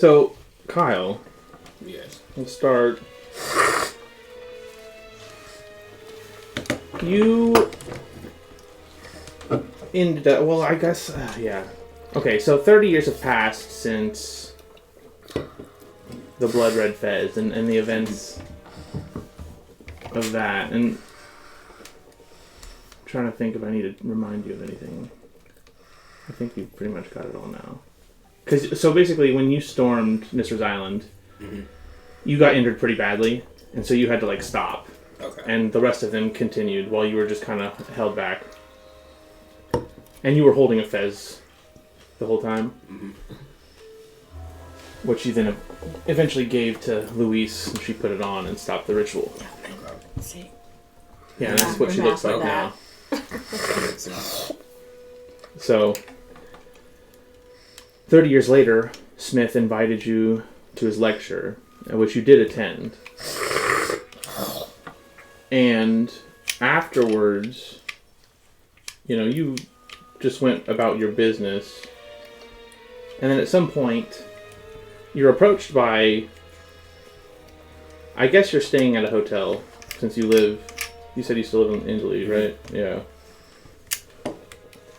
So, Kyle. Yes. We'll start. You ended up... Well, I guess... yeah. Okay, so 30 years have passed since the Blood Red Fez and the events of that. And I'm trying to think if I need to remind you of anything. I think you've pretty much got it all now. So basically, when you stormed Mr.'s Island, you got injured pretty badly, and so you had to, like, stop. Okay. And the rest of them continued while you were just kind of held back. And you were holding a fez the whole time. Which you then eventually gave to Louise, and she put it on and stopped the ritual. See? Yeah, and that's what she looks like now. So, 30 years later, Smith invited you to his lecture, which you did attend. And afterwards, you just went about your business. And then at some point, you're approached by... I guess you're staying at a hotel, since you said you still live in Italy, right? Yeah.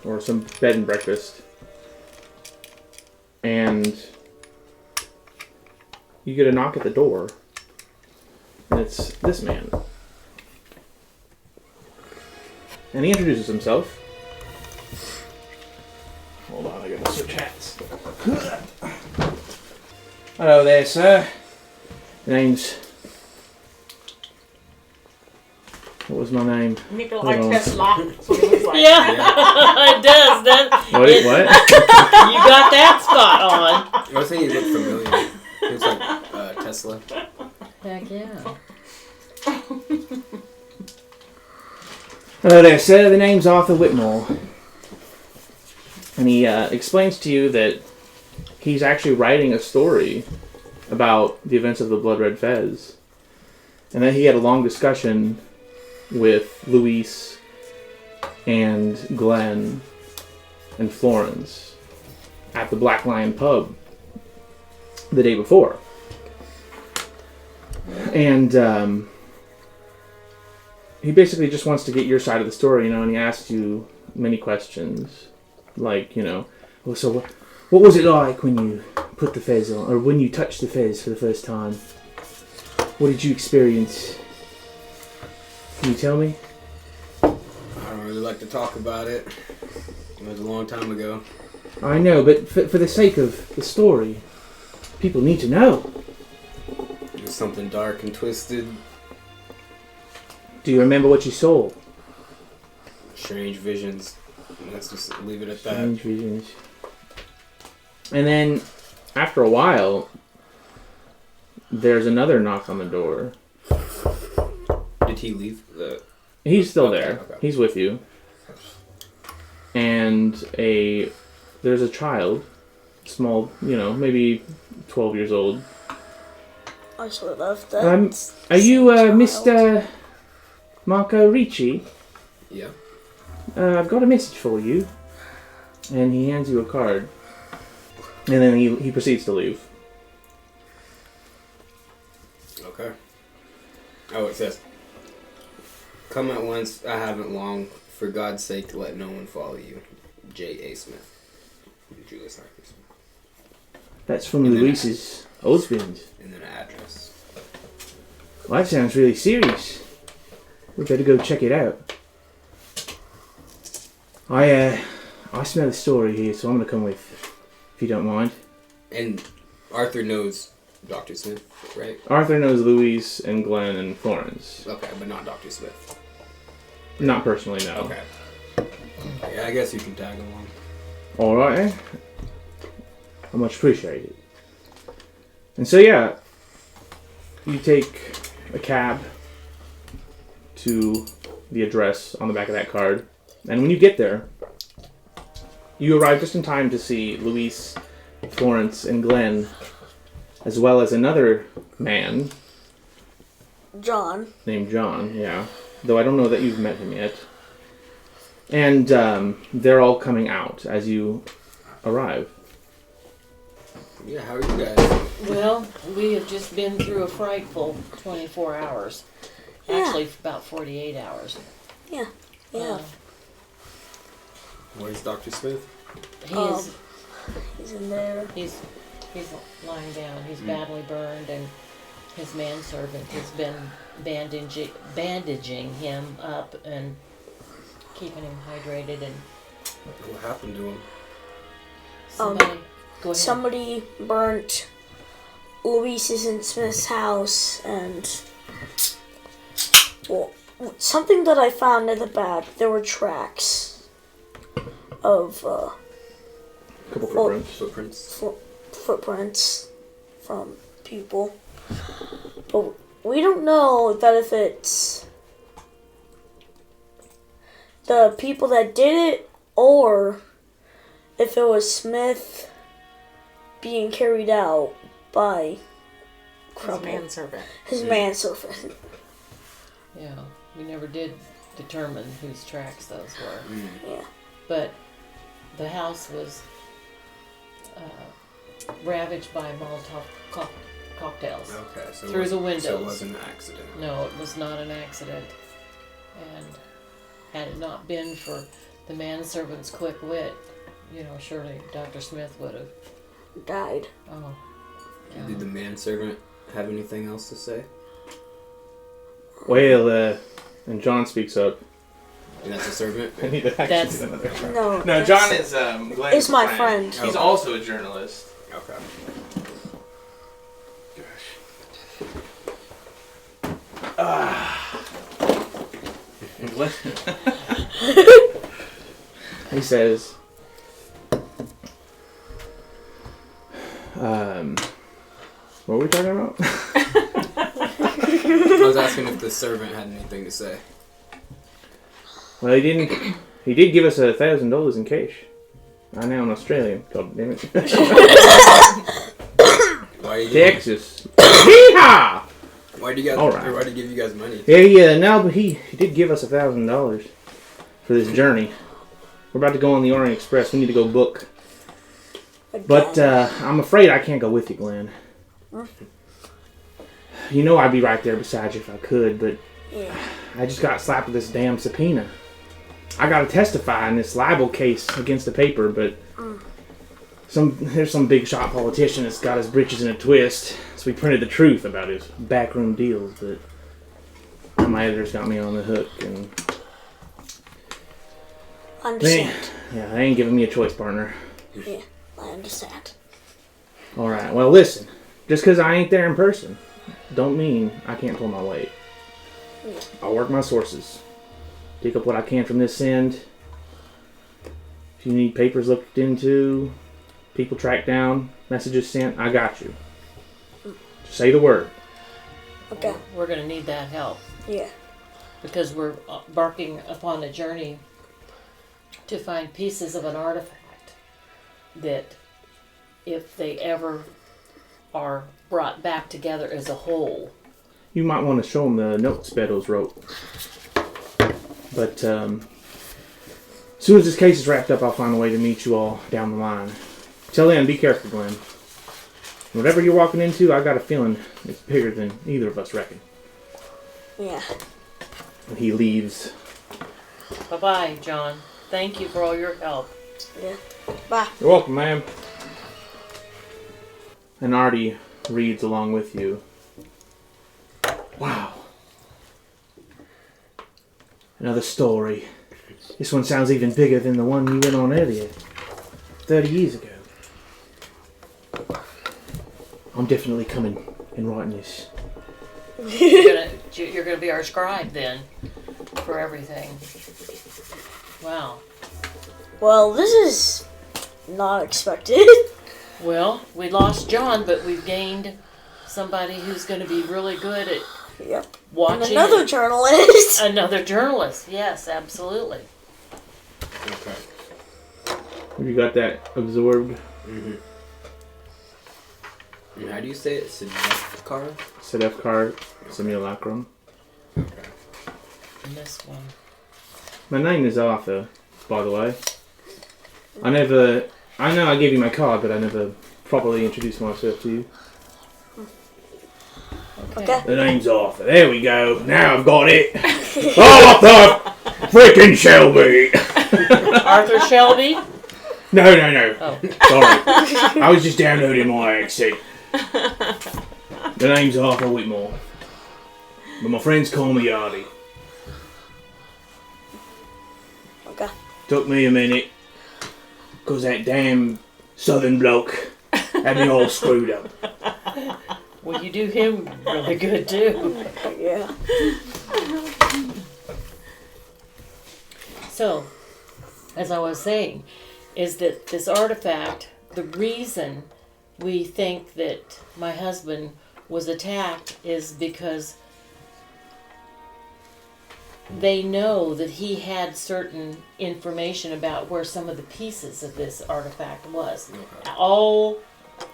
Or some bed and breakfast. And you get a knock at the door. And it's this man. And he introduces himself. Hold on, I gotta switch hats. Hello there, sir. Name's... What was my name? Nikolai Tesla. It does. What? You got that spot on. I was thinking he looked familiar. He was like Tesla. Heck yeah. Hello there, sir. The name's Arthur Whitmore. And he explains to you that he's actually writing a story about the events of the Blood Red Fez. And then he had a long discussion with Luis and Glenn and Florence at the Black Lion pub the day before. And he basically just wants to get your side of the story, and he asks you many questions. Like, well, so what was it like when you put the fez on, or when you touched the fez for the first time? What did you experience? Can you tell me? I don't really like to talk about it. It was a long time ago. I know, but for the sake of the story, people need to know. It was something dark and twisted. Do you remember what you saw? Strange visions. Let's just leave it at that. Strange visions. And then, after a while, there's another knock on the door. Did he leave? He's still there. Okay. He's with you. And there's a child, small, maybe 12 years old. I sort of that. Are you Mr. Marco Ricci? Yeah. I've got a message for you. And he hands you a card. And then he proceeds to leave. Okay. Oh, it says, "Come at once, I haven't long. For God's sake, let no one follow you. J.A. Smith." Julius Harper Smith. That's from Luis's husband. And then an address. Well, that sounds really serious. We better go check it out. I smell a story here, so I'm gonna come with, if you don't mind. And Arthur knows Dr. Smith, right? Arthur knows Louise and Glenn and Florence. Okay, but not Dr. Smith. Not personally, no. Okay. Yeah, I guess you can tag along. Alright, eh? I much appreciate it. And so, yeah, you take a cab to the address on the back of that card. And when you get there, you arrive just in time to see Louise, Florence, and Glenn, as well as another man. John. Named John, yeah. Though I don't know that you've met him yet. And they're all coming out as you arrive. Yeah, how are you guys? Well, we have just been through a frightful 24 hours. Yeah. Actually, about 48 hours. Yeah. Where's Dr. Smith? He is. He's in there. He's lying down. He's badly burned, and his manservant has been bandaging him up and keeping him hydrated. And What happened to him? somebody, go ahead. Somebody burnt Luis's and Smith's house, and well, something that I found in the back. There were tracks of Couple footprints. Footprints. footprints from people, but we don't know that if it's the people that did it or if it was Smith being carried out by His manservant. his manservant. Yeah, we never did determine whose tracks those were. Yeah. But the house was ravaged by Molotov cocktails. Okay, so Through the windows. So it wasn't an accident. No, it was not an accident. And had it not been for the manservant's quick wit, surely Dr. Smith would have. Died. Oh. Yeah. Did the manservant have anything else to say? Well, and John speaks up. And that's a servant? I need to actually That's- do another. No. No, John is Glenn's Is my friend. He's also a journalist. Okay. He says, what were we talking about? I was asking if the servant had anything to say. Well, he didn't. He did give us $1,000 in cash. I know, I'm Australian. God damn it. Why you Texas. Yeehaw! Why do you guys? All right. Why do you give you guys money? Yeah, no, but he did give us $1,000 for this journey. We're about to go on the Orient Express. We need to go book. But I'm afraid I can't go with you, Glenn. You know I'd be right there beside you if I could, but Yeah. I just got slapped with this damn subpoena. I got to testify in this libel case against the paper, but there's some big shot politician that's got his britches in a twist. So we printed the truth about his backroom deals, but my editors got me on the hook, and Understand. yeah, they ain't giving me a choice, partner. Yeah, I understand. All right, well, listen. Just because I ain't there in person, don't mean I can't pull my weight. I'll work my sources. Dig up what I can from this end. If you need papers looked into, people tracked down, messages sent, I got you. Just say the word. Okay. We're going to need that help Yeah. because we're embarking upon a journey to find pieces of an artifact that, if they ever are brought back together as a whole. You might want to show them the notes Beddoes wrote. But as soon as this case is wrapped up, I'll find a way to meet you all down the line. Till then, be careful, Glenn. Whatever you're walking into, I got a feeling it's bigger than either of us reckon. Yeah. And he leaves. Bye-bye, John. Thank you for all your help. Yeah. Bye. You're welcome, ma'am. And Artie reads along with you. Wow. Another story. This one sounds even bigger than the one you went on earlier. 30 years ago. I'm definitely coming and writing this. You're gonna be our scribe then for everything. Wow. Well, this is not expected. Well, we lost John, but we've gained somebody who's going to be really good at Yep. And watching. another journalist. Another journalist. Yes, absolutely. Okay. Have you got that absorbed? Mm-hmm. And how do you say it? Sedefkar? Sedefkar simulacrum. Okay. And this one. My name is Arthur, by the way. I know I gave you my card, but I never properly introduce myself to you. Okay. The name's Arthur. There we go. Now I've got it. Arthur freaking Shelby. Arthur Shelby? No. Oh. Sorry. I was just downloading my accent. The name's Arthur Whitmore. But my friends call me Artie. Okay. Took me a minute. Because that damn southern bloke had me all screwed up. Well, you do him really good, too. Yeah. So, as I was saying, is that this artifact, the reason we think that my husband was attacked is because they know that he had certain information about where some of the pieces of this artifact was. Okay. All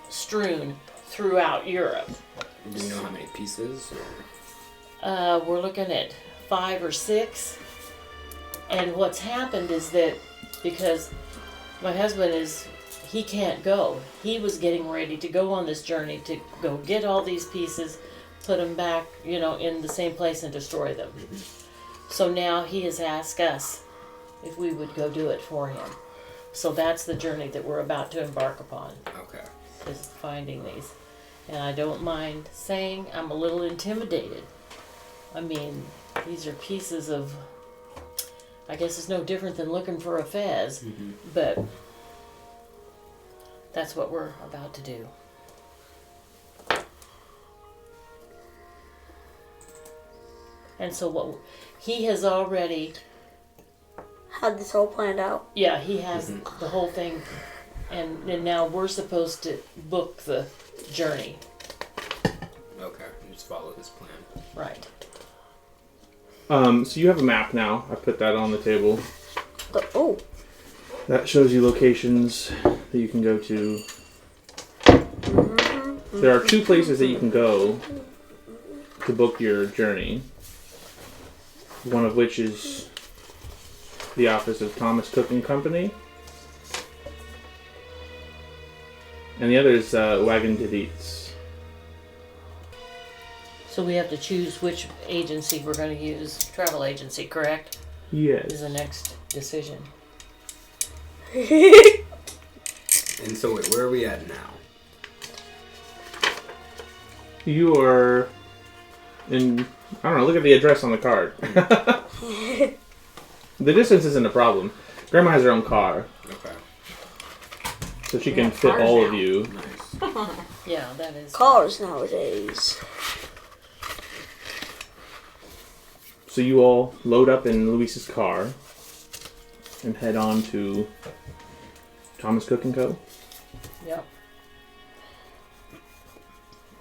strewn throughout Europe. Do you know how many pieces? We're looking at 5 or 6. And what's happened is that because my husband he can't go. He was getting ready to go on this journey to go get all these pieces, put them back, in the same place and destroy them. So now he has asked us if we would go do it for him. So that's the journey that we're about to embark upon, Okay. is finding these. And I don't mind saying I'm a little intimidated. I mean, these are pieces of, I guess it's no different than looking for a fez, but that's what we're about to do. And so what he has already, Had this all planned out. yeah, he has the whole thing, and now we're supposed to book the journey. Okay. Just follow his plan. Right. So you have a map now. I put that on the table. Oh. That shows you locations that you can go to. There are 2 places that you can go to book your journey. One of which is the office of Thomas Cook and Company. And the other is Wagon to Dietz. So we have to choose which agency we're going to use. Travel agency, correct? Yes. Is the next decision. And so wait, where are we at now? You are in... I don't know, look at the address on the card. The distance isn't a problem. Grandma has her own car, Okay. so she We can have fit cars all now. of you. Nice. Yeah, that is. Cars nowadays. So you all load up in Luis's car and head on to Thomas Cook and Co. Yep.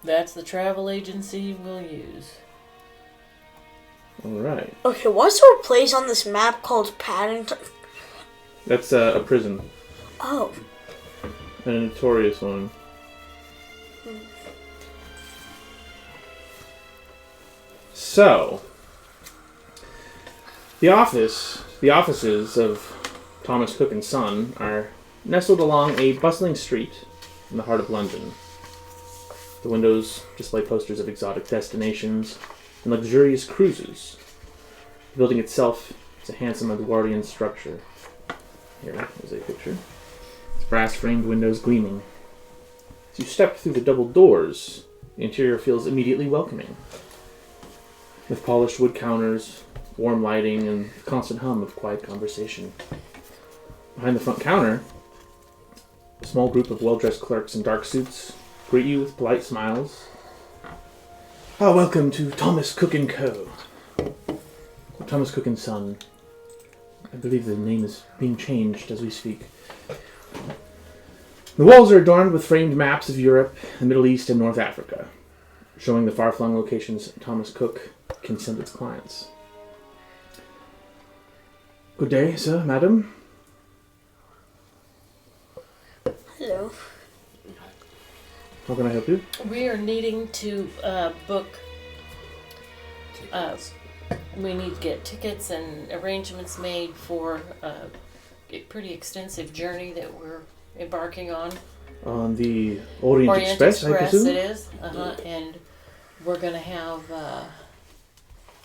That's the travel agency we'll use. All right. Okay, what's there a place on this map called Paddington? That's a prison, Oh. and a notorious one. So, the offices of Thomas Cook and Son are nestled along a bustling street in the heart of London. The windows display posters of exotic destinations and luxurious cruises. The building itself is a handsome Edwardian structure. Here is a picture. Its brass-framed windows gleaming. As you step through the double doors, the interior feels immediately welcoming. With polished wood counters, warm lighting, and the constant hum of quiet conversation. Behind the front counter, a small group of well-dressed clerks in dark suits greet you with polite smiles. Welcome to Thomas Cook & Co. Thomas Cook & Son. I believe the name is being changed as we speak. The walls are adorned with framed maps of Europe, the Middle East, and North Africa, showing the far-flung locations Thomas Cook can send its clients. Good day, sir, madam. Hello. How can I help you? We are needing to book. Tickets. We need to get tickets and arrangements made for a pretty extensive journey that we're embarking on. On the Orient, Orient Express, I Express, presume? it is. And we're going to have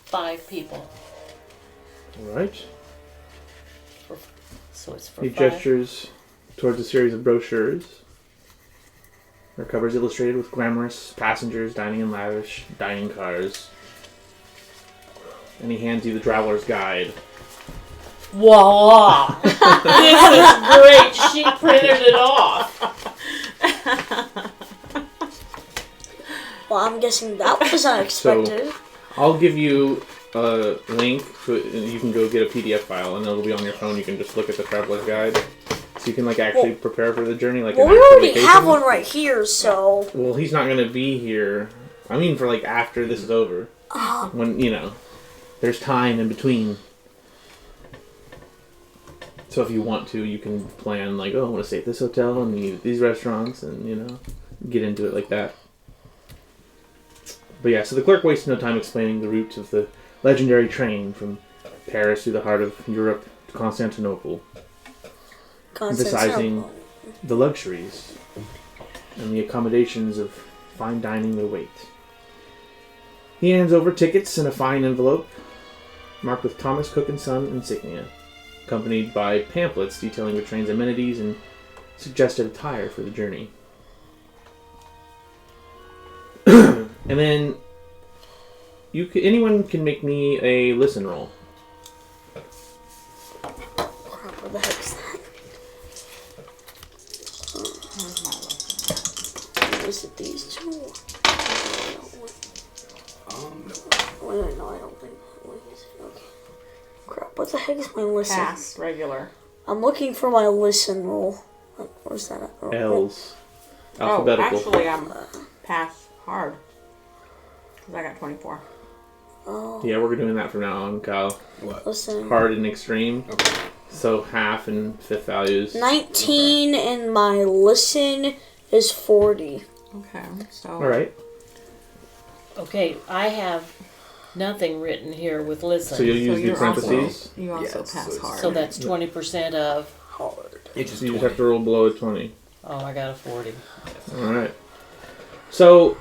5 people. All right. So it's for He 5. gestures towards a series of brochures. Their covers illustrated with glamorous passengers dining in lavish dining cars. And he hands you the Traveler's Guide. Voila! This is great. She printed it off. Well, I'm guessing that was unexpected. I'll give you a link, and you can go get a PDF file, and it'll be on your phone. You can just look at the Traveler's Guide. So you can actually prepare for the journey Well, an we actual already vacation. have one right here, so... Well, he's not going to be here. I mean, for after this is over. When, there's time in between. So if you want to, you can plan, I want to stay at this hotel and eat at these restaurants and, get into it like that. But yeah, so the clerk wasted no time explaining the route of the legendary train from Paris through the heart of Europe to Constantinople. Emphasizing the luxuries and the accommodations of fine dining that await. He hands over tickets in a fine envelope marked with Thomas Cook & Son insignia, accompanied by pamphlets detailing the train's amenities and suggested attire for the journey. And then anyone can make me a listen roll. Crap, what the heck's that? Is it these two? Wait, no, I don't think. What is it? Okay. Crap, what the heck is my listen? Pass, regular. I'm looking for my listen roll. Where's that? L's. Alphabetical. Oh, actually, I'm pass hard. Because I got 24. Oh. Yeah, we're doing that from now on, Kyle. What? Listen. Hard and extreme. Okay. So half and fifth values. 19 and my listen is 40. Okay, so... Alright. Okay, I have nothing written here with listen. So you'll use the you're parentheses. You also Yes, pass so hard. So that's 20% of... Hard. It's just So you just 20. have to roll below a 20. Oh, I got a 40. Alright. So,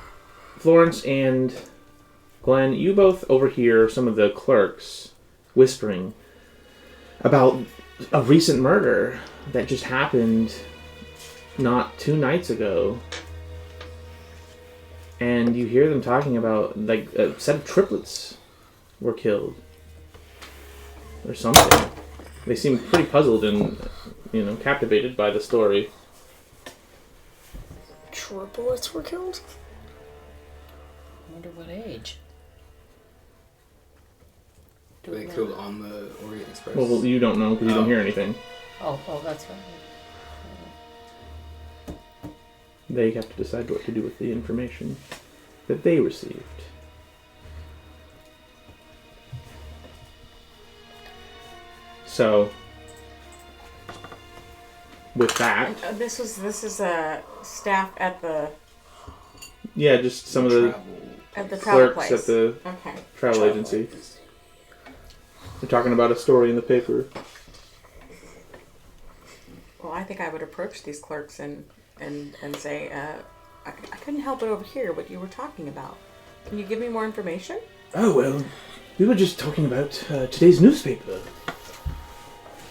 Florence and Glenn, you both overhear some of the clerks whispering about a recent murder that just happened not 2 nights ago. And you hear them talking about, a set of triplets were killed. Or something. They seem pretty puzzled and, captivated by the story. Triplets were killed? I wonder what age. Do They we know? killed on the Orient Express. Well, you don't know because you don't hear anything. Oh, that's right. They have to decide what to do with the information that they received. So, with that, This is staff at the yeah, just some of the travel clerks place. at the Okay. travel agency. They're talking about a story in the paper. Well, I think I would approach these clerks and say, I couldn't help but overhear what you were talking about. Can you give me more information? Oh, well, we were just talking about today's newspaper.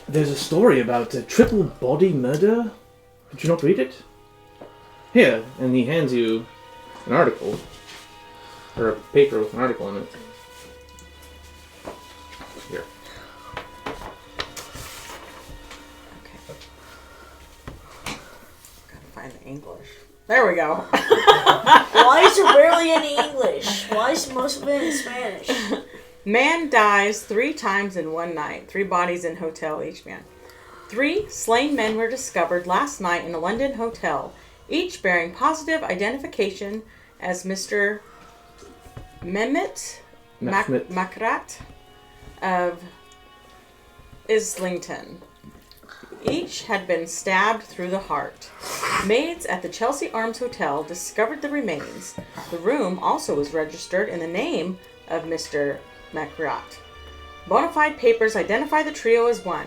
There's a story about a triple body murder. Did you not read it? Here, and he hands you an article. Or a paper with an article in it. Here. Okay. Gotta find the English. There we go. Why is there barely any English? Why is most of it in Spanish? Man dies 3 times in one night. 3 bodies in hotel, each man. 3 slain men were discovered last night in a London hotel, each bearing positive identification as Mr. Mehmet Makrat of Islington. Each had been stabbed through the heart. Maids at the Chelsea Arms Hotel discovered the remains. The room also was registered in the name of Mr. Makrat. Bona fide papers identify the trio as one.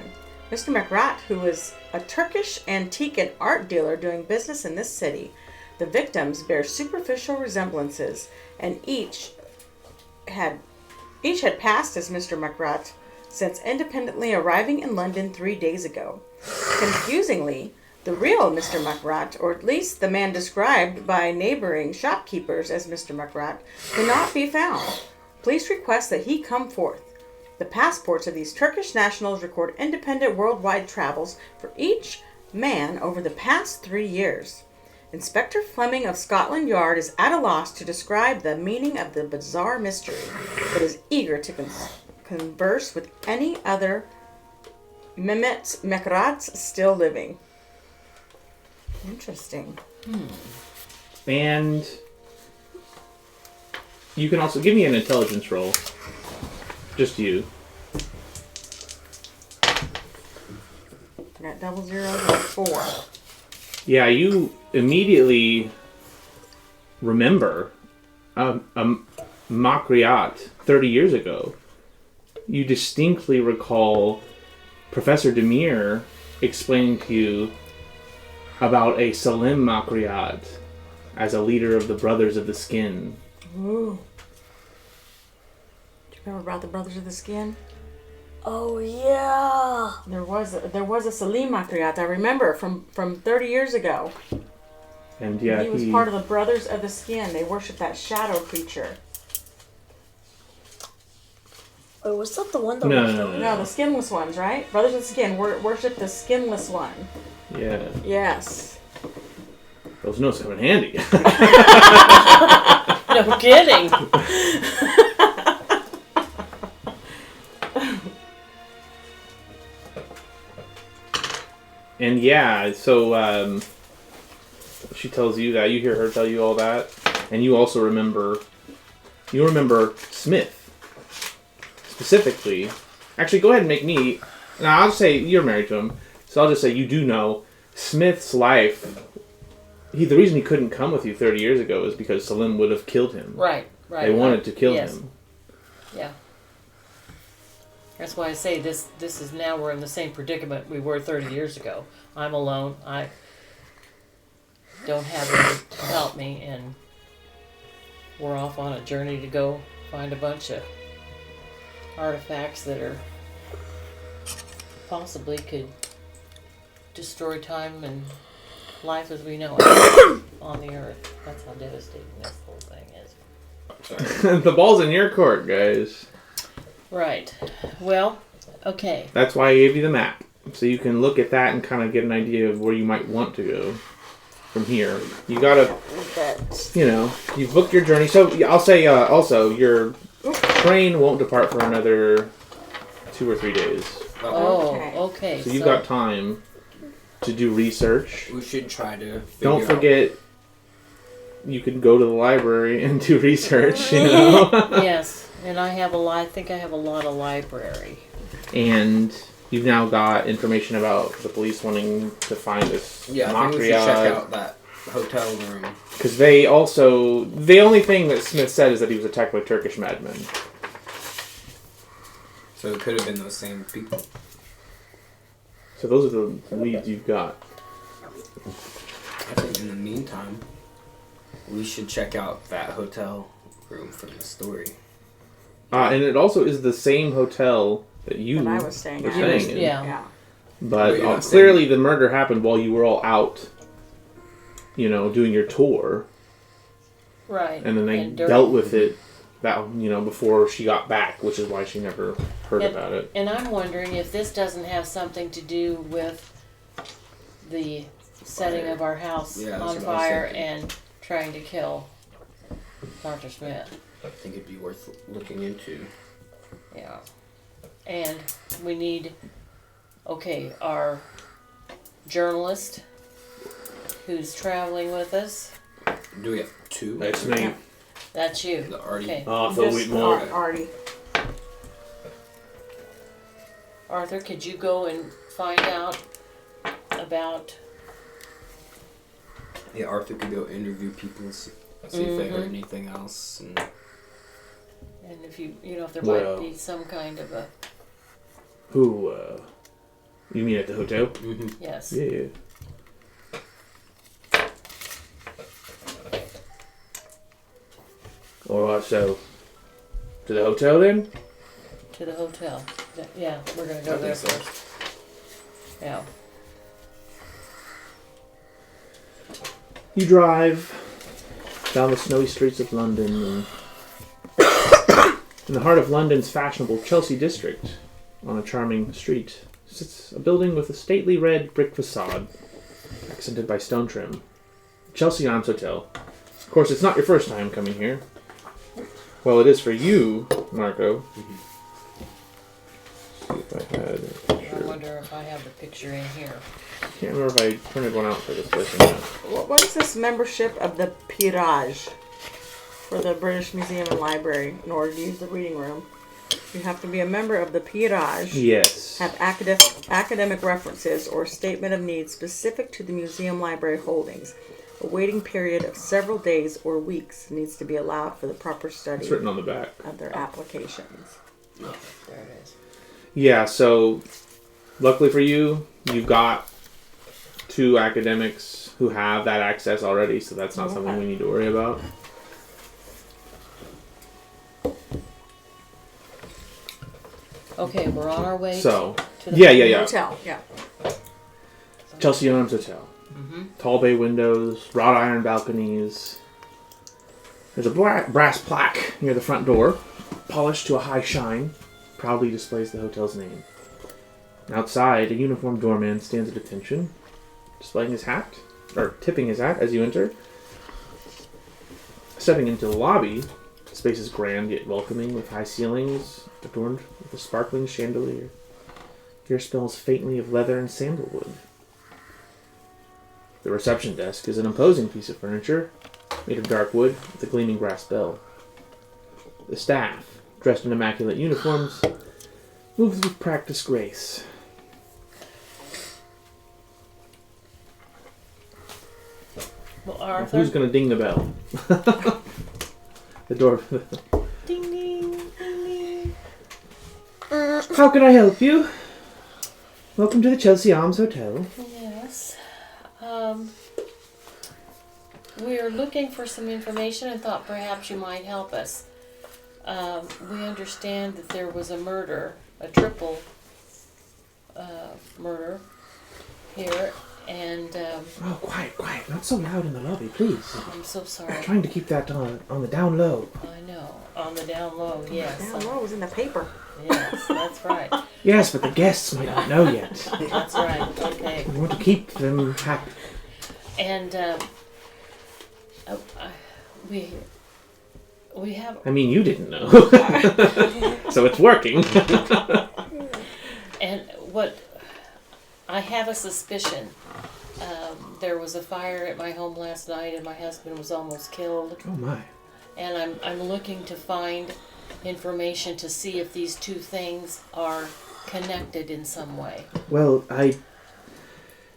Mr. McRat, who was a Turkish antique and art dealer doing business in this city. The victims bear superficial resemblances, and each had passed as Mr. McRat since independently arriving in London 3 days ago. Confusingly, the real Mr. McRat, or at least the man described by neighboring shopkeepers as Mr. McRat, cannot be found. Police request that he come forth. The passports of these Turkish nationals record independent worldwide travels for each man over the past 3 years. Inspector Fleming of Scotland Yard is at a loss to describe the meaning of the bizarre mystery, but is eager to converse with any other Mehmet McRats still living. Interesting. And you can also give me an intelligence roll. Just you. I got double zeros and 4. Yeah, you immediately remember a Makriat 30 years ago. You distinctly recall Professor Demir explaining to you about a Salim Makriat as a leader of the Brothers of the Skin. Ooh. Do you remember about the Brothers of the Skin? Oh yeah. There was a Salim Makriat, I remember, from 30 years ago. And yeah, He was part of the Brothers of the Skin. They worship that shadow creature. Wait, was that the one that No. No, the skinless ones, right? Brothers of the Skin worship the skinless one. Yeah. Yes. Those notes come in handy. No kidding. And yeah, so she tells you that. You hear her tell you all that. And you also remember Smith. Specifically. Actually, go ahead and make me... Now, I'll just say you're married to him. So I'll just say you do know Smith's life... The reason he couldn't come with you 30 years ago is because Salim would have killed him. Right. They wanted to kill Yes. him. Yeah. That's why I say this is now we're in the same predicament we were 30 years ago. I'm alone. I don't have anyone to help me, and we're off on a journey to go find a bunch of artifacts that are possibly could destroy time and life as we know it on the earth. That's how devastating this whole thing is. The ball's in your court, guys. Right. Well, okay. That's why I gave you the map. So you can look at that and kind of get an idea of where you might want to go from here. You gotta, you've booked your journey. So I'll say also, your train won't depart for another 2 or 3 days. Oh, okay. So you've got time to do research. We should try to Don't figure forget, you can go to the library and do research, you know? Yes, and I think I have a lot of library. And you've now got information about the police wanting to find this Yeah, I think we should check out that hotel room. Because they also... The only thing that Smith said is that he was attacked by Turkish madmen. So it could have been those same people. So those are the leads you've got. I think in the meantime, we should check out that hotel room from the story. And it also is the same hotel that you That I was staying were at. staying in. Yeah. But But you're not clearly the murder happened while you were all out, doing your tour. Right. And then they during- dealt with it before she got back, which is why she never heard about it. And I'm wondering if this doesn't have something to do with the setting of our house Yeah, that's on what I was fire thinking. and trying to kill Dr. Smith. I think it'd be worth looking into. Yeah. And we need, our journalist who's traveling with us. Do we have 2? That's me. That's you. The Artie. Okay. Arthur Whitmore. Artie. Arthur, could you go and find out about... Yeah, Arthur could go interview people, see if they heard anything else. And And if if there Well. might be some kind of a... Who You mean at the hotel? Mm-hmm. Yes. Yeah. Or what, so to the hotel then? To the hotel. Yeah, we're gonna go I there think so. first. Yeah. You drive down the snowy streets of London, and in the heart of London's fashionable Chelsea district, on a charming street, sits a building with a stately red brick facade, accented by stone trim. Chelsea Arms Hotel. Of course, it's not your first time coming here. Well, it is for you, Marco. See if I had a I picture. wonder if I have the picture in here. Can't remember if I printed one out for this place or not. What is this membership of the Peerage for the British Museum and Library in order to use the reading room? You have to be a member of the Peerage, Yes. have academic references or statement of needs specific to the museum library holdings. A waiting period of several days or weeks needs to be allowed for the proper study It's written on the back. of their applications. There it is. Yeah, so luckily for you, you've got 2 academics who have that access already, so that's not something we need to worry about. Okay, we're on our way So, to the yeah. Hotel, yeah. Chelsea Arms Hotel. Mm-hmm. Tall bay windows, wrought iron balconies. There's a brass plaque near the front door, polished to a high shine, proudly displays the hotel's name. Outside, a uniformed doorman stands at attention, displaying his hat, or tipping his hat as you enter. Stepping into the lobby, the space is grand yet welcoming, with high ceilings adorned with a sparkling chandelier. Here smells faintly of leather and sandalwood. The reception desk is an imposing piece of furniture, made of dark wood with a gleaming brass bell. The staff, dressed in immaculate uniforms, moves with practiced grace. Well, Arthur. Who's gonna ding the bell? The door. Ding ding ding ding. How can I help you? Welcome to the Chelsea Arms Hotel. Yes. We're looking for some information and thought perhaps you might help us. We understand that there was a murder, a triple murder here, and Oh, quiet. Not so loud in the lobby, please. I'm so I'm sorry. trying to keep that on the down low. I know, on the down low, yes. Down low was in the paper. Yes, that's right. Yes, but the guests might not know yet. That's right, okay. We want to keep them happy. And we have, I mean, you didn't know. So it's working. and what, I have a suspicion. There was a fire at my home last night and my husband was almost killed. Oh my. And I'm looking to find information to see if these 2 things are connected in some way. Well, I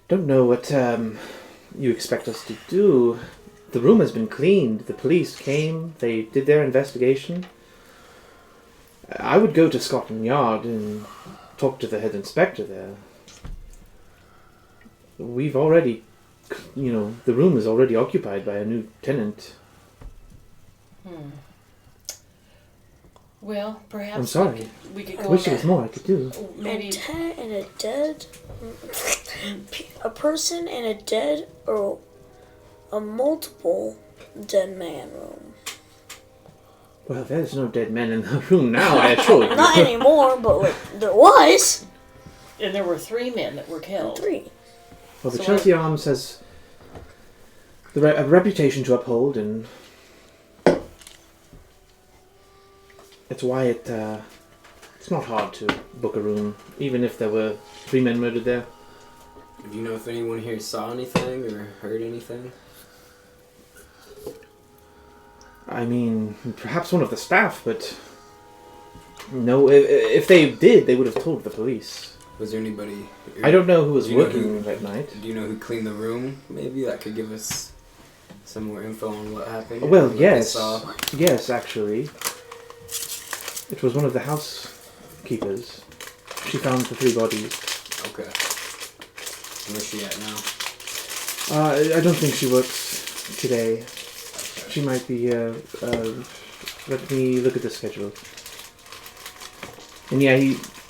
don't know what you expect us to do. The room has been cleaned. The police came. They did their investigation. I would go to Scotland Yard and talk to the head inspector there. We've already, the room is already occupied by a new tenant. Well, perhaps I'm sorry. we could I go wish there on was more I could do. maybe. A dead, a person in a dead or a multiple dead man room. Well, there's no dead men in the room now, I assure you. Not anymore, but like there was And there were 3 men that were killed. 3. Well, the So Chelsea Arms has a reputation to uphold, and it's why it's not hard to book a room, even if there were 3 men murdered there. Do you know if anyone here saw anything or heard anything? I mean, perhaps one of the staff, but no, if they did, they would have told the police. Was there anybody? I don't know who was Do you know working that night. Do you know who cleaned the room? Maybe that could give us some more info on what happened. Well, what they yes. saw. Yes, actually. It was one of the housekeepers. She found the 3 bodies. Okay. Where's she at now? I don't think she works today. Okay. She might be, let me look at the schedule. And yeah,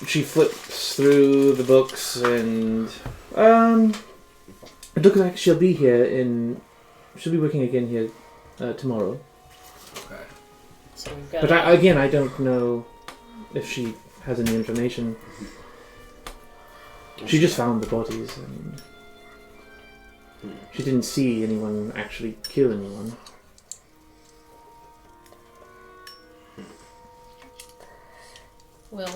she flips through the books and, it looks like she'll be working again here, tomorrow. Okay. So we've got. But I don't know if she has any information. She just found the bodies and she didn't see anyone actually kill anyone. Well,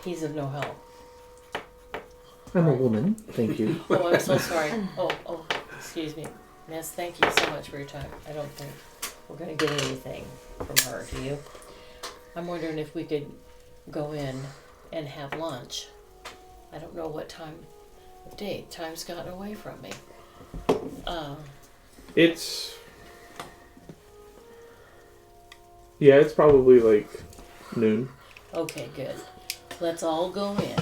he's of no help. I'm a woman, thank you. Oh, I'm so sorry. Oh, excuse me. Miss, thank you so much for your time. I don't think we're going to get anything from her, do you? I'm wondering if we could go in and have lunch. I don't know what time of day. Time's gotten away from me. It's probably like noon. Okay, good. Let's all go in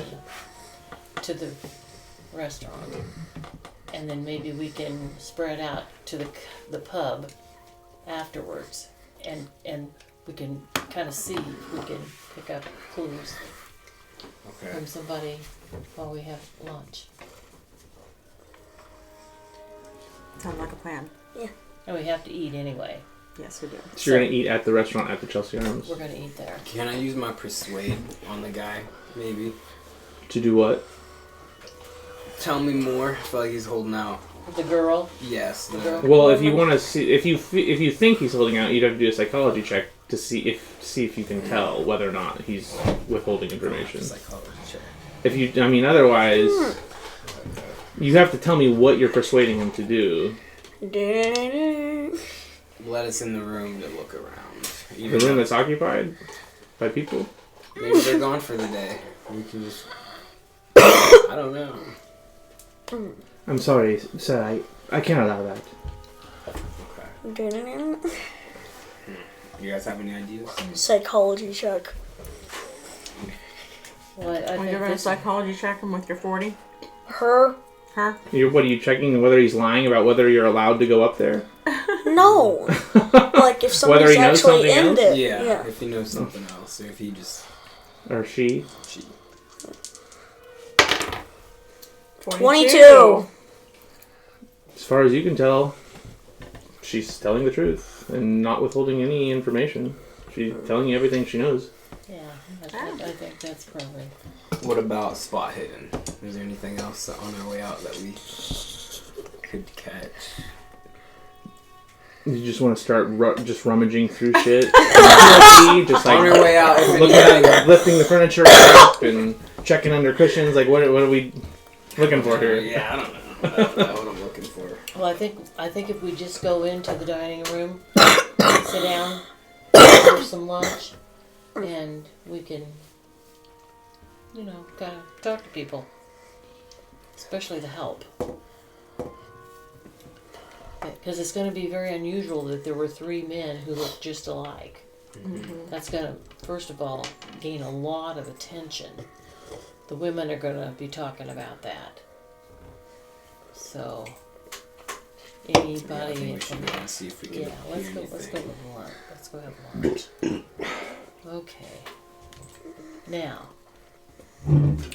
to the restaurant, and then maybe we can spread out to the pub afterwards, and we can kind of see if we can pick up clues Okay. from somebody while we have lunch. Sounds like a plan. And we have to eat anyway. Yes, we do. So you're gonna eat at the restaurant at the Chelsea Arms. We're going to eat there. Can I use my persuade on the guy? Maybe. To do what? Tell me more. I feel like he's holding out. The girl. Yes. The girl. Well, if you want to see, if you think he's holding out, you'd have to do a psychology check to see if you can tell whether or not he's withholding information. Psychology check. Otherwise, you have to tell me what you're persuading him to do. Let us in the room to look around. The room that's occupied by people. Maybe they're gone for the day. We can just. I don't know. I'm sorry, sir. I can't allow that. Okay. You guys have any ideas? Psychology check. Well, I Are think you going to this- psychology check him with your 40? Her? Her? What are you checking? Whether he's lying about whether you're allowed to go up there? No. Like if Whether somebody's he knows actually something in else? it. Yeah, if he knows something else. Or if he just. Or she? 22. As far as you can tell, she's telling the truth and not withholding any information. She's telling you everything she knows. Yeah, I think that's probably. What about spot hidden? Is there anything else on our way out that we could catch? You just want to start just rummaging through shit? Just like On our way out, if lifting the furniture up and checking under cushions. Like, what are we looking for here? Yeah, I don't know. I don't know what I'm looking for. Well, I think if we just go into the dining room, sit down, order some lunch, and we can, kind of talk to people, especially the help. Because it's going to be very unusual that there were 3 men who look just alike. Mm-hmm. That's going to, first of all, gain a lot of attention. The women are going to be talking about that. So, anybody Yeah, I think we from should go and see if we can yeah, let's hear go anything. with lunch. Let's go have lunch. Okay. Now,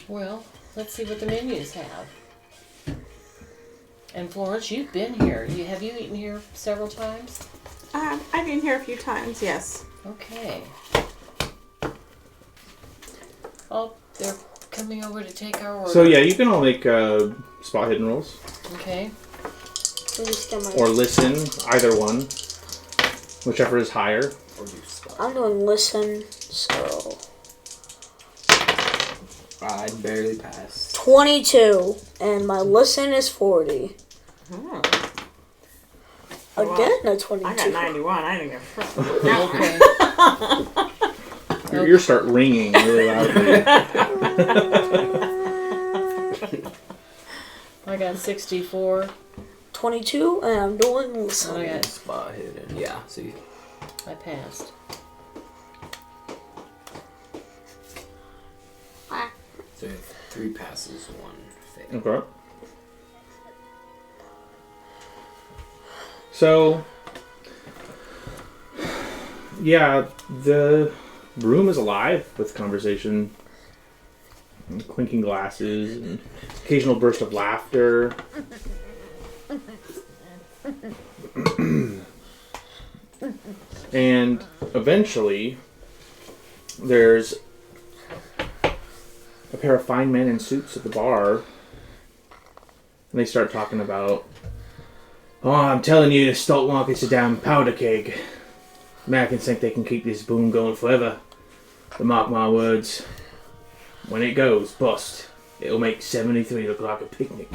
well, let's see what the menus have. And Florence, you've been here. Have you eaten here several times? I've been here a few times, yes. Okay. Oh, they're coming over to take our order. So yeah, you can all make spot hidden rolls Okay. or listen, either one, whichever is higher. Or do spot. I'm doing listen, so... I barely passed. 22. And my listen is 40. Oh. Again, a 22. I got 91. I didn't get front. Okay. Your start ringing really loudly. I got 64. 22, and I'm doing And I listen. got. Spot hidden. Yeah, see. I passed. So 3 passes, 1 fail. Okay. So, yeah, the room is alive with conversation, and clinking glasses, and occasional burst of laughter. And eventually, there's a pair of fine men in suits at the bar, and they start talking about, "Oh, I'm telling you, the stock market's a damn powder keg. Americans think they can keep this boom going forever. But mark my words, when it goes bust, it'll make 73 look like a picnic."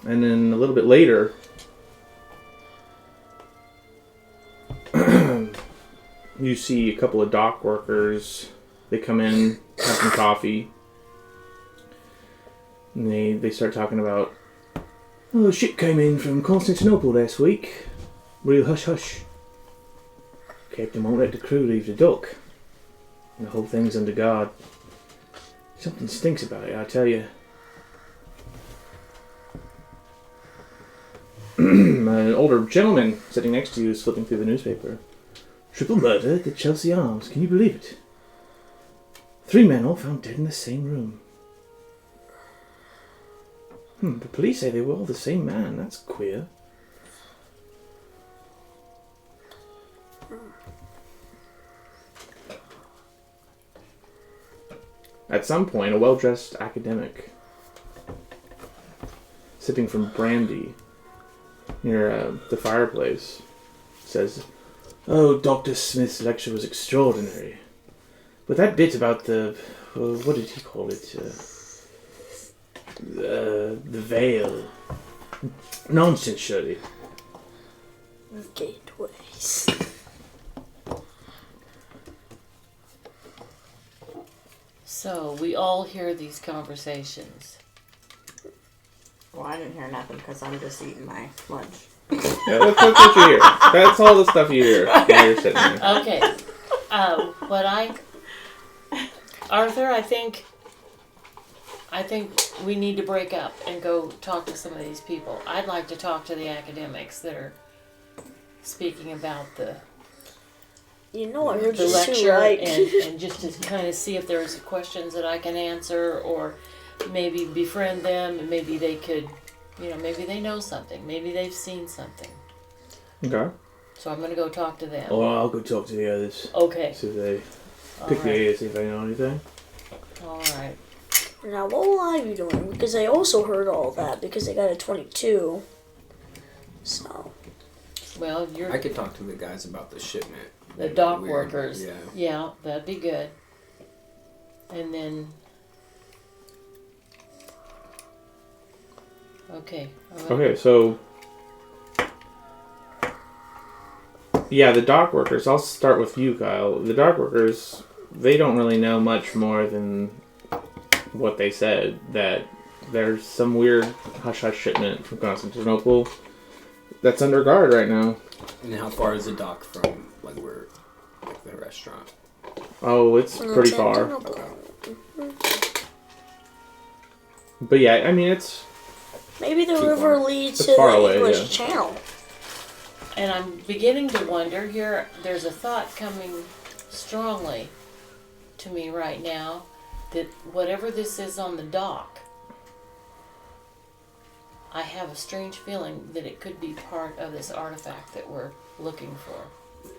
And then a little bit later, you see a couple of dock workers. They come in, have some coffee, and they start talking about, "Oh, a ship came in from Constantinople last week. Real hush-hush. Captain won't let the crew leave the dock. And the whole thing's under guard. Something stinks about it, I tell you." An older gentleman sitting next to you is flipping through the newspaper. "Triple murder at the Chelsea Arms. Can you believe it? 3 men all found dead in the same room. The police say they were all the same man. That's queer." At some point, a well-dressed academic, sipping from brandy near the fireplace, says, "Oh, Dr. Smith's lecture was extraordinary. But that bit about the... what did he call it? The veil. Nonsense, surely." Gateways. So we all hear these conversations. Well, I didn't hear nothing because I'm just eating my lunch. Yeah, that's what you hear. That's all the stuff you hear while you're sitting there. Okay. Arthur, I think we need to break up and go talk to some of these people. I'd like to talk to the academics that are speaking about the You know, I heard you too, lecture right? and just to kind of see if there's questions that I can answer, or maybe befriend them, and maybe they could, maybe they know something. Maybe they've seen something. Okay. So I'm going to go talk to them. Well, I'll go talk to the others. Okay. See if they All pick the right. ears, see if they know anything. All right. Now, what will I be doing? Because I also heard all that because I got a 22. So. Well, I could talk to the guys about the shipment. the dock Weird. workers. Yeah. Yeah, that'd be good. And then. Okay. all right. Okay, so... Yeah, the dock workers. I'll start with you, Kyle. The dock workers, they don't really know much more than what they said. That there's some weird hush-hush shipment from Constantinople that's under guard right now. And how far is the dock from, the restaurant? Oh, it's pretty far. But yeah, I mean, it's... Maybe the Too river far. leads It's to far the away, English yeah. Channel. And I'm beginning to wonder here, there's a thought coming strongly to me right now that whatever this is on the dock, I have a strange feeling that it could be part of this artifact that we're looking for.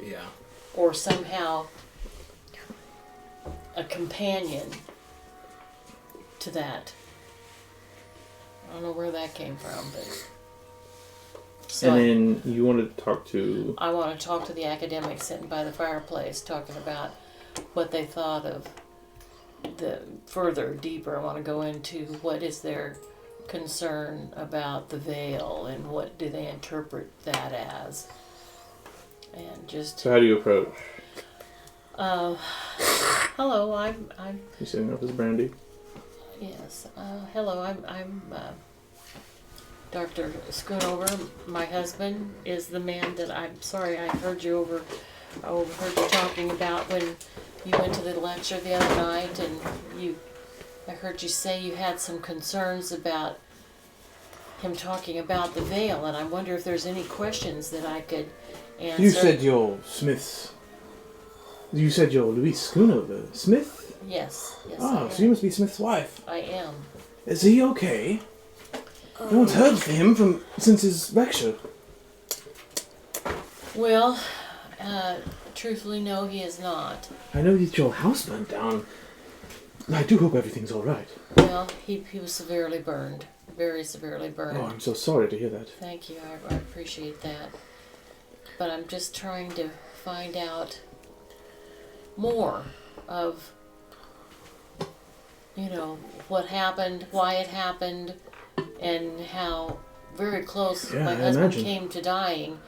Yeah. Or somehow a companion to that. I don't know where that came from, but... So And then you wanted to talk to... I want to talk to the academics sitting by the fireplace, talking about what they thought of the further, deeper. I want to go into what is their concern about the veil and what do they interpret that as. And just... So how do you approach? Hello, I'm You sitting up as Brandy? yes. Hello, I'm Dr. Schoonover. My husband is the man that I'm sorry I heard you overheard you talking about when you went to the lecture the other night, and I heard you say you had some concerns about him talking about the veil, and I wonder if there's any questions that I could answer. You said you're Smith's. You said you're Louise Schoonover. Smith? Yes. Ah, so you must be Smith's wife. I am. Is he okay? No one's heard from him since his lecture. Well, truthfully, no, he is not. I know that your house burnt down. I do hope everything's all right. Well, he was severely burned. Very severely burned. Oh, I'm so sorry to hear that. Thank you. I appreciate that. But I'm just trying to find out more of, what happened, why it happened, and how very close my husband came to dying.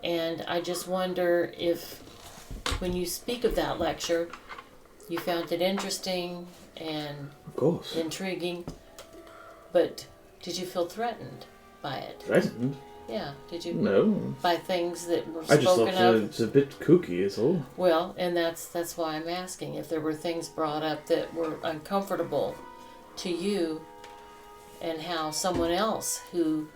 And I just wonder if, when you speak of that lecture, you found it interesting and of course intriguing, but did you feel threatened by it? Threatened? Yeah, did you? No. By things that were I just spoken thought of? it's a bit kooky, is all. Well, and that's why I'm asking if there were things brought up that were uncomfortable to you, and how someone else who...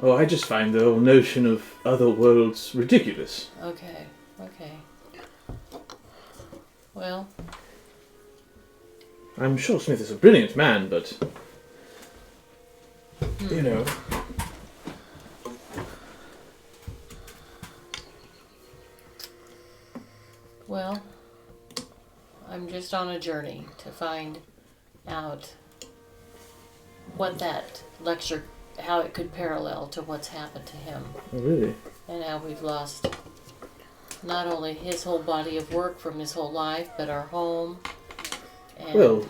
Oh, I just find the whole notion of other worlds ridiculous. Okay. Well... I'm sure Smith is a brilliant man, but... You know... Well, I'm just on a journey to find out what that lecture, how it could parallel to what's happened to him. Oh, really? And how we've lost not only his whole body of work from his whole life, but our home. And well,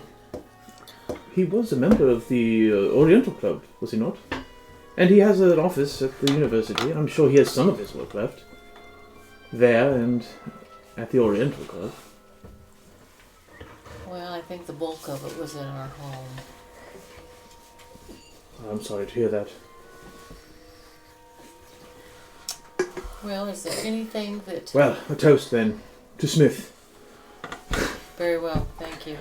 he was a member of the Oriental Club, was he not? And he has an office at the university. I'm sure he has some of his work left. There and at the Oriental Club. Well, I think the bulk of it was in our home. I'm sorry to hear that. Well, is there anything that... Well, a toast then, to Smith. Very well, thank you.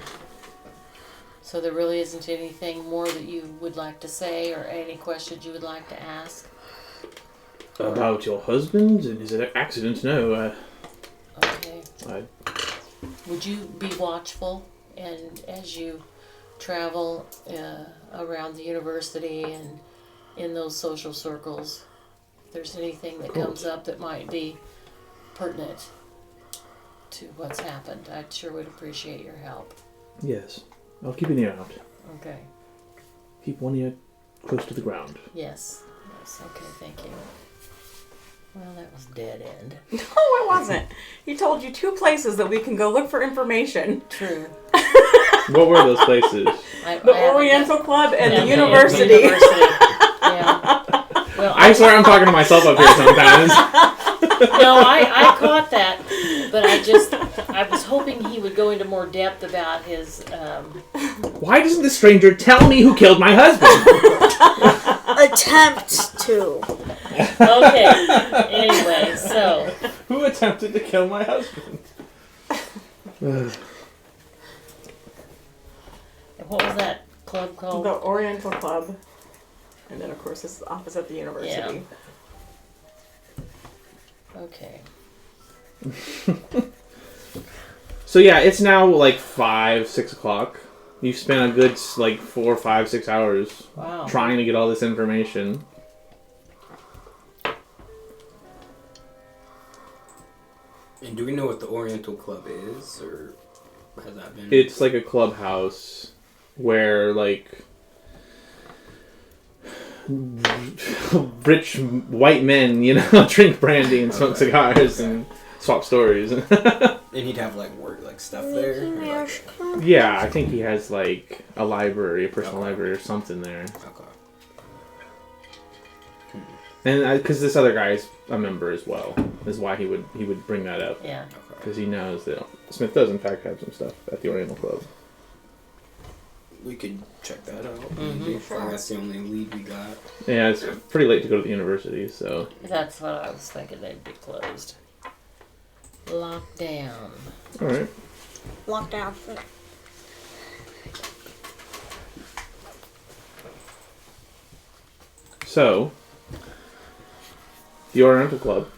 So there really isn't anything more that you would like to say, or any questions you would like to ask? About your husband and his accident? No, Okay. Would you be watchful, and as you travel around the university and in those social circles, if there's anything that comes up that might be pertinent to what's happened, I sure would appreciate your help. Yes. I'll keep an ear out. Okay. Keep one ear close to the ground. Yes. Okay, thank you. Well, that was dead end. No, it wasn't. He told you 2 places that we can go look for information. True. What were those places? The Oriental Club and the university. Yeah. Well, I swear I'm talking to myself up here sometimes. No, I caught that, but I was hoping he would go into more depth about his... Why doesn't the stranger tell me who killed my husband? Attempt to. Okay, anyway, so... Who attempted to kill my husband? What was that club called? The Oriental Club. And then, of course, this is the office at the university. Yeah. Okay. So yeah, it's now like 5, 6 o'clock. You've spent a good 4, 5, 6 hours trying to get all this information. And do we know what the Oriental Club is, or has that been? It's like a clubhouse where rich white men, drink brandy and smoke cigars and swap stories. And he'd have work stuff there. Or, yeah, I think he has a library, a personal library or something there. Okay. And because this other guy's a member as well, is why he would bring that up. Yeah. Because he knows that Smith does in fact have some stuff at the Oriental Club. We could check that out. Mm-hmm. Maybe. That's the only lead we got. Yeah, it's pretty late to go to the university, so. That's what I was thinking, they'd be closed. Locked down. Alright. locked down. So, the Oriental Club.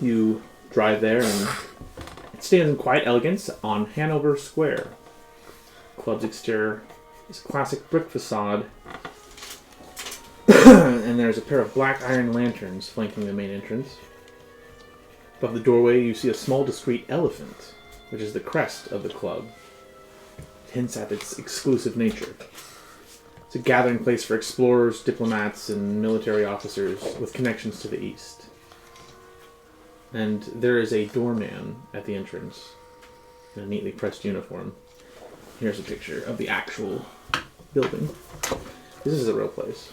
You drive there, and it stands in quiet elegance on Hanover Square. The club's exterior is a classic brick facade, and there's a pair of black iron lanterns flanking the main entrance. Above the doorway, you see a small, discreet elephant, which is the crest of the club. It hints at its exclusive nature. It's a gathering place for explorers, diplomats, and military officers with connections to the East. And there is a doorman at the entrance in a neatly pressed uniform. Here's a picture of the actual building. This is a real place.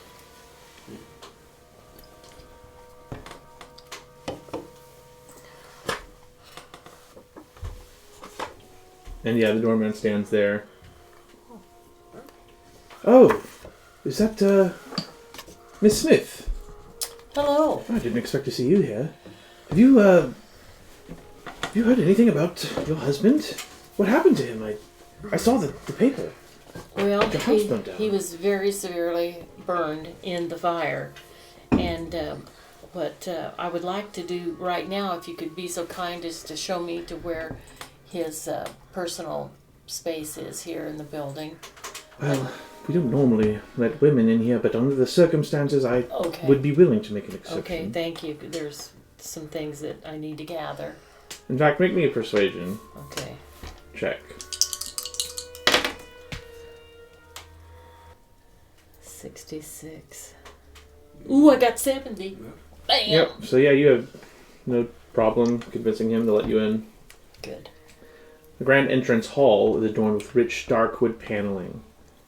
And yeah, the doorman stands there. Oh, is that, Miss Smith? Hello. I didn't expect to see you here. Have you heard anything about your husband? What happened to him? I saw the paper. Well, The house burned down. he was very severely burned in the fire. And what I would like to do right now, if you could be so kind as to show me to where his personal space is here in the building. Well, we don't normally let women in here, but under the circumstances, I Okay. would be willing to make an exception. Okay, thank you. There's some things that I need to gather. In fact, make me a persuasion Okay. check. 66. Ooh, I got 70. Bam! Yep. So yeah, you have no problem convincing him to let you in. Good. The grand entrance hall is adorned with rich dark wood paneling.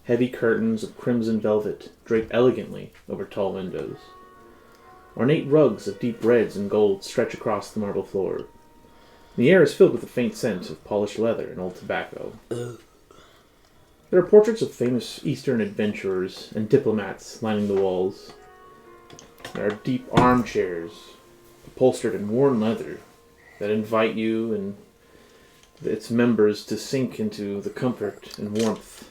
Heavy curtains of crimson velvet drape elegantly over tall windows. Ornate rugs of deep reds and gold stretch across the marble floor. The air is filled with a faint scent of polished leather and old tobacco. There are portraits of famous Eastern adventurers and diplomats lining the walls. There are deep armchairs, upholstered in worn leather, that invite you and its members to sink into the comfort and warmth.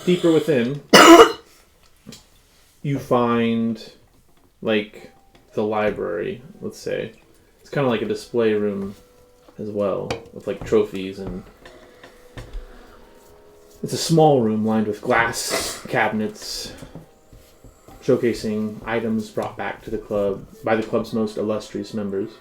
Deeper within, you find, like, the library, let's say. It's kind of like a display room as well, with, like, trophies, and it's a small room lined with glass cabinets showcasing items brought back to the club by the club's most illustrious members.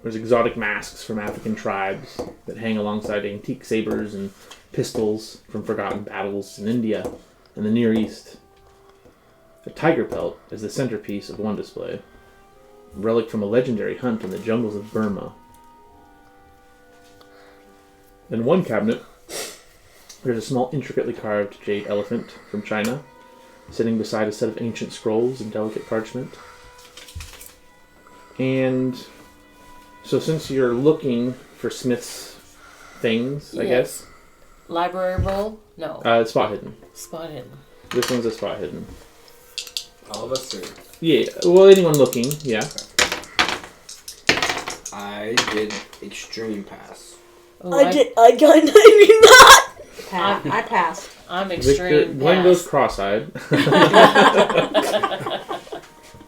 There's exotic masks from African tribes that hang alongside antique sabers and pistols from forgotten battles in India and the Near East. A tiger pelt is the centerpiece of one display, a relic from a legendary hunt in the jungles of Burma. In one cabinet, there's a small, intricately carved jade elephant from China, sitting beside a set of ancient scrolls and delicate parchment. And so since you're looking for Smith's things, I guess. Library roll? No. Spot hidden. Spot hidden. This one's a spot hidden. All of us are. Yeah, well, anyone looking, yeah. I did extreme pass. Oh, I got 99. I passed. I'm Victor, extreme Glenn goes pass. cross-eyed.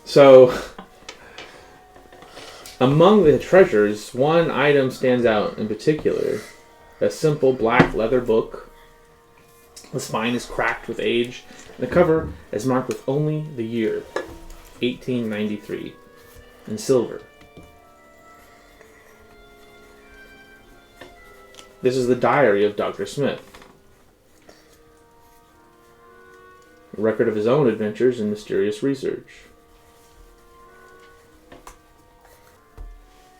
So, among the treasures, one item stands out in particular. A simple black leather book. The spine is cracked with age. The cover is marked with only the year, 1893, in silver. This is the diary of Dr. Smith. A record of his own adventures and mysterious research.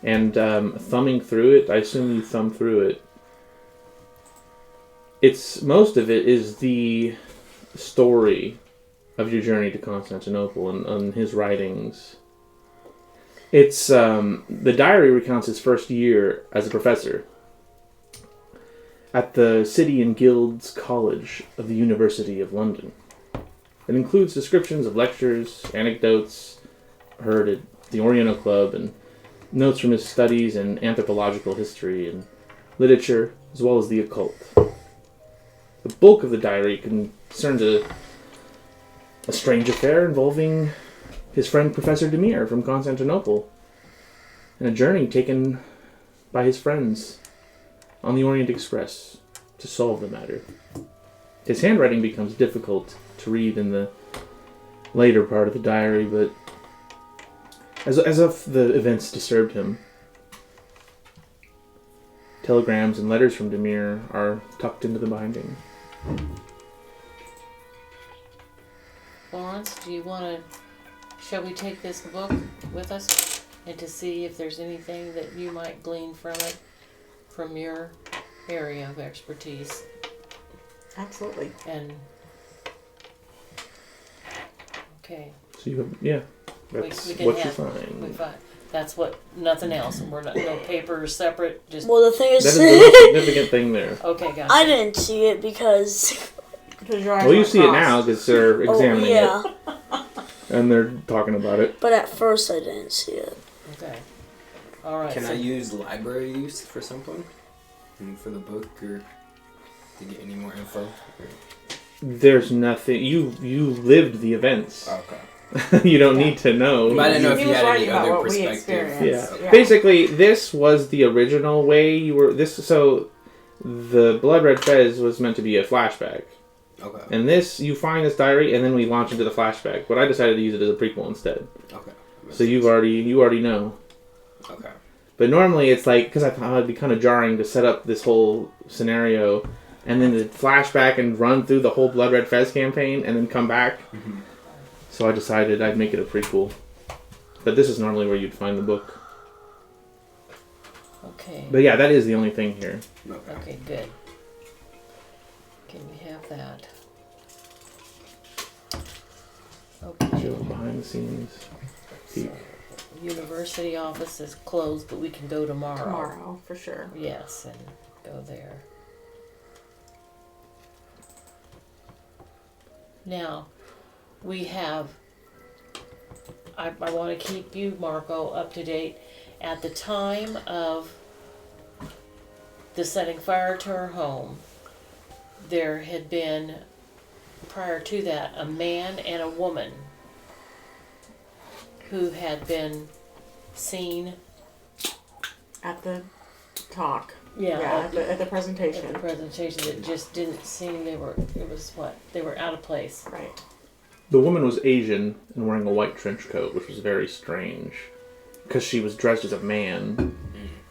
And thumbing through it, I assume you thumb through it. Most of it is the story of your journey to Constantinople and his writings. It's the diary recounts his first year as a professor at the City and Guilds College of the University of London. It includes descriptions of lectures, anecdotes heard at the Oriental Club, and notes from his studies in anthropological history and literature, as well as the occult. The bulk of the diary concerns a strange affair involving his friend Professor Demir from Constantinople, and a journey taken by his friends on the Orient Express to solve the matter. His handwriting becomes difficult to read in the later part of the diary, but as if the events disturbed him, telegrams and letters from Demir are tucked into the binding. Florence, do you want to, shall we take this book with us and to see if there's anything that you might glean from it, from your area of expertise? Absolutely. And, okay. So you have, yeah, that's We can what you have- find. We find, that's what, nothing else, and we're not, no papers separate, just, Well, the thing That is, is the most significant thing there. okay, gotcha. I didn't see it because. Because your eyes Well, you weren't see it crossed. now because they're examining yeah, it and they're talking about it. but at first I didn't see it. Okay. All right. Can so I use library use for something? For the book or to get any more info? There's nothing. You lived the events. Okay. You don't need to know. But I didn't know if He you was had writing any about other what we perspective. experienced. Yeah. Basically, this was the original way you were. So the Blood Red Fez was meant to be a flashback, Okay. and this you find this diary, and then we launch into the flashback. But I decided to use it as a prequel instead. Okay. So you already know. Okay. But normally it's like, because I thought it'd be kind of jarring to set up this whole scenario and then to flashback and run through the whole Blood Red Fez campaign and then come back. Mm-hmm. So I decided I'd make it a prequel. But this is normally where you'd find the book. Okay. But yeah, that is the only thing here. Okay. Okay, good. Can we have that? Okay. So behind the scenes. So, university office is closed, but we can go tomorrow. Tomorrow, for sure. Yes, and go there. Now, we have, I want to keep you, Marco, up to date. At the time of the setting fire to her home, there had been, prior to that, a man and a woman who had been seen. At the talk. Yeah, at the at presentation. the presentation, it just didn't seem they were, it was what, they were out of place. Right. The woman was Asian and wearing a white trench coat, which was very strange. Because she was dressed as a man,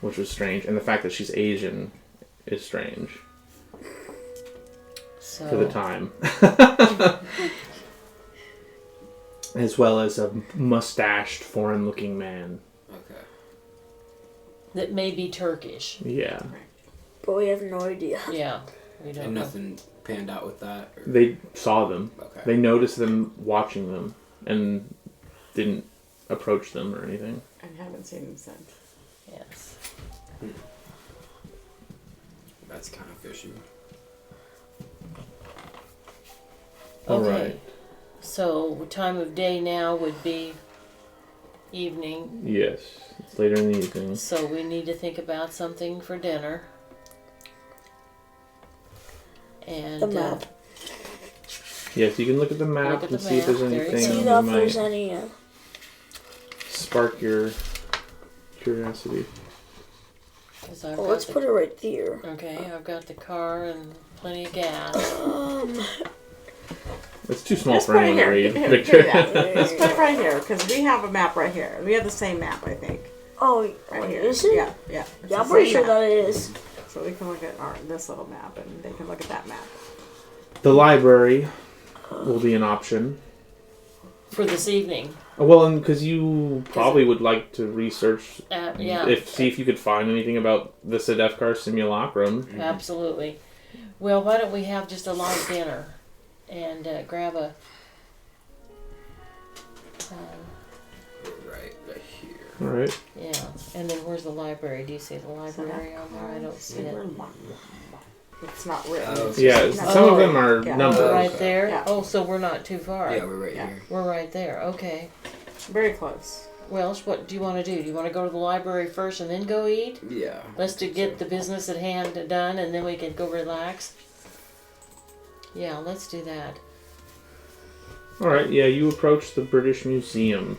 which was strange. And the fact that she's Asian is strange. So, For the time. As well as a mustached, foreign-looking man. Okay. that may be Turkish. Yeah. But we have no idea. Yeah, we don't And know. nothing panned out with that? Or? They saw them. Okay. They noticed them watching them and didn't approach them or anything. And haven't seen him since. Yes. That's kind of fishy. All Okay. right. So time of day now would be evening. Yes. It's later in the evening. So we need to think about something for dinner. And The map. Yes, you can look at the map Look at and the see if map. there's There you anything go. See that if there's might any. spark your curiosity. 'cause I've Well, got let's the, put it right there. okay, I've got the car and plenty of gas. It's too small Just for put it anyone to here. read. Here, Victor. do that. Let's put it right here, because we have a map right here. We have the same map, I think. Oh, Right wait, here. is it? Yeah, yeah. It's Yeah, the I'm pretty same sure map. that it is. So we can look at this little map, and they can look at that map. The library will be an option. For this evening. Well, and because you probably would like to research, Yeah. see if you could find anything about the Sedefkar simulacrum. Absolutely. Well, why don't we have just a light dinner and grab a. Right here. All right. Yeah, and then where's the library? Do you see the library on there? I don't see it. It's not written. Oh, It's Yeah, just- some of them are Yeah. numbered. Oh, right there? Yeah. Oh, so we're not too far. Yeah, we're right Yeah. here. We're right there. Okay. Very close. Well, what do you want to do? Do you want to go to the library first and then go eat? Yeah. Let's get the business at hand done, and then we can go relax. Yeah, let's do that. All right. Yeah, you approach the British Museum.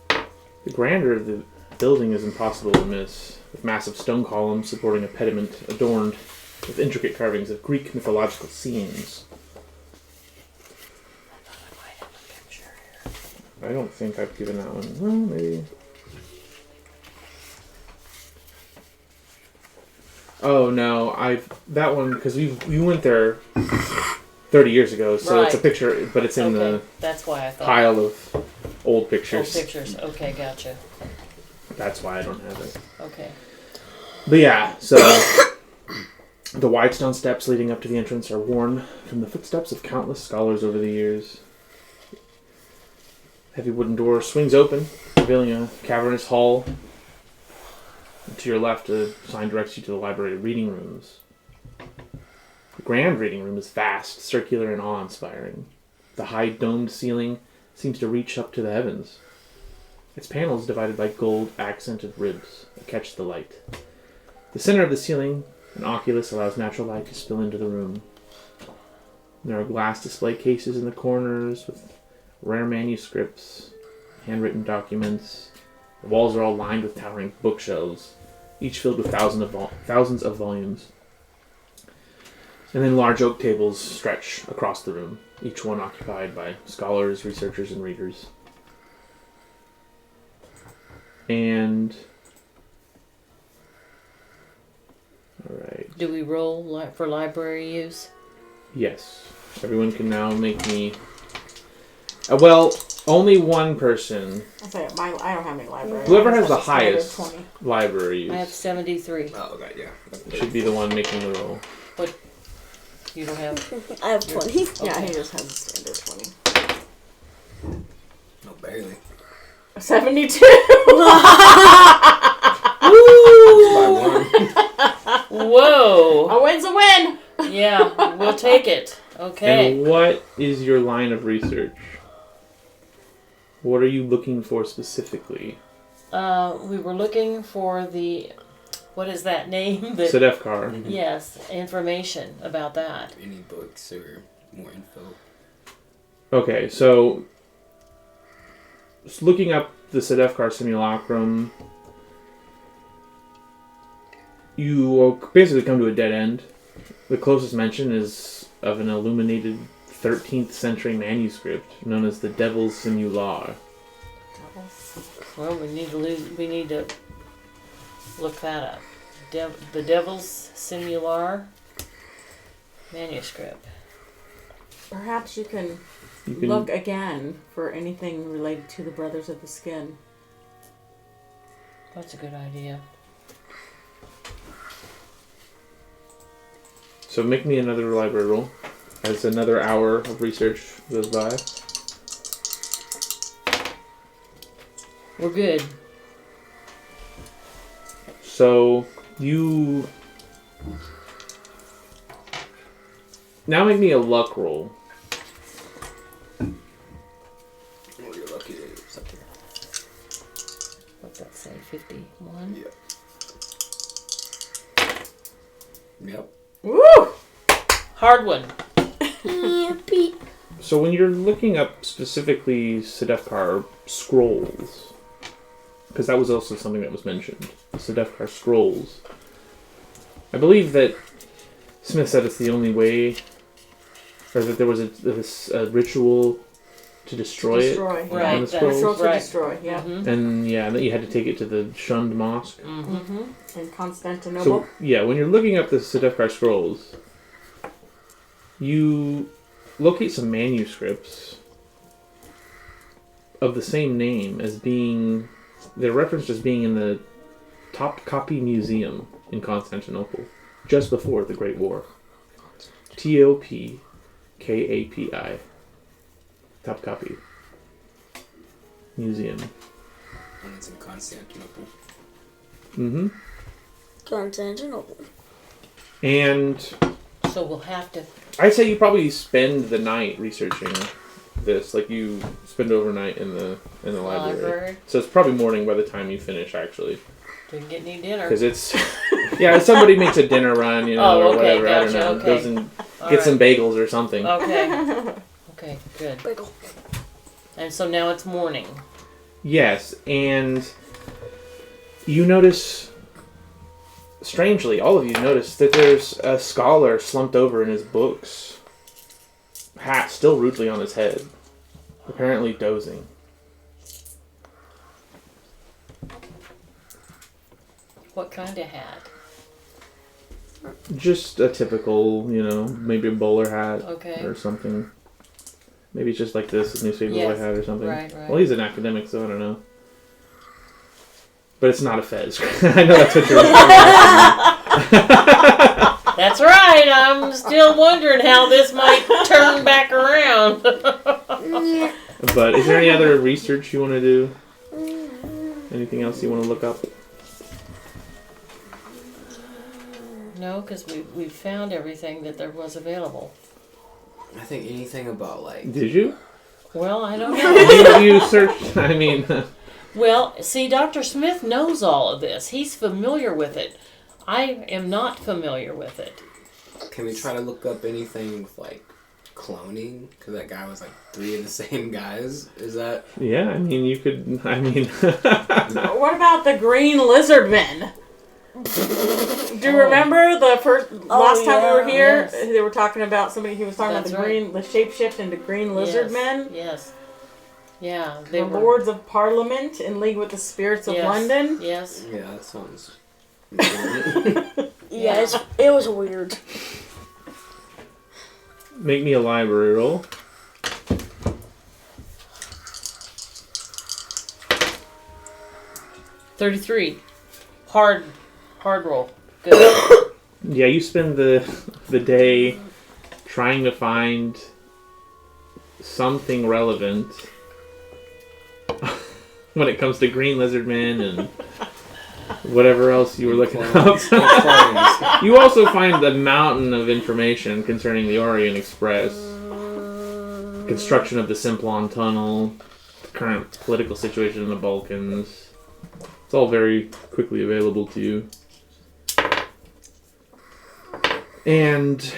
The grandeur of the building is impossible to miss, with massive stone columns supporting a pediment adorned with intricate carvings of Greek mythological scenes. I don't think I've given that one. Well, maybe. Oh no, that one because we went there 30 years ago, so it's a Right. picture, but it's in the That's why I thought. pile of old pictures. Old pictures. Okay, gotcha. That's why I don't have it. Okay. But yeah, so the wide stone steps leading up to the entrance are worn from the footsteps of countless scholars over the years. Heavy wooden door swings open, revealing a cavernous hall. And to your left, a sign directs you to the library reading rooms. The grand reading room is vast, circular, and awe-inspiring. The high domed ceiling seems to reach up to the heavens. Its panels divided by gold accented ribs that catch the light. The center of the ceiling, an oculus, allows natural light to spill into the room. There are glass display cases in the corners with rare manuscripts, handwritten documents. The walls are all lined with towering bookshelves, each filled with thousands of volumes. And then large oak tables stretch across the room, each one occupied by scholars, researchers, and readers. And... Alright. Do we roll for library use? Yes. Everyone can now make me... well, only one person. I'll say I don't have any library. Whoever has That's the a standard highest 20. library use I have 73. Oh, okay, yeah. should be the one making the roll. What? You don't have? I have 20. Yeah, Okay. he just has a standard 20. No, barely. 72. By one. Whoa! A win's a win. Yeah, we'll take it. Okay. And what is your line of research? What are you looking for specifically? We were looking for the, what is that name? The, Sedefkar. yes, information about that. Any books or more info? Okay, so looking up the Sedefkar simulacrum, you will basically come to a dead end. The closest mention is of an illuminated 13th century manuscript known as the Devil's Simular. Well, we need to look that up. The Devil's Simular manuscript. Perhaps you can You can look again for anything related to the Brothers of the Skin. That's a good idea. So make me another library roll as another hour of research goes by. We're good. So you now make me a luck roll. Oh, you're lucky to get something. What's that say? 51? Yep. Woo! Hard one. Yippee. So when you're looking up specifically Sedefkar scrolls, because that was also something that was mentioned, the Sedefkar scrolls, I believe that Smith said it's the only way, or that there was a ritual to destroy it. Destroy. on Right, the that's scrolls. Ritual to Right. destroy, yeah. Mm-hmm. And yeah, that you had to take it to the shunned mosque. Mm-hmm. In Constantinople. So yeah, when you're looking up the Sedefkar scrolls, you locate some manuscripts of the same name as being, they're referenced as being in the Topkapi Museum in Constantinople, just before the Great War. Topkapi. Topkapi Museum. And it's in Constantinople. Mm-hmm. Constantinople. And So we'll have to. I'd say you probably spend the night researching this. Like you spend overnight in the library. Library. So it's probably morning by the time you finish, actually. Didn't get any dinner. Because it's somebody makes a dinner run, you know, Oh, or okay, whatever. I gotcha, don't know. okay. Goes and All gets some right. bagels or something. Okay. Okay, good. Bagel. And so now it's morning. Yes, and you notice, strangely, all of you notice that there's a scholar slumped over in his books, hat still rudely on his head, apparently dozing. What kind of hat? Just a typical, you know, maybe a bowler hat Okay. or something. Maybe it's just like this newspaper boy Yes, hat or something. right. Well, he's an academic, so I don't know. But it's not a Fez. I know that's what you're That's right. I'm still wondering how this might turn back around. But is there any other research you want to do? Anything else you want to look up? No, because we found everything that there was available. I think anything about like Did you? Well, I don't know. you searched? I mean, Well, see, Dr. Smith knows all of this. He's familiar with it. I am not familiar with it. Can we try to look up anything with like cloning? Because that guy was like 3 of the same guys. Is that? yeah. I mean, you could. I mean, What about the green lizard men? Do you remember the last time we were here? yes. They were talking about somebody who was talking That's about the shapeshift into green lizard Yes, men. Yes. Yeah. The Lords of Parliament in league with the spirits of yes, London. Yes. Yeah, that sounds. Yeah, it was weird. make me a library roll. $33. Hard roll. Good. Yeah, you spend the day trying to find something relevant when it comes to green lizard men and whatever else you were looking up. Clones. You also find a mountain of information concerning the Orient Express, construction of the Simplon Tunnel, the current political situation in the Balkans. It's all very quickly available to you. And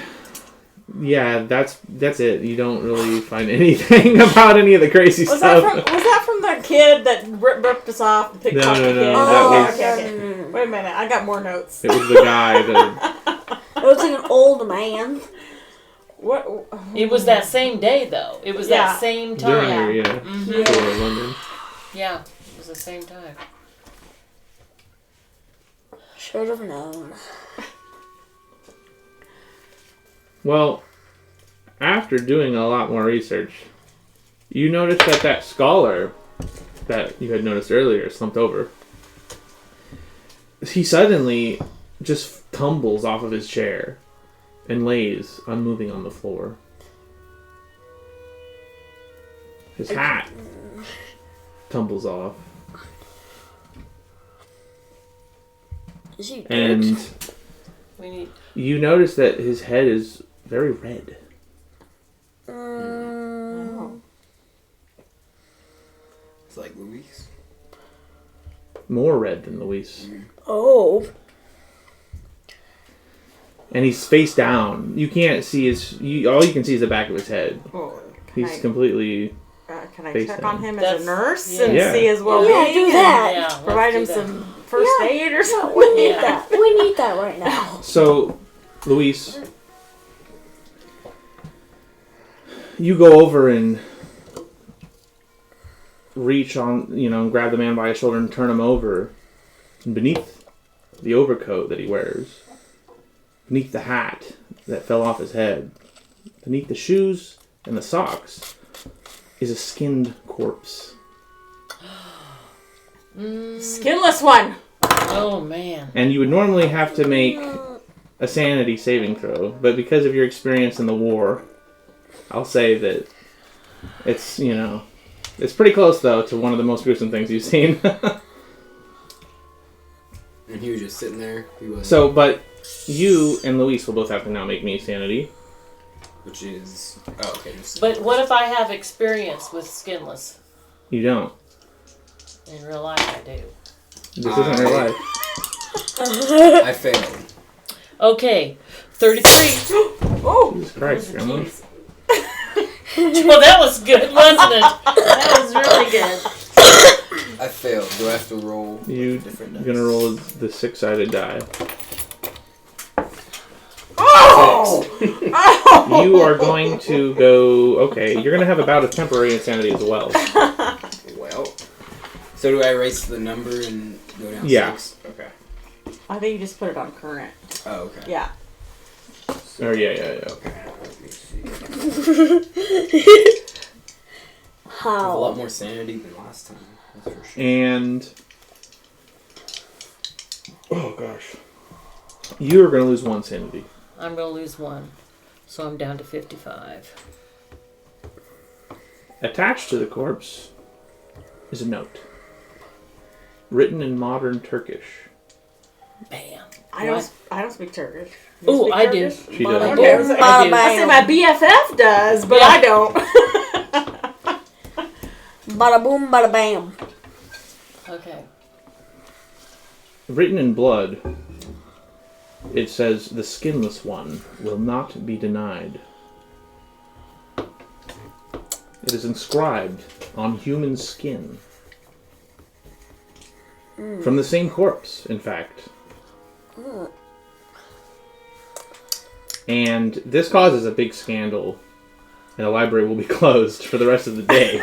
yeah, that's it. You don't really find anything about any of the crazy Was stuff. that from the kid that ripped us off? The No, pickpocket no, kid? that Oh, was- okay. Wait a minute, I got more notes. It was the guy that... It was like an old man. What? It was that same day, though. It was Yeah. that same During time. your, Mhm. tour of London. Yeah, it was the same time. Should have known. Well, after doing a lot more research, you noticed that scholar that you had noticed earlier slumped over. He suddenly just tumbles off of his chair and lays unmoving on the floor. His hat tumbles off, Is he dead? and We need. you notice that his head is very red. It's like Luis. More red than Luis. Oh. And he's face down. You can't see all you can see is the back of his head. Oh, He's completely... can I face check down. on him as That's- a nurse yeah. and Yeah. see his well-being? Yeah, do and that. Yeah, let's Provide him do that. some first Yeah. aid or something. We need Yeah. that. We need that right now. So, Luis, you go over and reach on, and grab the man by his shoulder and turn him over. And beneath the overcoat that he wears, beneath the hat that fell off his head, beneath the shoes and the socks, is a skinned corpse. Skinless one. Oh man. And you would normally have to make a sanity saving throw, but because of your experience in the war, I'll say that it's, it's pretty close, though, to one of the most gruesome things you've seen. And he was just sitting there. He was. So, but you and Luis will both have to now make me sanity. Which is... Oh, okay. But what if I have experience with skinless? You don't. In real life, I do. This isn't real life. I failed. Okay, 33. Oh! Jesus Christ, Grandma. Well, that was good, wasn't it? That was really good. I failed. Do I have to roll You're different gonna roll the 6-sided die. Oh! You are going to go... Okay, you're gonna have about a temporary insanity as well. Well... So do I erase the number and go down 6? Okay. I think you just put it on current. Oh, okay. Yeah. Oh, yeah. Okay. Let me see. A How? lot more sanity than last time. That's for sure. And... Oh, gosh. You are gonna lose 1 sanity. I'm going to lose 1. So I'm down to 55. Attached to the corpse is a note. Written in modern Turkish. Bam. I don't speak Turkish. You Oh, speak I do. Turkish? She does. Okay, I was like, I do. I say my BFF does, but Yeah. I don't. Bada boom, bada bam. Okay. Written in blood, it says, "The skinless one will not be denied." It is inscribed on human skin. From the same corpse, in fact. And this causes a big scandal, and the library will be closed for the rest of the day.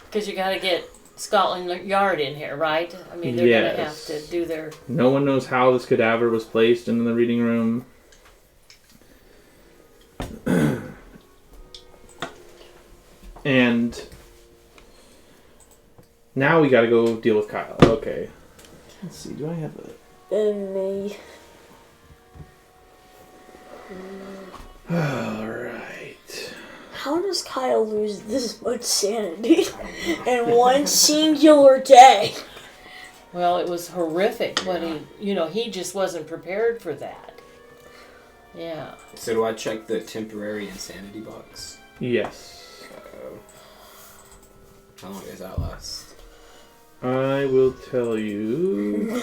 Because you got to get Scotland Yard in here, right? I mean, they're going to have Yes. to do their... No one knows how this cadaver was placed in the reading room. And now we gotta go deal with Kyle. Okay. Let's see, do I have a... And me. Alright. How does Kyle lose this much sanity in one singular day? Well, it was horrific when he just wasn't prepared for that. Yeah. So do I check the temporary insanity box? Yes. How long does that last? I will tell you...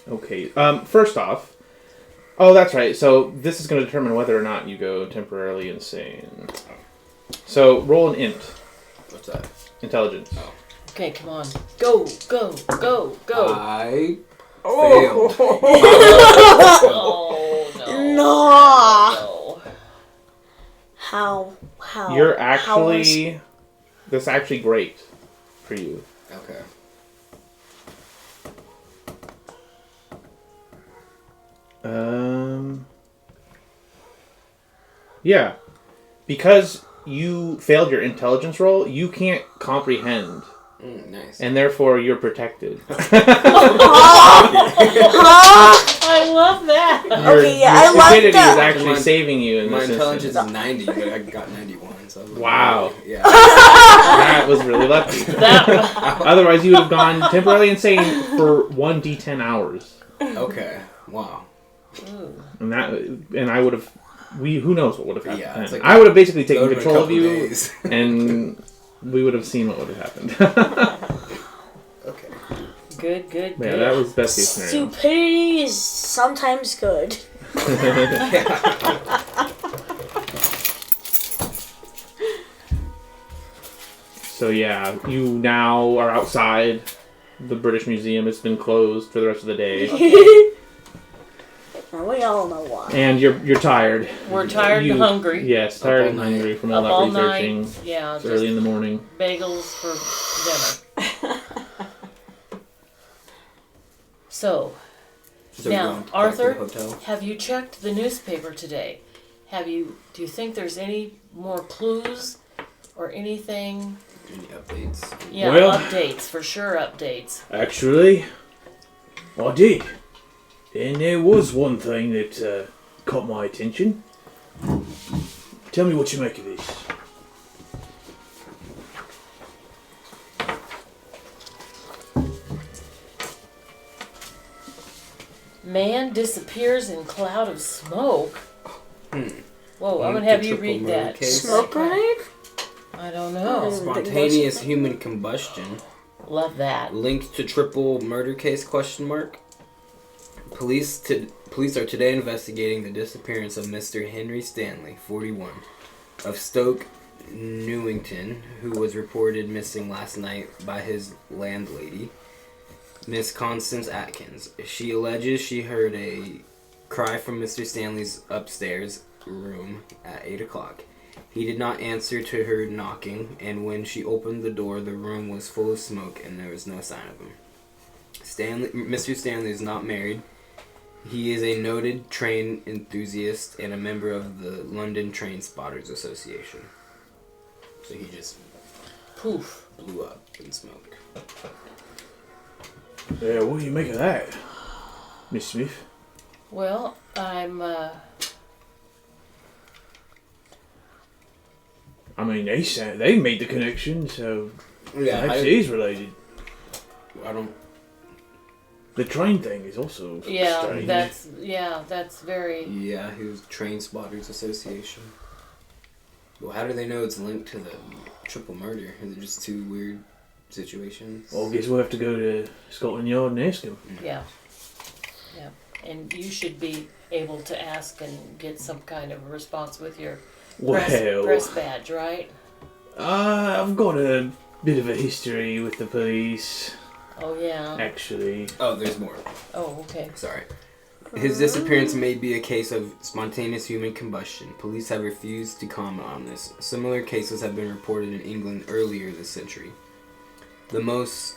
Okay, first off... Oh, that's right. So this is going to determine whether or not you go temporarily insane. So roll an int. What's that? Intelligence. Okay, come on. Go, go, go, go. I Oh. failed. Oh, no. No. No. How? You're how was- actually... That's actually great for you. Okay. Yeah. Because you failed your intelligence roll, you can't comprehend. Nice. And therefore, you're protected. I love that. Okay, yeah, your I like stupidity that. is actually My- saving you in My this intelligence instance. is 90, but I got 91. So Wow. Yeah. That was really lucky. That, Otherwise, you would have gone temporarily insane for 1d10 hours. Okay. Wow. And I would have... Who knows what would have happened Yeah, then. it's like I would have basically Go taken to a control of couple you, days. and we would have seen what would have happened. Okay. good, good, Yeah, good. that was best case scenario. Stupidity is sometimes good. So yeah, you now are outside the British Museum. It's been closed for the rest of the day, And we all know why. and you're tired. We're tired and hungry. Yes, tired all and night. hungry from all Up that all researching. night. Yeah, It's just early in the morning. bagels for dinner. So, So now, we're going back to Arthur, the hotel? have you checked the newspaper today? Do you think there's any more clues or anything? Any updates? Yeah, Well- updates, for sure updates. Actually, I did. And there was one thing that caught my attention. Tell me what you make of this. Man disappears in cloud of smoke. Hmm. Whoa, I'm Linked gonna have to you triple read murder that. case. Smoke grenade? I don't Oh. know. Spontaneous human combustion. Love that. Linked to triple murder case, question mark. Police are today investigating the disappearance of Mr. Henry Stanley, 41, of Stoke Newington, who was reported missing last night by his landlady, Miss Constance Atkins. She alleges she heard a cry from Mr. Stanley's upstairs room at 8 o'clock. He did not answer to her knocking, and when she opened the door, the room was full of smoke and there was no sign of him. Mr. Stanley is not married. He is a noted train enthusiast and a member of the London Train Spotters Association. So he just Poof. blew up in smoke. Yeah, what do you make of that, Miss Smith? Well, I'm, I mean, they made the connection, so Yeah, perhaps he's related. I don't. The train thing is also strange. that's very... Yeah, he was Train Spotters Association. Well, how do they know it's linked to the triple murder? Is it just two weird situations? Well, I guess we'll have to go to Scotland Yard and ask him. Yeah. Yeah. And you should be able to ask and get some kind of response with your press badge, right? I've got a bit of a history with the police, Oh, yeah. actually. Oh, there's more. Oh, okay. Sorry. His disappearance may be a case of spontaneous human combustion. Police have refused to comment on this. Similar cases have been reported in England earlier this century. The most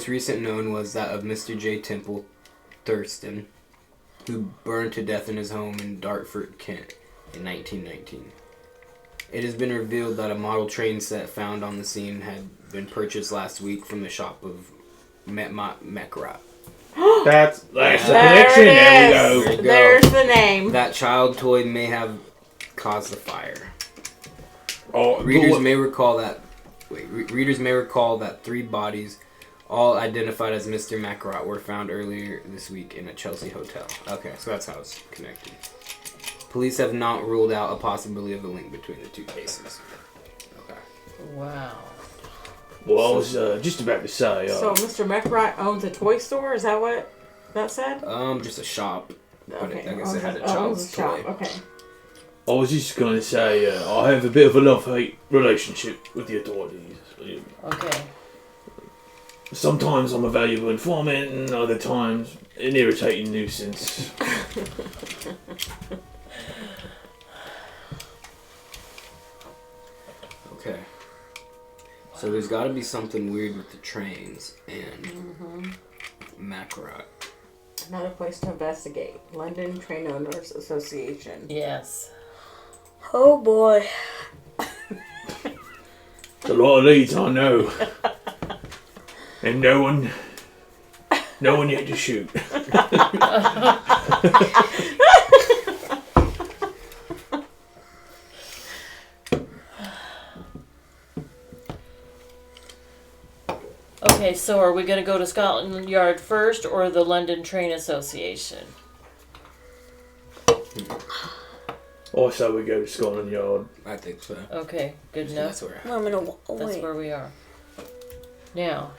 recent known was that of Mr. J. Temple Thurston, who burned to death in his home in Dartford, Kent, in 1919. It has been revealed that a model train set found on the scene had been purchased last week from the shop of Mekrat. That's the There connection. it There we is. go. There you go. There's the name. That child toy may have caused the fire. Oh, Readers may recall that three bodies, all identified as Mr. Mekrat, were found earlier this week in a Chelsea hotel. Okay, so that's how it's connected. Police have not ruled out a possibility of a link between the two cases. Okay. Wow. Well, I was just about to say. So Mr. Meckwright owns a toy store? Is that what that said? Just a shop. But Okay. I guess it had a owns child's a shop. toy. Okay. I was just going to say I have a bit of a love-hate relationship with the authorities. Okay. Sometimes I'm a valuable informant, and other times an irritating nuisance. Okay. So there's got to be something weird with the trains and Mekrat. Another place to investigate. London Train Owners Association. Yes. Oh boy. It's a lot of leads, I know. And no one yet to shoot. Okay, so are we going to go to Scotland Yard first or the London Train Association? Also, we go to Scotland Yard. I think so. Okay, good So enough. that's where. I'm gonna That's wait. where we are. Now,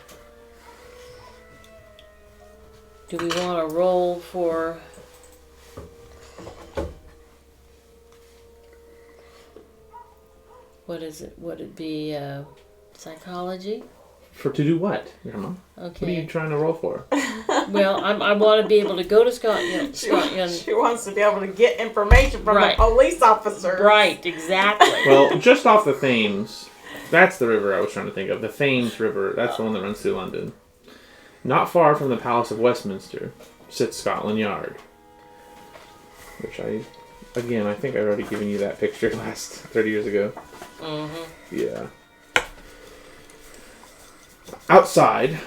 do we want to roll for... What is it? Would it be psychology? To do what, Grandma? What are you Okay. trying to roll for? Well, I want to be able to go to Scotland. She wants to be able to get information from Right. the police officer. Right, exactly. Well, just off the Thames, that's the river I was trying to think of. The Thames River, that's the one that runs through London. Not far from the Palace of Westminster sits Scotland Yard. Which I think I've already given you that picture last 30 years ago. Mm-hmm. Yeah. Outside.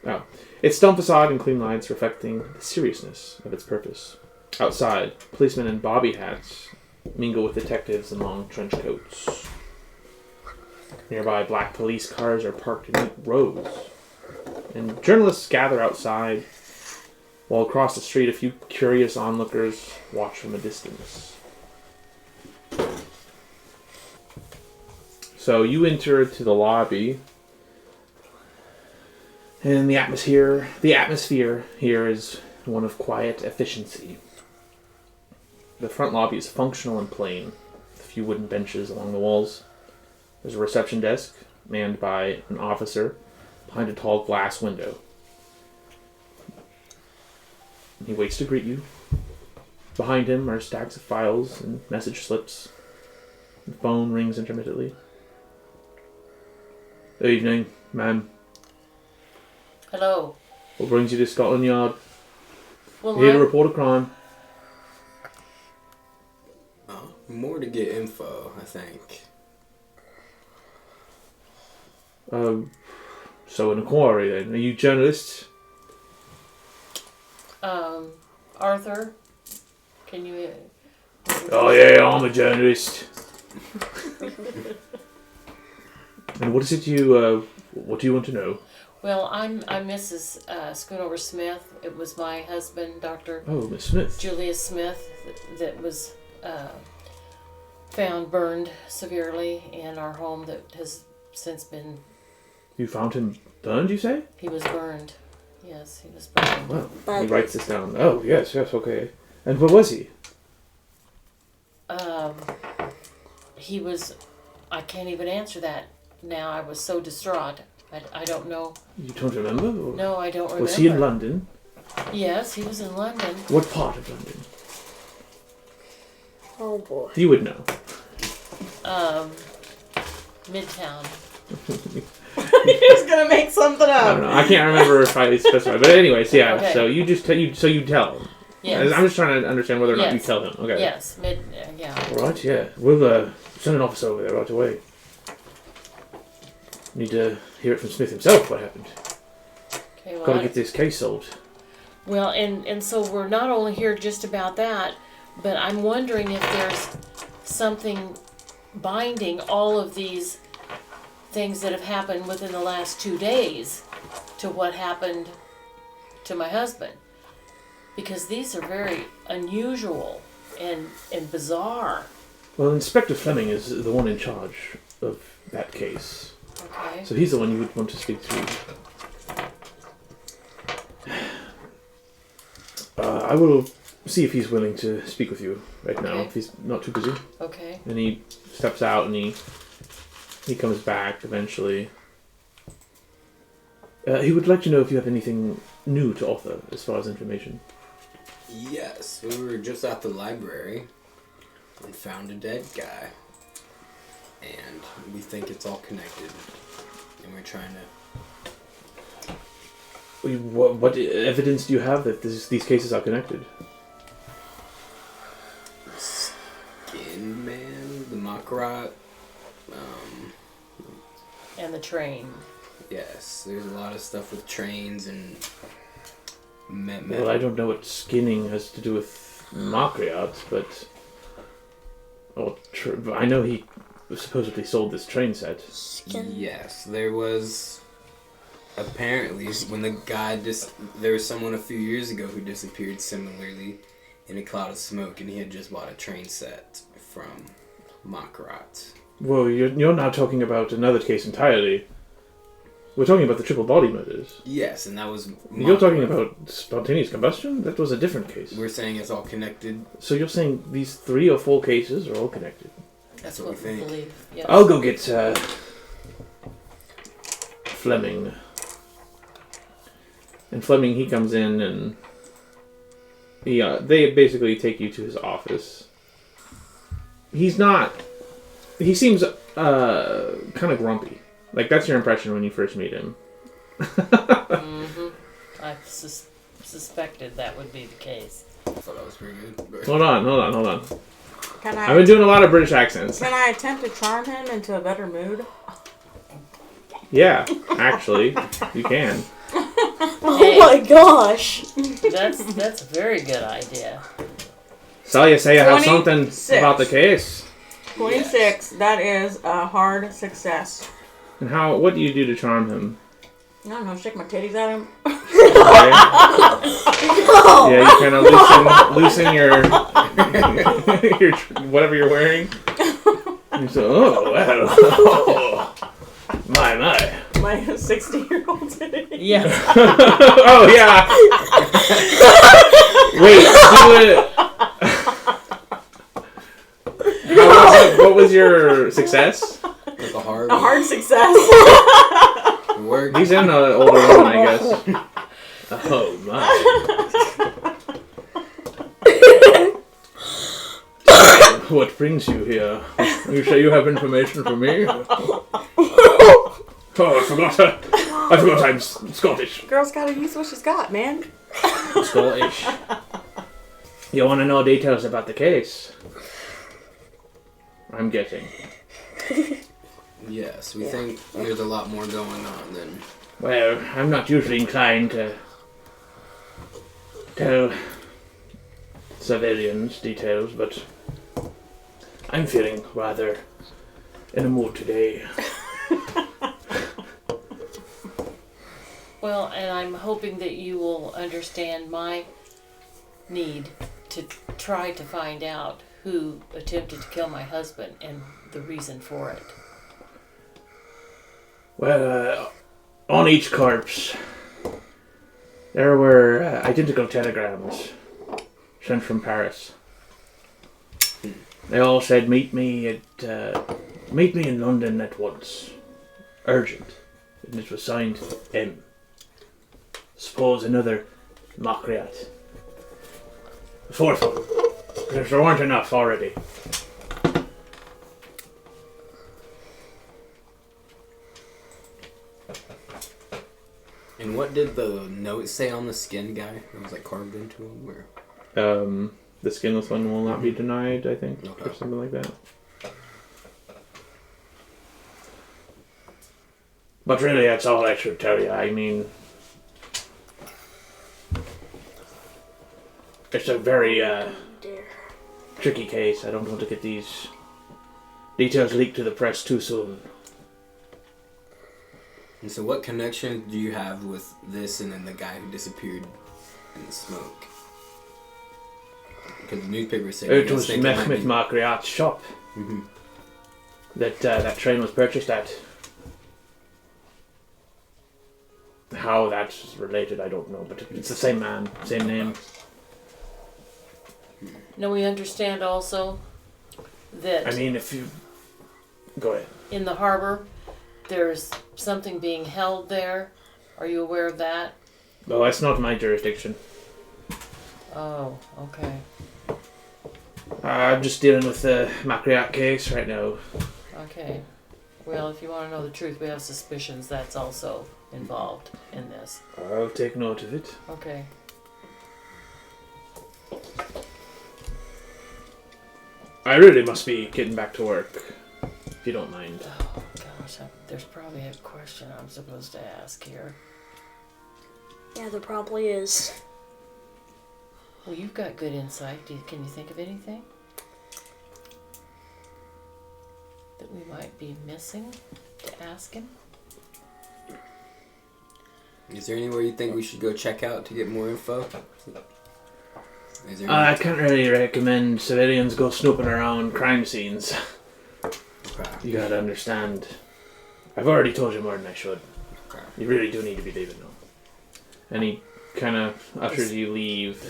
Oh. Its stone facade and clean lights reflecting the seriousness of its purpose. Outside, policemen in bobby hats mingle with detectives in long trench coats. Nearby, black police cars are parked in neat rows. And journalists gather outside while across the street a few curious onlookers watch from a distance. So you enter to the lobby, and the atmosphere here is one of quiet efficiency. The front lobby is functional and plain, with a few wooden benches along the walls. There's a reception desk, manned by an officer, behind a tall glass window. He waits to greet you. Behind him are stacks of files and message slips. The phone rings intermittently. Good evening, ma'am. Hello. What brings you to Scotland Yard? Well, Here to report a crime. More to get info, I think. So an inquiry then. Are you journalists? Arthur, can you... Oh yeah, I'm a journalist. And what is it what do you want to know? Well, I'm Mrs. Schoonover Smith. It was my husband, Dr. Oh, Miss Smith. Julius Smith, that was found burned severely in our home that has since been... You found him burned, you say? He was burned. Yes, he was burned. Well, he writes this down. Oh, yes, okay. And where was he? He was... I can't even answer that now. I was so distraught. I don't know. You don't remember? Or No, I don't remember. was he in London? Yes, he was in London. What part of London? Oh boy. You would know. Midtown. He's gonna make something I up. don't know. I can't remember if I specified. But anyways, yeah. Okay. So you just you tell him. Yes. I'm just trying to understand whether or not you Yes. tell him. Okay. Yes, yeah. All right. Yeah. We'll send an officer over there right away. Need to hear it from Smith himself. What happened? Okay, well, Got to get this case solved. well, and so we're not only here just about that, but I'm wondering if there's something binding all of these things that have happened within the last 2 days to what happened to my husband. Because these are very unusual and bizarre. Well, Inspector Fleming is the one in charge of that case. Okay. So he's the one you would want to speak to. I will see if he's willing to speak with you right now, Okay. if he's not too busy. Okay. And he steps out and he comes back eventually. He would like to know if you have anything new to offer as far as information. Yes, we were just at the library and found a dead guy. And we think it's all connected. And we're trying to... What evidence do you have that these cases are connected? Skin Man, the Makarot. And the train. Yes, there's a lot of stuff with trains and... Well, I don't know what skinning has to do with Makriot, but... I know he supposedly sold this train set. Yes, there was... Apparently, when the guy there was someone a few years ago who disappeared similarly in a cloud of smoke, and he had just bought a train set from Makarot. Well, you're now talking about another case entirely. We're talking about the triple body murders. Yes, and that was... You're talking about spontaneous combustion? That was a different case. We're saying it's all connected. So you're saying these 3 or 4 cases are all connected? That's what we think. Believe. Yes. I'll go get Fleming. And Fleming, he comes in and they basically take you to his office. He seems kind of grumpy. Like, that's your impression when you first meet him. Mm-hmm. I suspected that would be the case. I thought that was pretty good. But... Hold on. Can I've been doing a lot of British accents. Can I attempt to charm him into a better mood? Yeah, actually, you can. Oh my gosh. That's a very good idea. So you say you have something 26. about the case. 26. That is a hard success. And what do you do to charm him? I don't know, shake my titties at him. Okay. Yeah, you kind of loosen your your whatever you're wearing. You say, oh well, oh, my. My 60-year-old titty. Yeah. Oh yeah. Wait, do it. What was your success? Like a hard. A hard success. Work. He's in an older woman, I guess. Oh my. What brings you here? You say you have information for me? Oh, I forgot I'm Scottish. Girl's gotta use what she's got, man. Scottish. You want to know details about the case? I'm guessing. Yes, we think there's a lot more going on than. Well, I'm not usually inclined to tell civilians details, but I'm feeling rather in a mood today. Well, and I'm hoping that you will understand my need to try to find out who attempted to kill my husband and the reason for it. Well, on each corpse, there were identical telegrams sent from Paris. They all said, meet me in London at once. Urgent. And it was signed M. Suppose another Macreat. The fourth one. Because there weren't enough already. And what did the note say on the skin guy? It was like carved into him. Where? The skinless one will not be denied, I think, Okay. or something like that. But really, that's all I should tell you. I mean, it's a very tricky case. I don't want to get these details leaked to the press too soon. And so, what connection do you have with this and then the guy who disappeared in the smoke? Because the newspaper said It was Mehmet Makriat's shop Mm-hmm. that that train was purchased at. How that's related, I don't know, but it's the same man, same name. Now we understand also that I mean, if you... Go ahead. in the harbor there's something being held there. Are you aware of that? Well, that's not my jurisdiction. Oh, okay. I'm just dealing with the Makriat case right now. Okay. Well, if you want to know the truth, we have suspicions that's also involved in this. I'll take note of it. Okay. I really must be getting back to work, if you don't mind. Oh, gosh. There's probably a question I'm supposed to ask here. Yeah, there probably is. Well, you've got good insight. Can you think of anything that we might be missing to ask him? Is there anywhere you think we should go check out to get more info? Is there I can't really recommend civilians go snooping around crime scenes. Okay. You gotta understand. I've already told you more than I should. Okay. You really do need to be leaving now. And he kind of ushers you leave.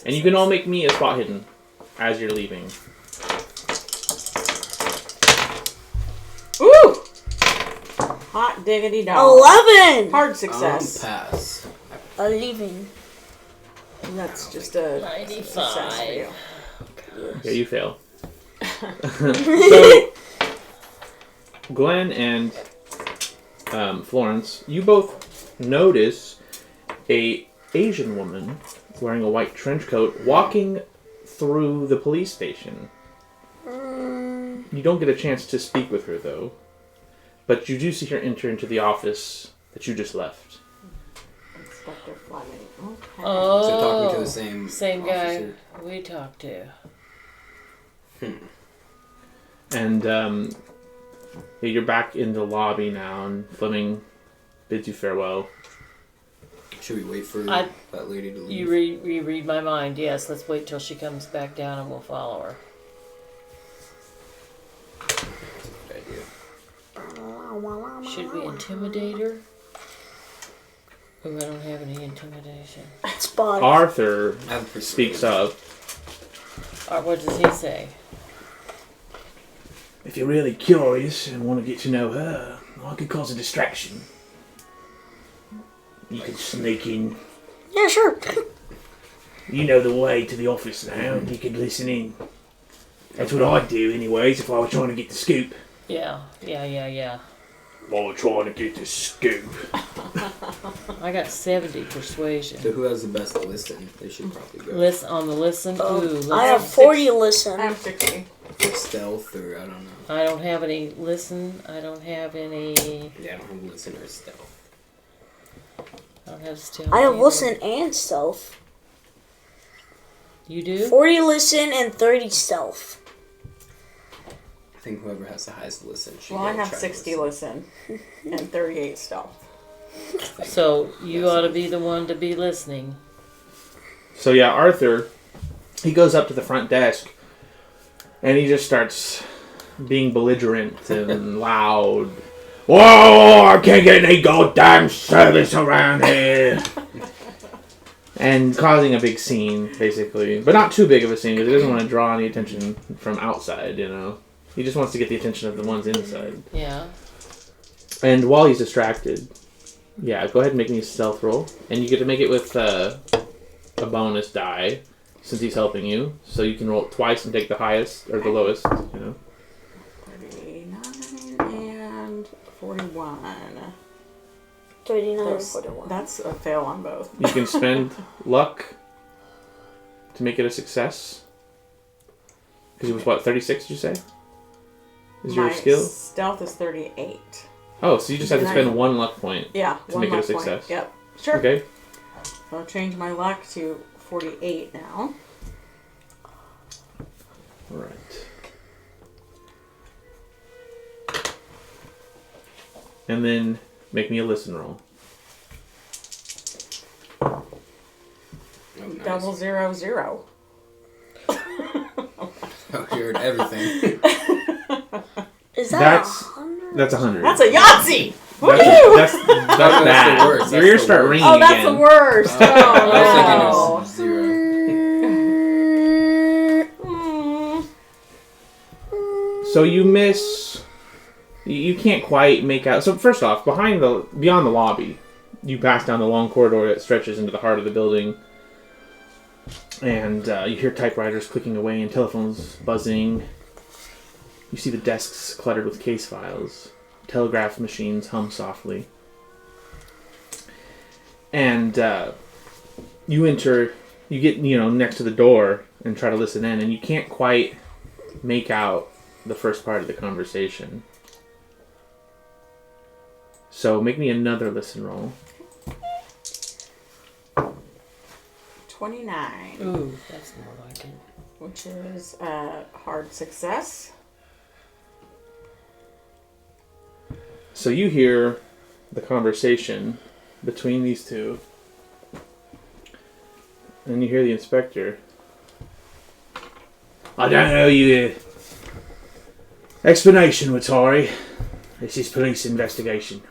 And you can all make me a spot hidden as you're leaving. Ooh! Hot diggity dog. 11! Hard success. Pass. A leaving. And that's just a 95. success for you. Yeah, you fail. So, Glenn and Florence, you both notice a Asian woman wearing a white trench coat walking through the police station. You don't get a chance to speak with her, though. But you do see her enter into the office that you just left. Inspector Fleming. Okay. Oh, So talking to the same guy officer. we talked to. And you're back in the lobby now, and Fleming bids you farewell. Should we wait for I- that lady to leave? You read my mind. Yes, let's wait till she comes back down and we'll follow her. That's a good idea. Should we intimidate her? Oh, I don't have any intimidation. Spot. Arthur I have speaks persuasion. up. What does he say? If you're really curious and want to get to know her, I could cause a distraction. You could sneak in. Yeah, sure. You know the way to the office now, and you could listen in. That's what I'd do anyways if I were trying to get the scoop. Yeah. While we're trying to get the scoop. I got 70 persuasion. So who has the best listen? They should probably go. Listen on the listen. Ooh, I have listen. 40 listen. I'm 60. Stealth or I don't know. I don't have any listen. I don't have any. Yeah, I don't have listen or stealth. I don't have stealth. I have either. listen and stealth. You do? 40 listen and 30 stealth. I think whoever has the highest listen should Well, go I have try to 60 listen and 38 stealth. So you ought to be the one to be listening. So yeah, Arthur, he goes up to the front desk, and he just starts being belligerent and loud. Whoa, I can't get any goddamn service around here. And causing a big scene, basically. But not too big of a scene, because he doesn't want to draw any attention from outside, you know. He just wants to get the attention of the ones inside. Yeah. And while he's distracted, yeah, go ahead and make me a stealth roll. And you get to make it with a bonus die, since he's helping you. So you can roll it twice and take the highest, or the lowest, you know. 39 and 41. 39 and That's, 41. that's a fail on both. You can spend luck to make it a success. Because it was, what, 36, did you say? Is your My skill? Stealth is 38. Oh, so you just have to spend one luck point. Yeah, To one make it a luck point. success. Yep. Sure. Okay. So I'll change my luck to 48 now. Right. And then make me a listen roll. Oh, nice. Double 0 0. Oh, you heard everything. Is that That's 100? That's 100. That's a Yahtzee! That's That's bad. the worst. Your That's ears the start worst. ringing Oh, that's again. the worst! I Oh, was thinking it was 0. So you miss. You can't quite make out. So first off, beyond the lobby, you pass down the long corridor that stretches into the heart of the building, and you hear typewriters clicking away and telephones buzzing. You see the desks cluttered with case files. Telegraph machines hum softly. And you enter. You get next to the door and try to listen in, and you can't quite make out the first part of the conversation. So make me another listen roll. 29, Ooh, that's more like it. which is a hard success. So you hear the conversation between these two. And you hear the inspector. I don't know you. Explanation, Watari. This is police investigation.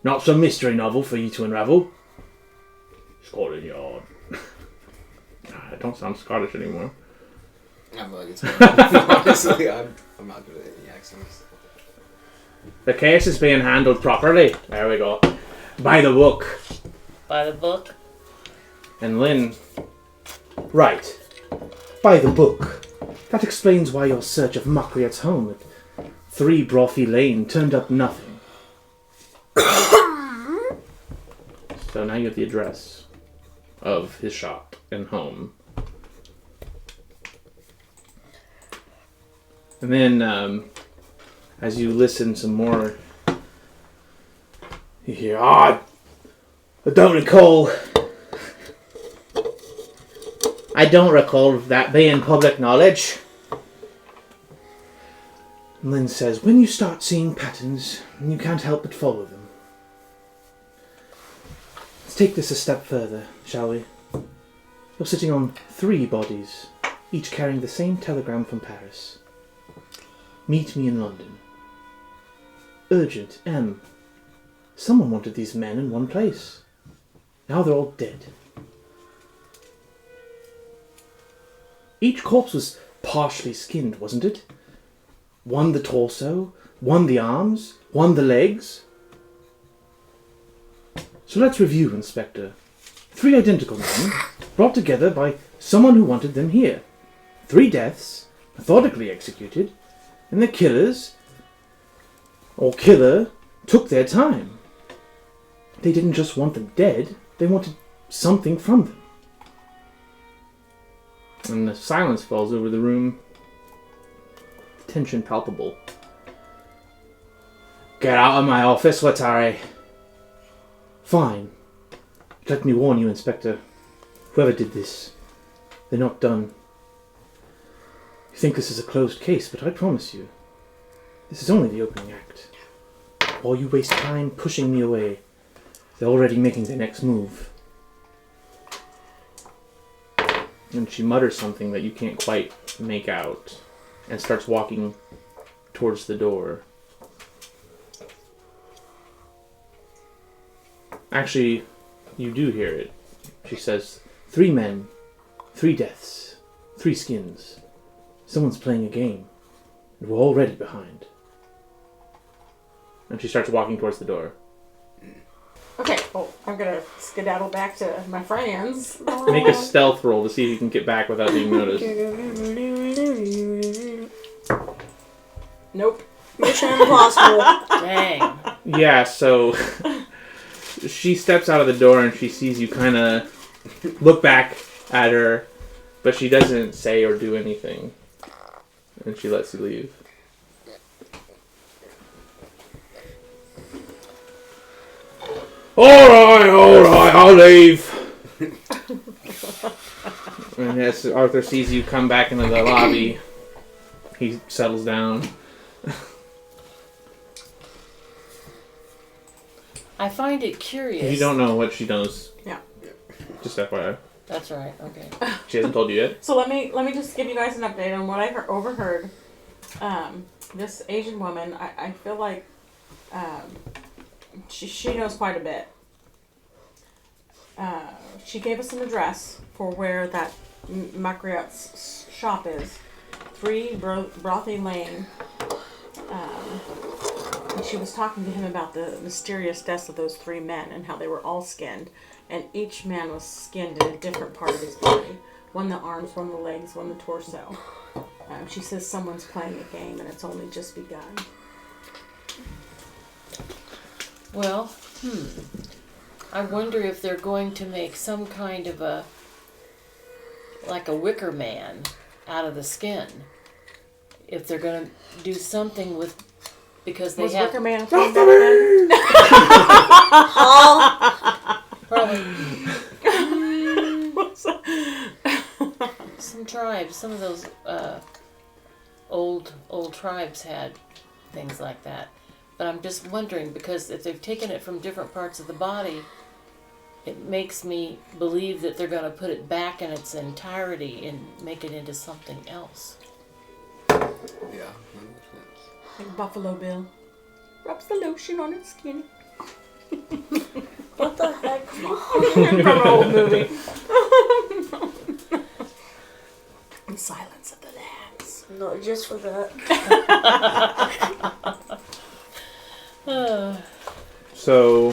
Not some mystery novel for you to unravel. Scotland Yard. I don't sound Scottish anymore. I feel like it's honestly, I'm not good at any accents. The case is being handled properly. There we go. By the book. By the book? And Lynn... Right. By the book. That explains why your search of Muckriat's home at 3 Brothy Lane turned up nothing. So now you have the address of his shop and home. And then, as you listen some more, you hear, I don't recall that being public knowledge. And Lynn says, when you start seeing patterns, you can't help but follow them. Let's take this a step further, shall we? You're sitting on 3 bodies, each carrying the same telegram from Paris. Meet me in London. Urgent, M. Someone wanted these men in one place. Now they're all dead. Each corpse was partially skinned, wasn't it? One the torso, one the arms, one the legs. So let's review, Inspector. 3 identical men, brought together by someone who wanted them here. 3 deaths, methodically executed, and the killers, or killer, took their time. They didn't just want them dead, they wanted something from them. And the silence falls over the room. Tension palpable. Get out of my office, Latare. Fine. Let me warn you, Inspector. Whoever did this, they're not done. You think this is a closed case, but I promise you, this is only the opening act. While you waste time pushing me away, they're already making their next move. And she mutters something that you can't quite make out, and starts walking towards the door. Actually, you do hear it. She says, 3 men, 3 deaths, 3 skins. Someone's playing a game, and we're already behind. And she starts walking towards the door. Okay, well, I'm gonna skedaddle back to my friends. Make a stealth roll to see if you can get back without being noticed. Nope. Mission impossible. Dang. Yeah, so she steps out of the door and she sees you kind of look back at her, but she doesn't say or do anything. And she lets you leave. Alright, I'll leave. And as Arthur sees you come back into the lobby, he settles down. I find it curious. You don't know what she knows. Yeah. Just FYI. That's right. Okay. She hasn't told you yet. So let me just give you guys an update on what I overheard. This Asian woman, I feel like she knows quite a bit. She gave us an address for where that Makriot's shop is. 3 Brothy Lane. And she was talking to him about the mysterious deaths of those 3 men and how they were all skinned. And each man was skinned in a different part of his body. One the arms, one the legs, one the torso. She says someone's playing a game and it's only just begun. Well, I wonder if they're going to make some kind of a wicker man out of the skin. If they're going to do something with, because they Was have Wicker Man a thing back then? probably some tribes, some of those old tribes had things like that. But I'm just wondering, because if they've taken it from different parts of the body, it makes me believe that they're going to put it back in its entirety and make it into something else. Yeah, that makes sense. Like Buffalo Bill. Rubs the lotion on its skin. What the heck? From an old movie. The Silence of the Lambs. No, just for that. So,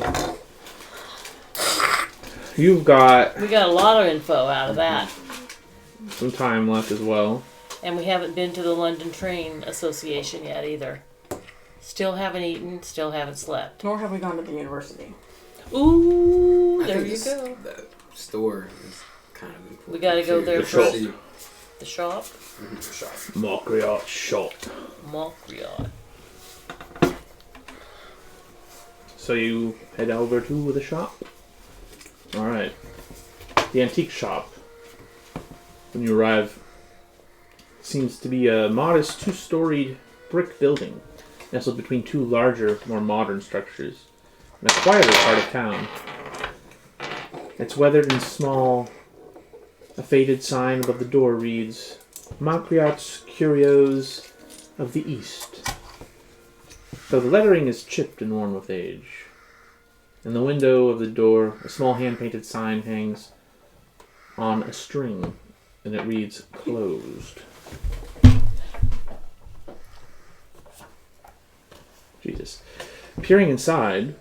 you've got We got a lot of info out of that. some time left as well. And we haven't been to the London Train Association yet either. Still haven't eaten, still haven't slept. Nor have we gone to the university. Ooh, I there think you this- go. The store is kind of important. We gotta go too. there The first. shop. The shop? Mhm, shop. Markriot shop. Montreal. So you head over to the shop. Alright. The antique shop, when you arrive, seems to be a modest 2-storied brick building nestled between 2 larger, more modern structures in a quieter part of town. It's weathered and small. A faded sign above the door reads, Marquardt's Curios of the East. Though the lettering is chipped and worn with age. In the window of the door, a small hand-painted sign hangs on a string, and it reads, Closed. Jesus. Peering inside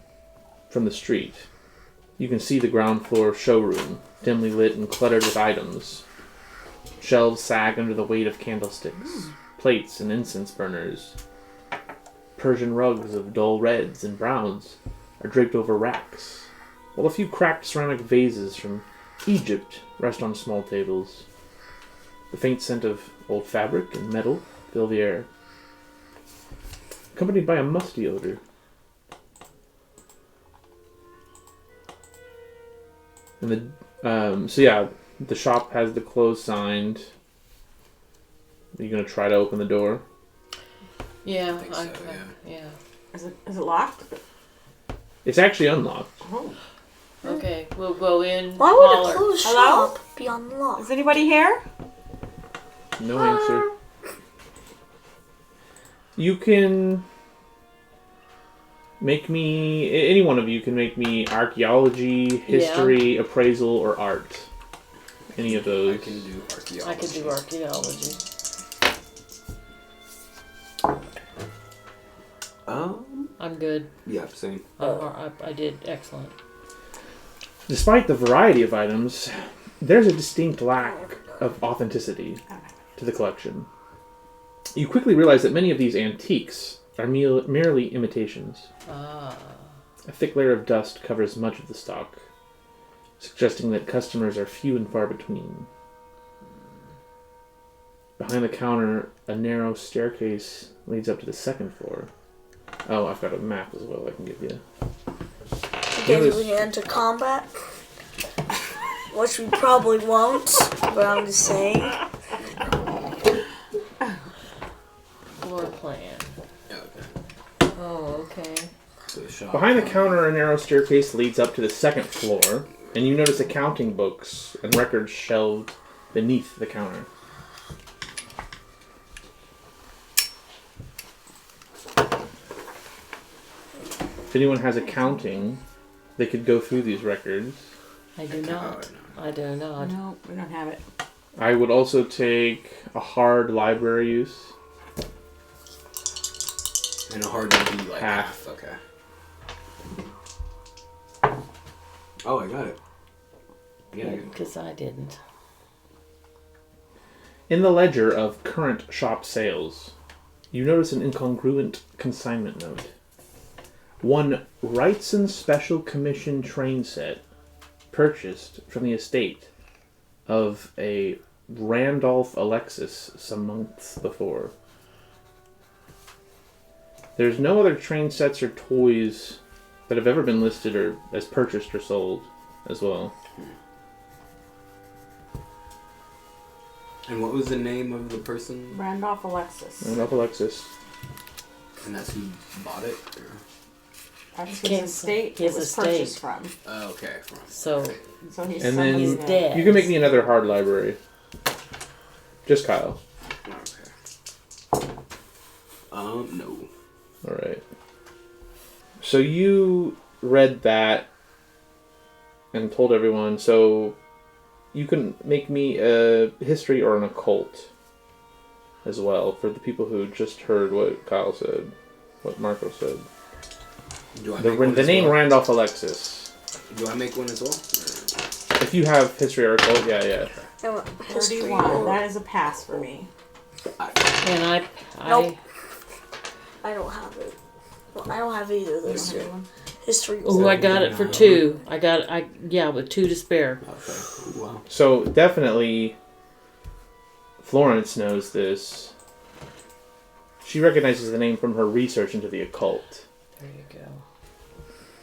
from the street, you can see the ground floor showroom, dimly lit and cluttered with items. Shelves sag under the weight of candlesticks, plates and incense burners. Persian rugs of dull reds and browns are draped over racks, while a few cracked ceramic vases from Egypt rest on small tables. The faint scent of old fabric and metal fill the air, accompanied by a musty odor. And the shop has the close signed. Are you gonna try to open the door? Yeah, I think so, yeah. Is it locked? It's actually unlocked. Oh. Okay, we'll go in. Why would holler. a closed Hello? shop be unlocked? Is anybody here? No answer. You can make me. Any one of you can make me archaeology, history, appraisal, or art. Any of those. I can do archaeology. I could do archaeology. I'm good. Yeah, same. I did excellent. Despite the variety of items, there's a distinct lack of authenticity to the collection. You quickly realize that many of these antiques are merely imitations. Ah. A thick layer of dust covers much of the stock, suggesting that customers are few and far between. Behind the counter, a narrow staircase leads up to the second floor. Oh, I've got a map as well I can give you. In case we get into combat. Which we probably won't, but I'm just saying. Floor plan. Okay. Oh, okay. So the shop. Behind the counter, a narrow staircase leads up to the second floor, and you notice accounting books and records shelved beneath the counter. If anyone has accounting, they could go through these records. I do not. no. I do not. No, we don't have it. I would also take a hard library use. And a hard would be like Half. Okay. Oh, I got it. Yeah. Because I didn't. In the ledger of current shop sales, you notice an incongruent consignment note. One Wrightson Special Commission train set purchased from the estate of a Randolph Alexis some months before. There's no other train sets or toys that have ever been listed or as purchased or sold as well. And what was the name of the person? Randolph Alexis. Randolph Alexis. And that's who bought it? Or? That's His his estate. his It was estate. purchased from. Oh, okay. So So he's And then- somebody he's that- dead. You can make me another hard library. Just Kyle. Okay. No. Alright. So you read that and told everyone, so you can make me a history or an occult as well for the people who just heard what Kyle said, what Marco said. Do I make one The as name well? Randolph Alexis. Do I make one as well? Or- If you have history or occult, yeah. No, history 31. or- That is a pass for me. and I Nope. I don't have it. Well, I don't have either of those two. History. Oh, I got it for 2. With 2 to spare. Okay. Wow. So definitely Florence knows this. She recognizes the name from her research into the occult. There you go.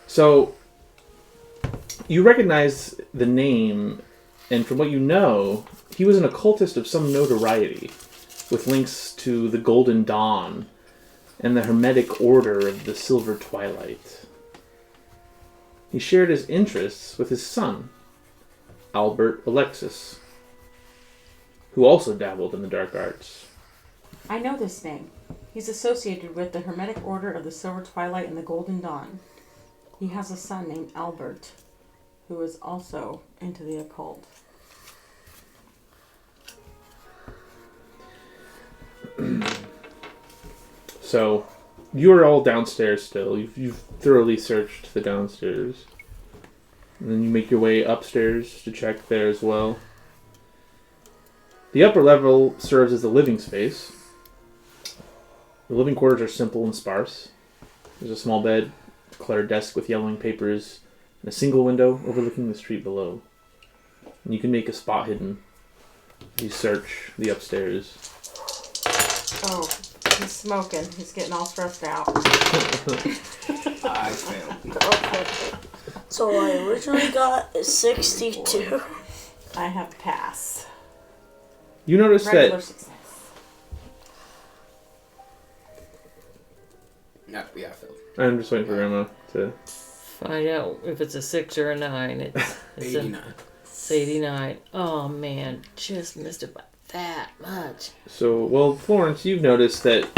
So you recognize the name, and from what you know, he was an occultist of some notoriety, with links to the Golden Dawn and the Hermetic Order of the Silver Twilight. He shared his interests with his son, Albert Alexis, who also dabbled in the dark arts. I know this name. He's associated with the Hermetic Order of the Silver Twilight and the Golden Dawn. He has a son named Albert, who is also into the occult. So, you're all downstairs still. You've thoroughly searched the downstairs. And then you make your way upstairs to check there as well. The upper level serves as the living space. The living quarters are simple and sparse. There's a small bed, a cluttered desk with yellowing papers, and a single window overlooking the street below. And you can make a spot hidden. You search the upstairs. Oh, he's smoking. He's getting all stressed out. I failed. So I originally got a 62. I have pass. You notice Regular that success. No, yeah, I failed. I'm just waiting for Grandma to... Find out if it's a 6 or a 9. It's 89. It's 89. Oh man, just missed it by that much. So, well, Florence, you've noticed that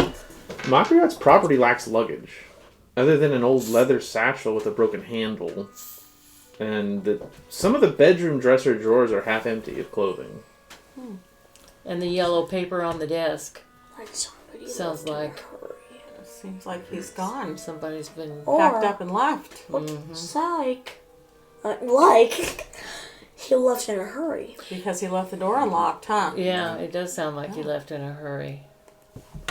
Macreat's property lacks luggage, other than an old leather satchel with a broken handle, and that some of the bedroom dresser drawers are half empty of clothing. And the yellow paper on the desk. Like somebody Sounds left in a like- hurry. Seems like he's gone. Somebody's been. Packed up and left. Psych. Like, he left in a hurry. Because he left the door unlocked, huh? Yeah, it does sound like he left in a hurry.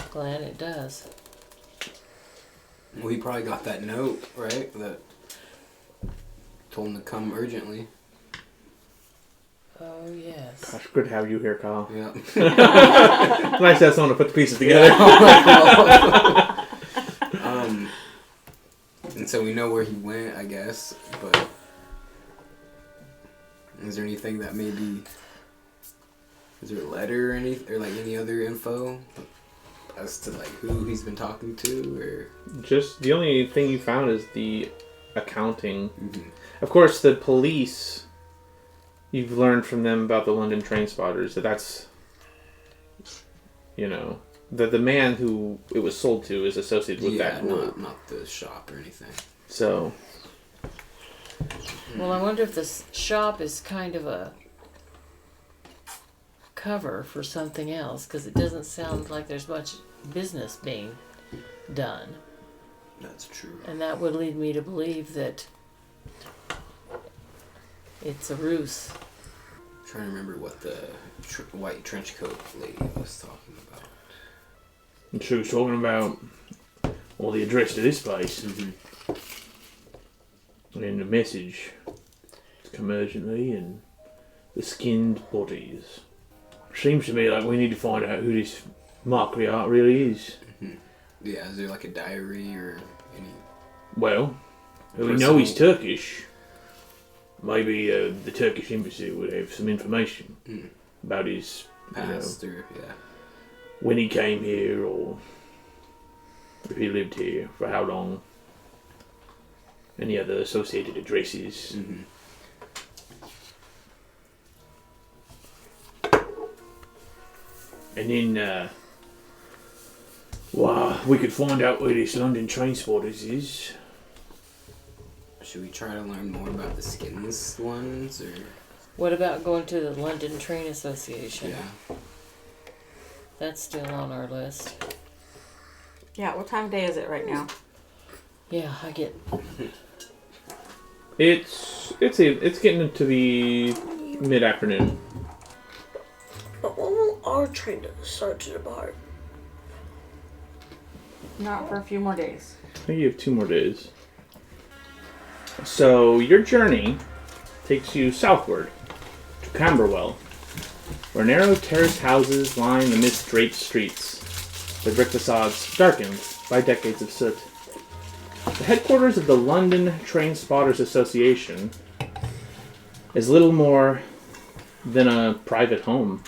Glenn, it does. Well, he probably got that note, right? That told him to come urgently. Oh yes. Gosh, good to have you here, Kyle. Yeah. It's nice to have someone to put the pieces together. And so we know where he went, I guess, but is there anything that maybe, is there a letter or anything, or like any other info as to like who he's been talking to, or? Just the only thing you found is the accounting. Mm-hmm. Of course, the police, you've learned from them about the London train spotters that's, you know, the man who it was sold to is associated with that group. not the shop or anything. So, Well, I wonder if this shop is kind of a cover for something else, because it doesn't sound like there's much business being done. That's true. And that would lead me to believe that it's a ruse. I'm trying to remember what the white trench coat lady was talking about. and she was talking about, well, the address to this place. Mm-hmm. And then the message to come urgently and the skinned bodies. Seems to me like we need to find out who this Macreat really is. Mm-hmm. Yeah, is there like a diary or any? Well, we know he's Turkish. Maybe the Turkish embassy would have some information about his Past or when he came here or if he lived here, for how long. Any other associated addresses. Mm-hmm. And then, we could find out where this London train spotters is. Should we try to learn more about the skins ones or? What about going to the London Train Association? Yeah. That's still on our list. Yeah, what time of day is it right now? Yeah, I get. It's getting to be mid-afternoon. But when will our train start to depart? Not for a few more days. I think you have 2 more days. So your journey takes you southward to Camberwell, where narrow terraced houses line the mist-draped streets, the brick facades darkened by decades of soot. The headquarters of the London Train Spotters Association is little more than a private home.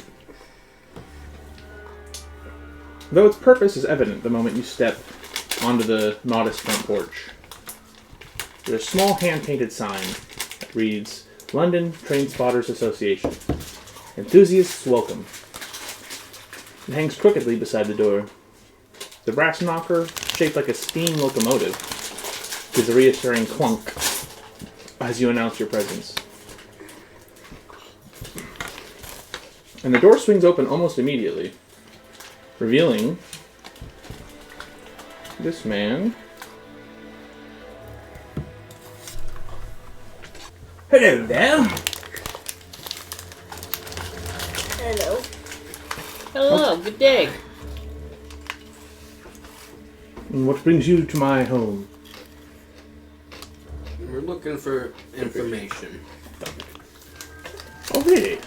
Though its purpose is evident the moment you step onto the modest front porch. There's a small hand-painted sign that reads, London Train Spotters Association. Enthusiasts welcome. It hangs crookedly beside the door. The brass knocker, shaped like a steam locomotive, gives a reassuring clunk as you announce your presence. And the door swings open almost immediately, revealing this man. Hello there. Hello. Hello, good day. And what brings you to my home? We're looking for information. Oh, really?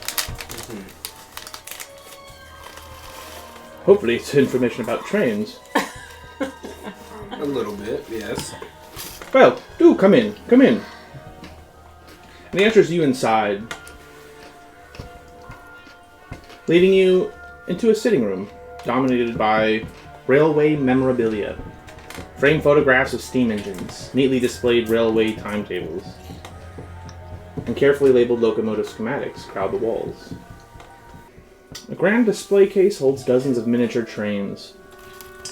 Hopefully it's information about trains. A little bit, yes. Well, do come in. Come in. And he ushers you inside, leading you into a sitting room dominated by railway memorabilia, framed photographs of steam engines, neatly displayed railway timetables, and carefully labeled locomotive schematics crowd the walls. A grand display case holds dozens of miniature trains,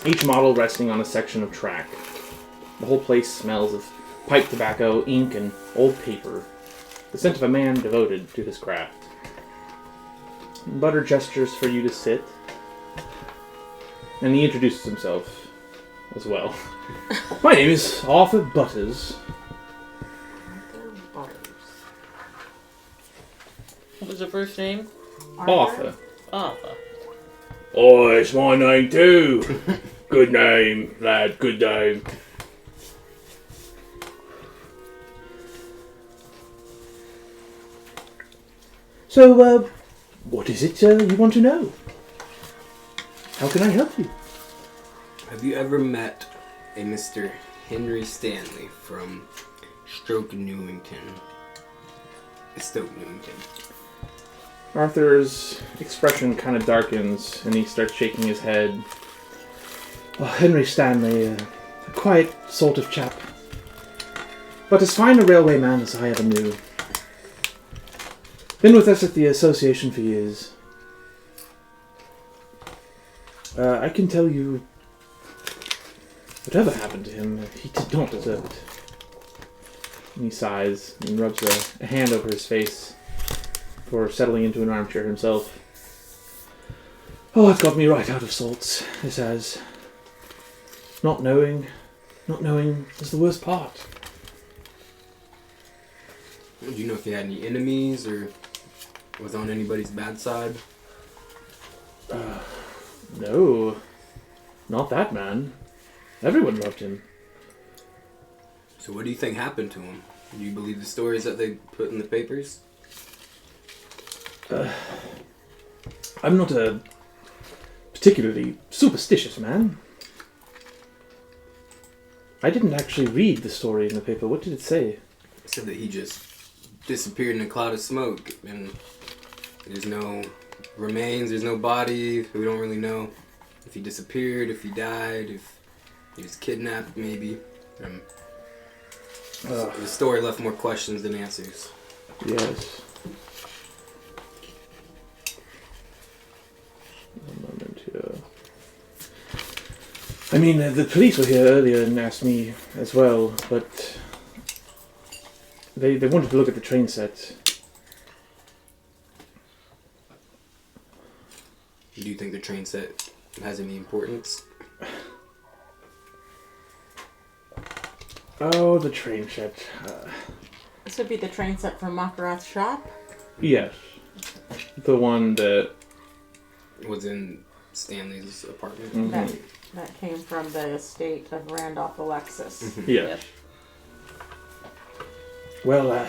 each model resting on a section of track. The whole place smells of pipe tobacco, ink, and old paper, the scent of a man devoted to his craft. Butter gestures for you to sit, and he introduces himself as well. My name is Arthur Butters. What was the first name? Arthur. Arthur. Oh, it's my name too. Good name, lad, good name. So, what is it you want to know? How can I help you? Have you ever met a Mr. Henry Stanley from Stoke Newington? Arthur's expression kind of darkens, and he starts shaking his head. Oh, Henry Stanley, a quiet sort of chap, but as fine a railway man as I ever knew. Been with us at the association for years. I can tell you, whatever happened to him, he did not deserve it. And he sighs and rubs a hand over his face before settling into an armchair himself. Oh, it's got me right out of sorts, this has. Not knowing is the worst part. Do you know if he had any enemies or was on anybody's bad side? No, not that man. Everyone loved him. So what do you think happened to him? Do you believe the stories that they put in the papers? I'm not a particularly superstitious man. I didn't actually read the story in the paper. What did it say? It said that he just disappeared in a cloud of smoke and there's no remains, there's no body. We don't really know if he disappeared, if he died, if he was kidnapped maybe. The story left more questions than answers. Yes. A moment here. I mean, the police were here earlier and asked me as well, but they wanted to look at the train set. Do you think the train set has any importance? Oh, the train set. This would be the train set from Mockarath's shop. Yes. The one that... Was in Stanley's apartment? Mm-hmm. That came from the estate of Randolph Alexis. Yes. Well,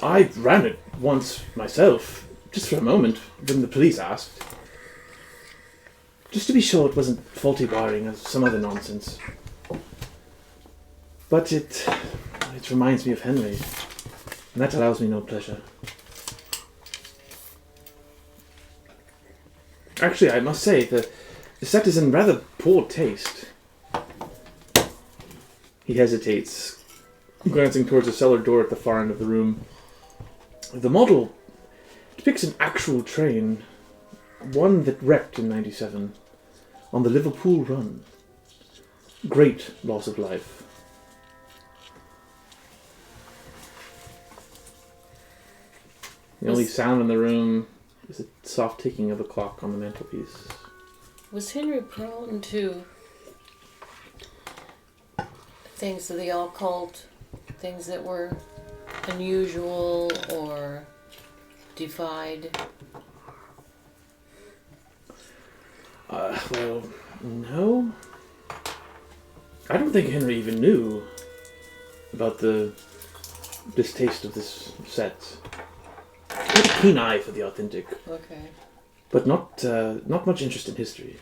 I ran it once myself, just for a moment, when the police asked. Just to be sure it wasn't faulty wiring or some other nonsense. But it reminds me of Henry, and that allows me no pleasure. Actually, I must say, the set is in rather poor taste. He hesitates, glancing towards a cellar door at the far end of the room. The model depicts an actual train, one that wrecked in '97 on the Liverpool run. Great loss of life. The only sound in the room is the soft ticking of a clock on the mantelpiece. Was Henry prone to things of the occult, things that were unusual or defied? Well, no. I don't think Henry even knew about the distaste of this set. He had a keen eye for the authentic, Okay. but not much interest in history.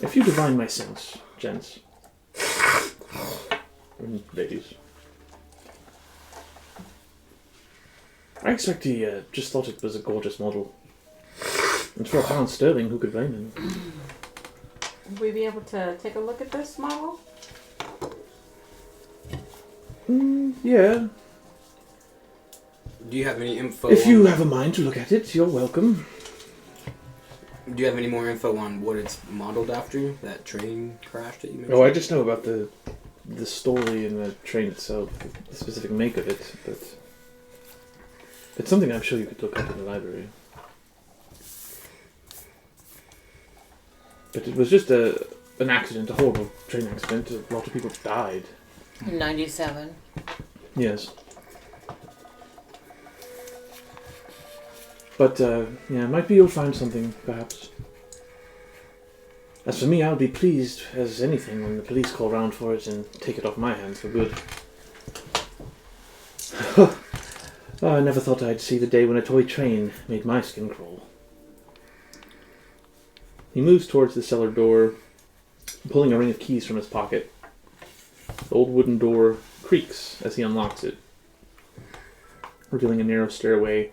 If you divine my sense, gents and ladies, I expect he just thought it was a gorgeous model. And for £1 who could blame him? Would we be able to take a look at this model? Yeah. Do you have any info? If you have a mind to look at it, you're welcome. Do you have any more info on what it's modeled after? That train crash that you mentioned? Oh, I just know about the story and the train itself, the specific make of it, but it's something I'm sure you could look up in the library. But it was just an accident, a horrible train accident. A lot of people died. In 97. Yes. But, yeah, it might be you'll find something, perhaps. As for me, I'll be pleased as anything when the police call round for it and take it off my hands for good. I never thought I'd see the day when a toy train made my skin crawl. He moves towards the cellar door, pulling a ring of keys from his pocket. The old wooden door creaks as he unlocks it, revealing a narrow stairway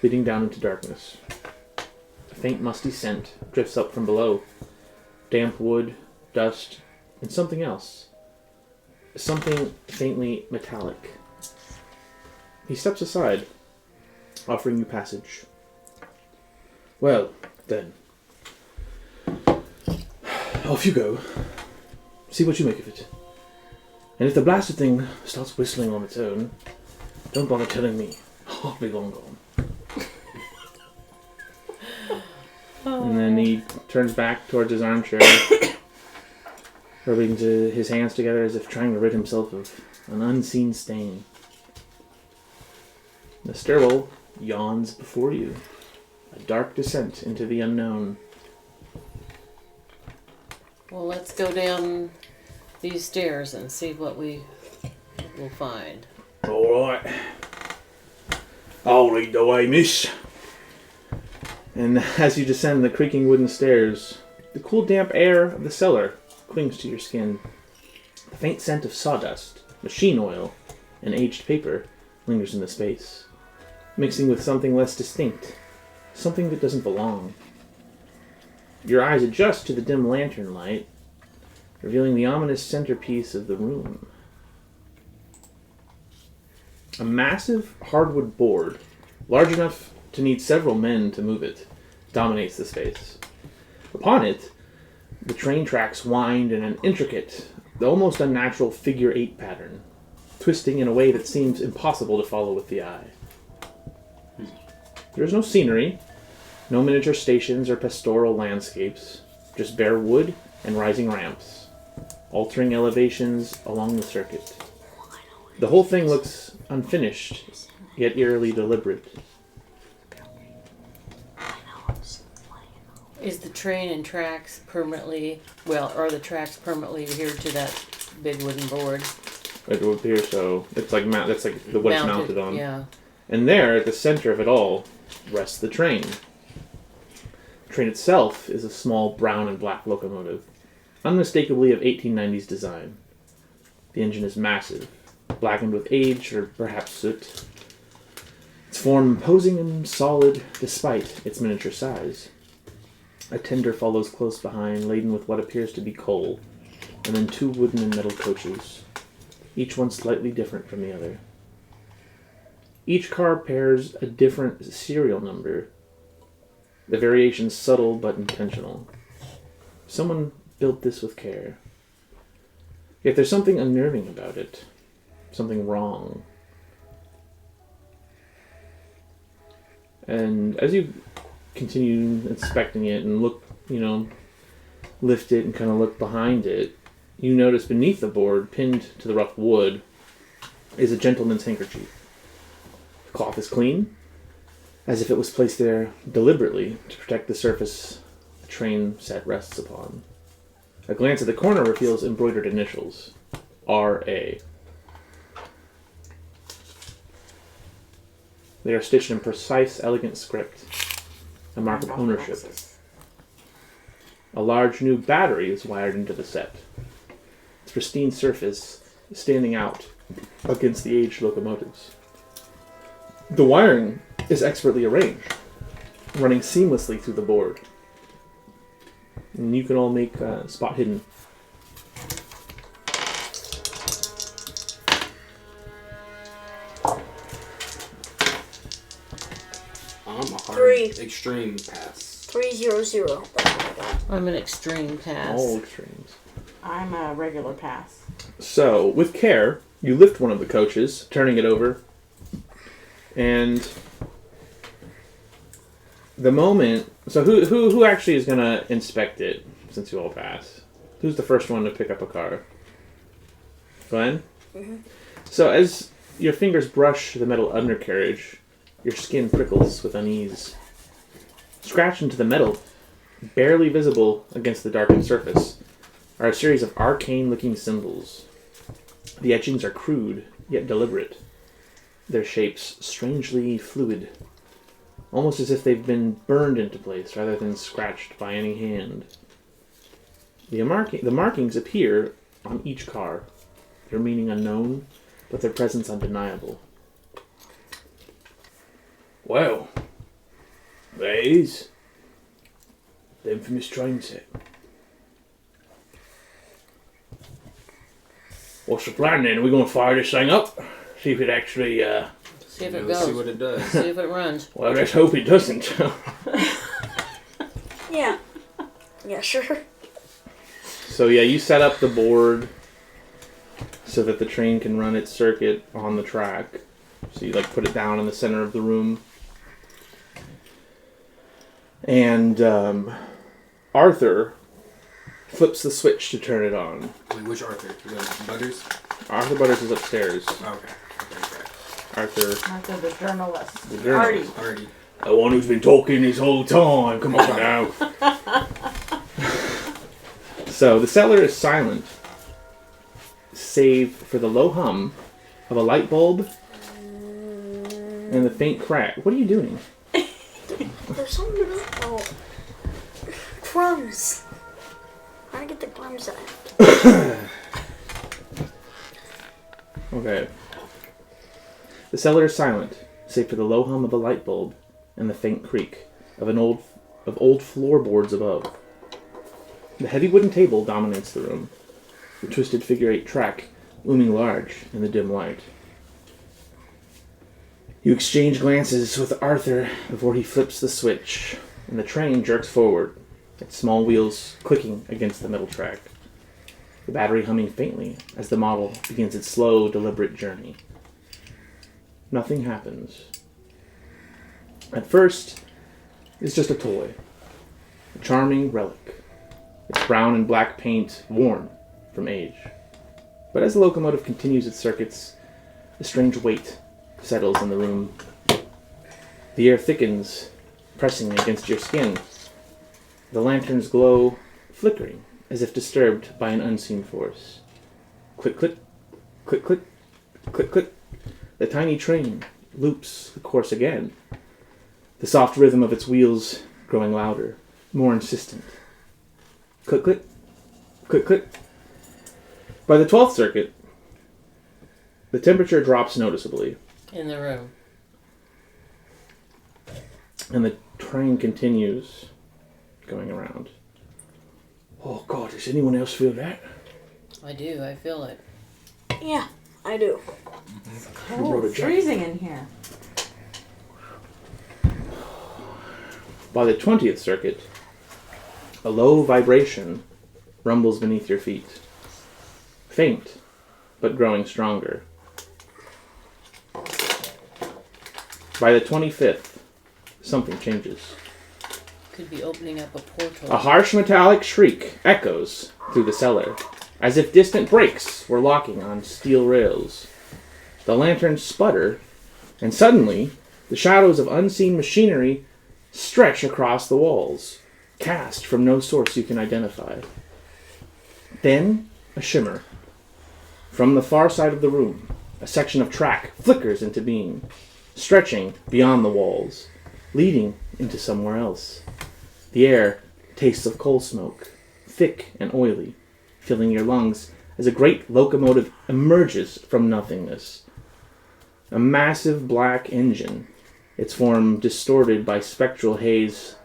leading down into darkness. A faint musty scent drifts up from below. Damp wood, dust, and something else. Something faintly metallic. He steps aside, offering you passage. Well, then. Off you go. See what you make of it. And if the blasted thing starts whistling on its own, don't bother telling me. I'll be long gone. And then he turns back towards his armchair, rubbing his hands together as if trying to rid himself of an unseen stain. The stairwell yawns before you, a dark descent into the unknown. Well, let's go down these stairs and see what we will find. All right. I'll lead the way, miss. And as you descend the creaking wooden stairs, the cool damp air of the cellar clings to your skin. The faint scent of sawdust, machine oil, and aged paper lingers in the space, mixing with something less distinct, something that doesn't belong. Your eyes adjust to the dim lantern light, revealing the ominous centerpiece of the room. A massive hardwood board, large enough to need several men to move it, dominates the space. Upon it, the train tracks wind in an intricate, almost unnatural figure-8 pattern, twisting in a way that seems impossible to follow with the eye. There is no scenery, no miniature stations or pastoral landscapes, just bare wood and rising ramps, altering elevations along the circuit. The whole thing looks unfinished, yet eerily deliberate. Is the train and tracks permanently, are the tracks permanently adhered to that big wooden board? It would appear so. It's like that's like what it's mounted on. Yeah. And there, at the center of it all, rests the train. The train itself is a small brown and black locomotive, unmistakably of 1890s design. The engine is massive, blackened with age or perhaps soot. Its form imposing and solid despite its miniature size. A tender follows close behind, laden with what appears to be coal, and then two wooden and metal coaches. each one slightly different from the other. Each car bears a different serial number, the variations subtle but intentional. Someone built this with care. Yet there's something unnerving about it, something wrong. And as you continue inspecting it and look, lift it and kind of look behind it, you notice beneath the board, pinned to the rough wood, is a gentleman's handkerchief. The cloth is clean, as if it was placed there deliberately to protect the surface the train set rests upon. A glance at the corner reveals embroidered initials, R.A. They are stitched in precise, elegant script, a mark of ownership. A large new battery is wired into the set, its pristine surface standing out against the aged locomotives. The wiring is expertly arranged, running seamlessly through the board. And you can all make spot hidden. I'm a hard 3. extreme pass. 300. That's what I got. I'm an extreme pass. All extremes. I'm a regular pass. So, with care, you lift one of the coaches, turning it over, and the moment... So who actually is going to inspect it, since you all pass? Who's the first one to pick up a car? Glenn? Mm-hmm. So as your fingers brush the metal undercarriage, your skin prickles with unease. Scratched into the metal, barely visible against the darkened surface, are a series of arcane-looking symbols. The etchings are crude, yet deliberate. Their shapes strangely fluid, almost as if they've been burned into place rather than scratched by any hand. The markings appear on each car, their meaning unknown, but their presence undeniable. Well, there it is. The infamous train set. What's the plan then? Are we going to fire this thing up? See if it actually, See if it Let's goes. see what it does. See if it runs. well, let's hope it doesn't. Yeah. Yeah, sure. So yeah, you set up the board so that the train can run its circuit on the track. So you put it down in the center of the room. And Arthur flips the switch to turn it on. Wait, which Arthur? Butters? Arthur Butters is upstairs. Okay. Arthur, After the journalist. the journalist. Artie. The one who's been talking this whole time. Come on now. So the cellar is silent, save for the low hum of a light bulb and the faint crack. What are you doing? There's something oh. Crumbs. Trying to get the crumbs out. Okay. The cellar is silent, save for the low hum of a light bulb and the faint creak of old floorboards above. The heavy wooden table dominates the room, the twisted figure-8 track looming large in the dim light. You exchange glances with Arthur before he flips the switch, and the train jerks forward, its small wheels clicking against the metal track, the battery humming faintly as the model begins its slow, deliberate journey. Nothing happens. At first, it's just a toy, a charming relic, its brown and black paint worn from age. But as the locomotive continues its circuits, a strange weight settles in the room. The air thickens, pressing against your skin. The lanterns glow, flickering, as if disturbed by an unseen force. Click, click, click, click, click, click. The tiny train loops the course again, the soft rhythm of its wheels growing louder, more insistent. Click, click, click, click. By the 12th circuit, the temperature drops noticeably, In the room. and the train continues going around. Oh God, does anyone else feel that? I do. I feel it. Yeah. I do. Oh, freezing in here. By the 20th circuit, a low vibration rumbles beneath your feet. Faint, but growing stronger. By the 25th, something changes. Could be opening up a portal. A harsh metallic shriek echoes through the cellar, as if distant brakes were locking on steel rails. The lanterns sputter, and suddenly, the shadows of unseen machinery stretch across the walls, cast from no source you can identify. Then, a shimmer. From the far side of the room, a section of track flickers into being, stretching beyond the walls, leading into somewhere else. The air tastes of coal smoke, thick and oily, filling your lungs as a great locomotive emerges from nothingness. A massive black engine, its form distorted by spectral haze,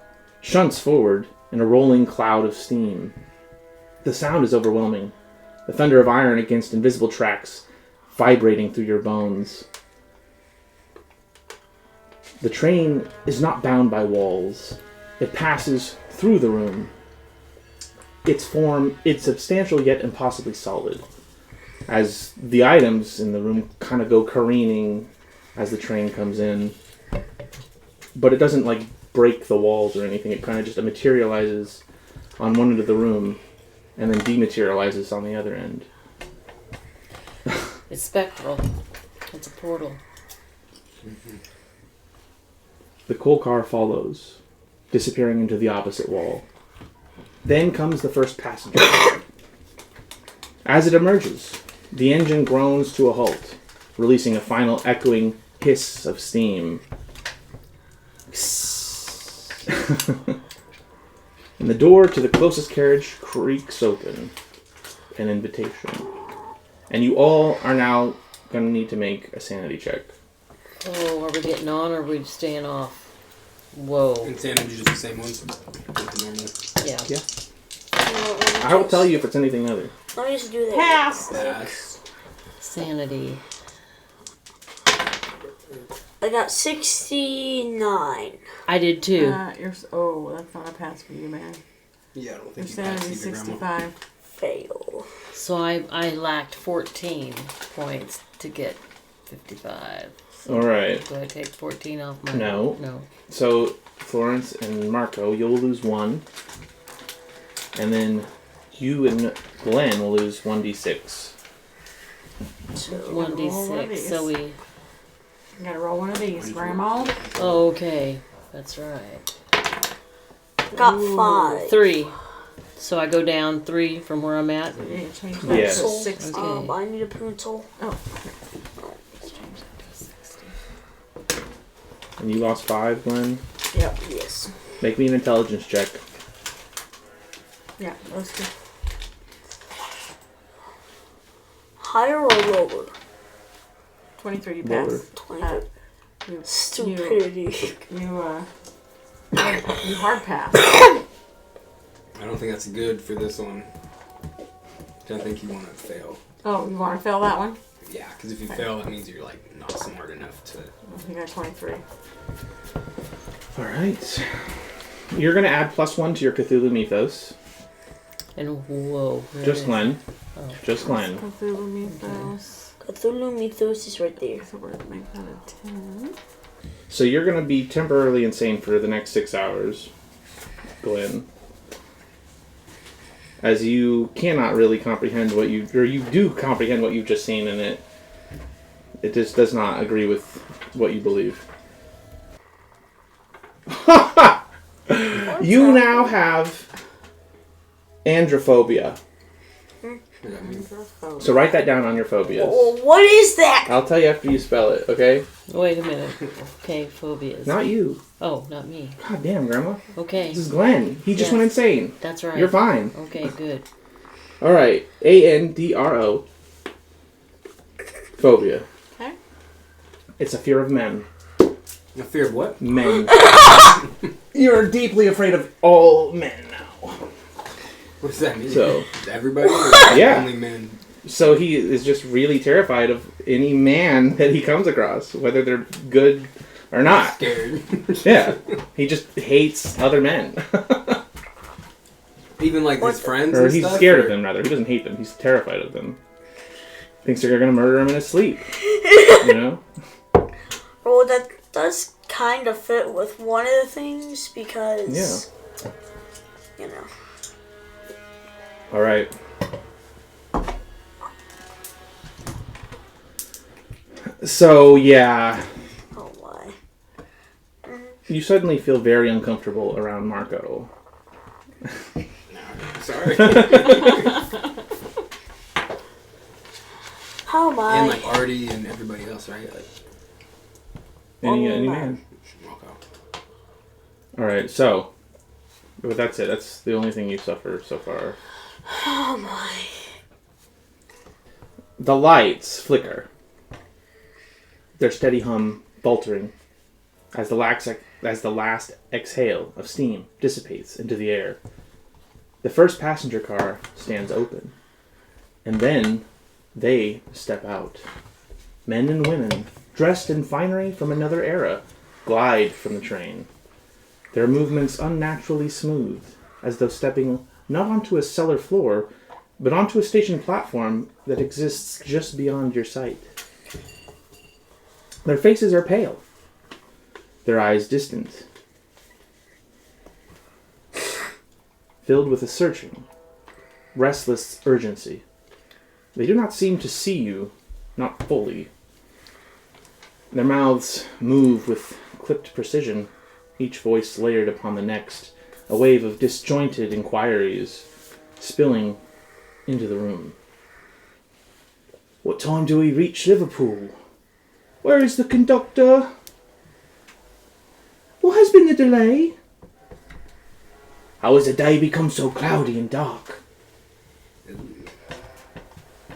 shunts forward in a rolling cloud of steam. The sound is overwhelming, the thunder of iron against invisible tracks vibrating through your bones. The train is not bound by walls. It passes through the room. Its form is substantial yet impossibly solid, as the items in the room kind of go careening as the train comes in. But it doesn't like break the walls or anything. It kind of just materializes on one end of the room and then dematerializes on the other end. It's spectral. It's a portal. The coal car follows, disappearing into the opposite wall. Then comes the first passenger. As it emerges, the engine groans to a halt, releasing a final echoing hiss of steam. And the door to the closest carriage creaks open. An invitation. And you all are now going to need to make a sanity check. Oh, are we getting on or are we staying off? Whoa. Insanity, just the same ones. Like normal. Yeah. I will tell you if it's anything other. Let me just do that. Pass. Pass. Sanity. I got 69. I did too. Oh, that's not a pass for you, man. Yeah, I don't Your think you passed sanity either, Grandma. 65. Fail. So I lacked 14 points to get 55. All right. Do I take 14 off my... No. No. So, Florence and Marco, you'll lose 1. And then you and Glenn will lose 1d6. So, Roll one of 1d6. these. So we... You gotta roll one of these, Grandma. Oh, okay. That's right. got 5. 3. So I go down 3 from where I'm at. You need to change that Yes. to Pencil. 60. Okay. I need a pencil. Oh, let's change that to 60. And you lost 5, Glenn. Yep. Yes. Make me an intelligence check. Yeah, those two. Higher or lower? 23, you Lower. pass. 20. You, Stupidity. you hard pass. I don't think that's good for this one. I think you want to fail. Oh, you want to fail that one? Yeah, because if you fail, that means you're like not smart enough to. You got 23. All right. You're going to add +1 to your Cthulhu Mythos. And whoa. there it Just is. Glenn. Oh. Just Glenn. Cthulhu Mythos. Cthulhu Mythos is right there. So we're going to make that a 10. So you're going to be temporarily insane for the next 6 hours, Glenn. As you cannot really comprehend what you do comprehend what you've just seen, and it just does not agree with what you believe. You now have androphobia. So write that down on your phobias. Oh, what is that? I'll tell you after you spell it, okay? Wait a minute. Okay, phobias. Not you. Oh, not me. God damn, Grandma. Okay. This is Glenn. He just Yes. went insane. That's right. You're fine. Okay, good. All right. ANDRO. Phobia. Okay. It's a fear of men. A fear of what? Men. You're deeply afraid of all men now. What does that mean? So- Everybody? Or Yeah. Only men? So he is just really terrified of any man that he comes across, whether they're good or not. Scared. Yeah. He just hates other men. Even like his friends Or and he's stuff? scared or- of them, rather. He doesn't hate them. He's terrified of them. Thinks they're going to murder him in his sleep. You know? Well, that does kind of fit with one of the things because, you know. All right. So, yeah. Oh my. You suddenly feel very uncomfortable around Marco. Sorry. How am I? And like Artie and everybody else, right? Like, Any Oh, man? okay. All right, so. But that's it. That's the only thing you suffer so far. Oh my. The lights flicker. Their steady hum faltering as the last exhale of steam dissipates into the air. The first passenger car stands open, and then they step out. Men and women, dressed in finery from another era, glide from the train. Their movements unnaturally smooth, as though stepping not onto a cellar floor, but onto a station platform that exists just beyond your sight. Their faces are pale, their eyes distant, filled with a searching, restless urgency. They do not seem to see you, not fully. Their mouths move with clipped precision, each voice layered upon the next, a wave of disjointed inquiries spilling into the room. What time do we reach Liverpool? Where is the conductor? What has been the delay? How has the day become so cloudy and dark?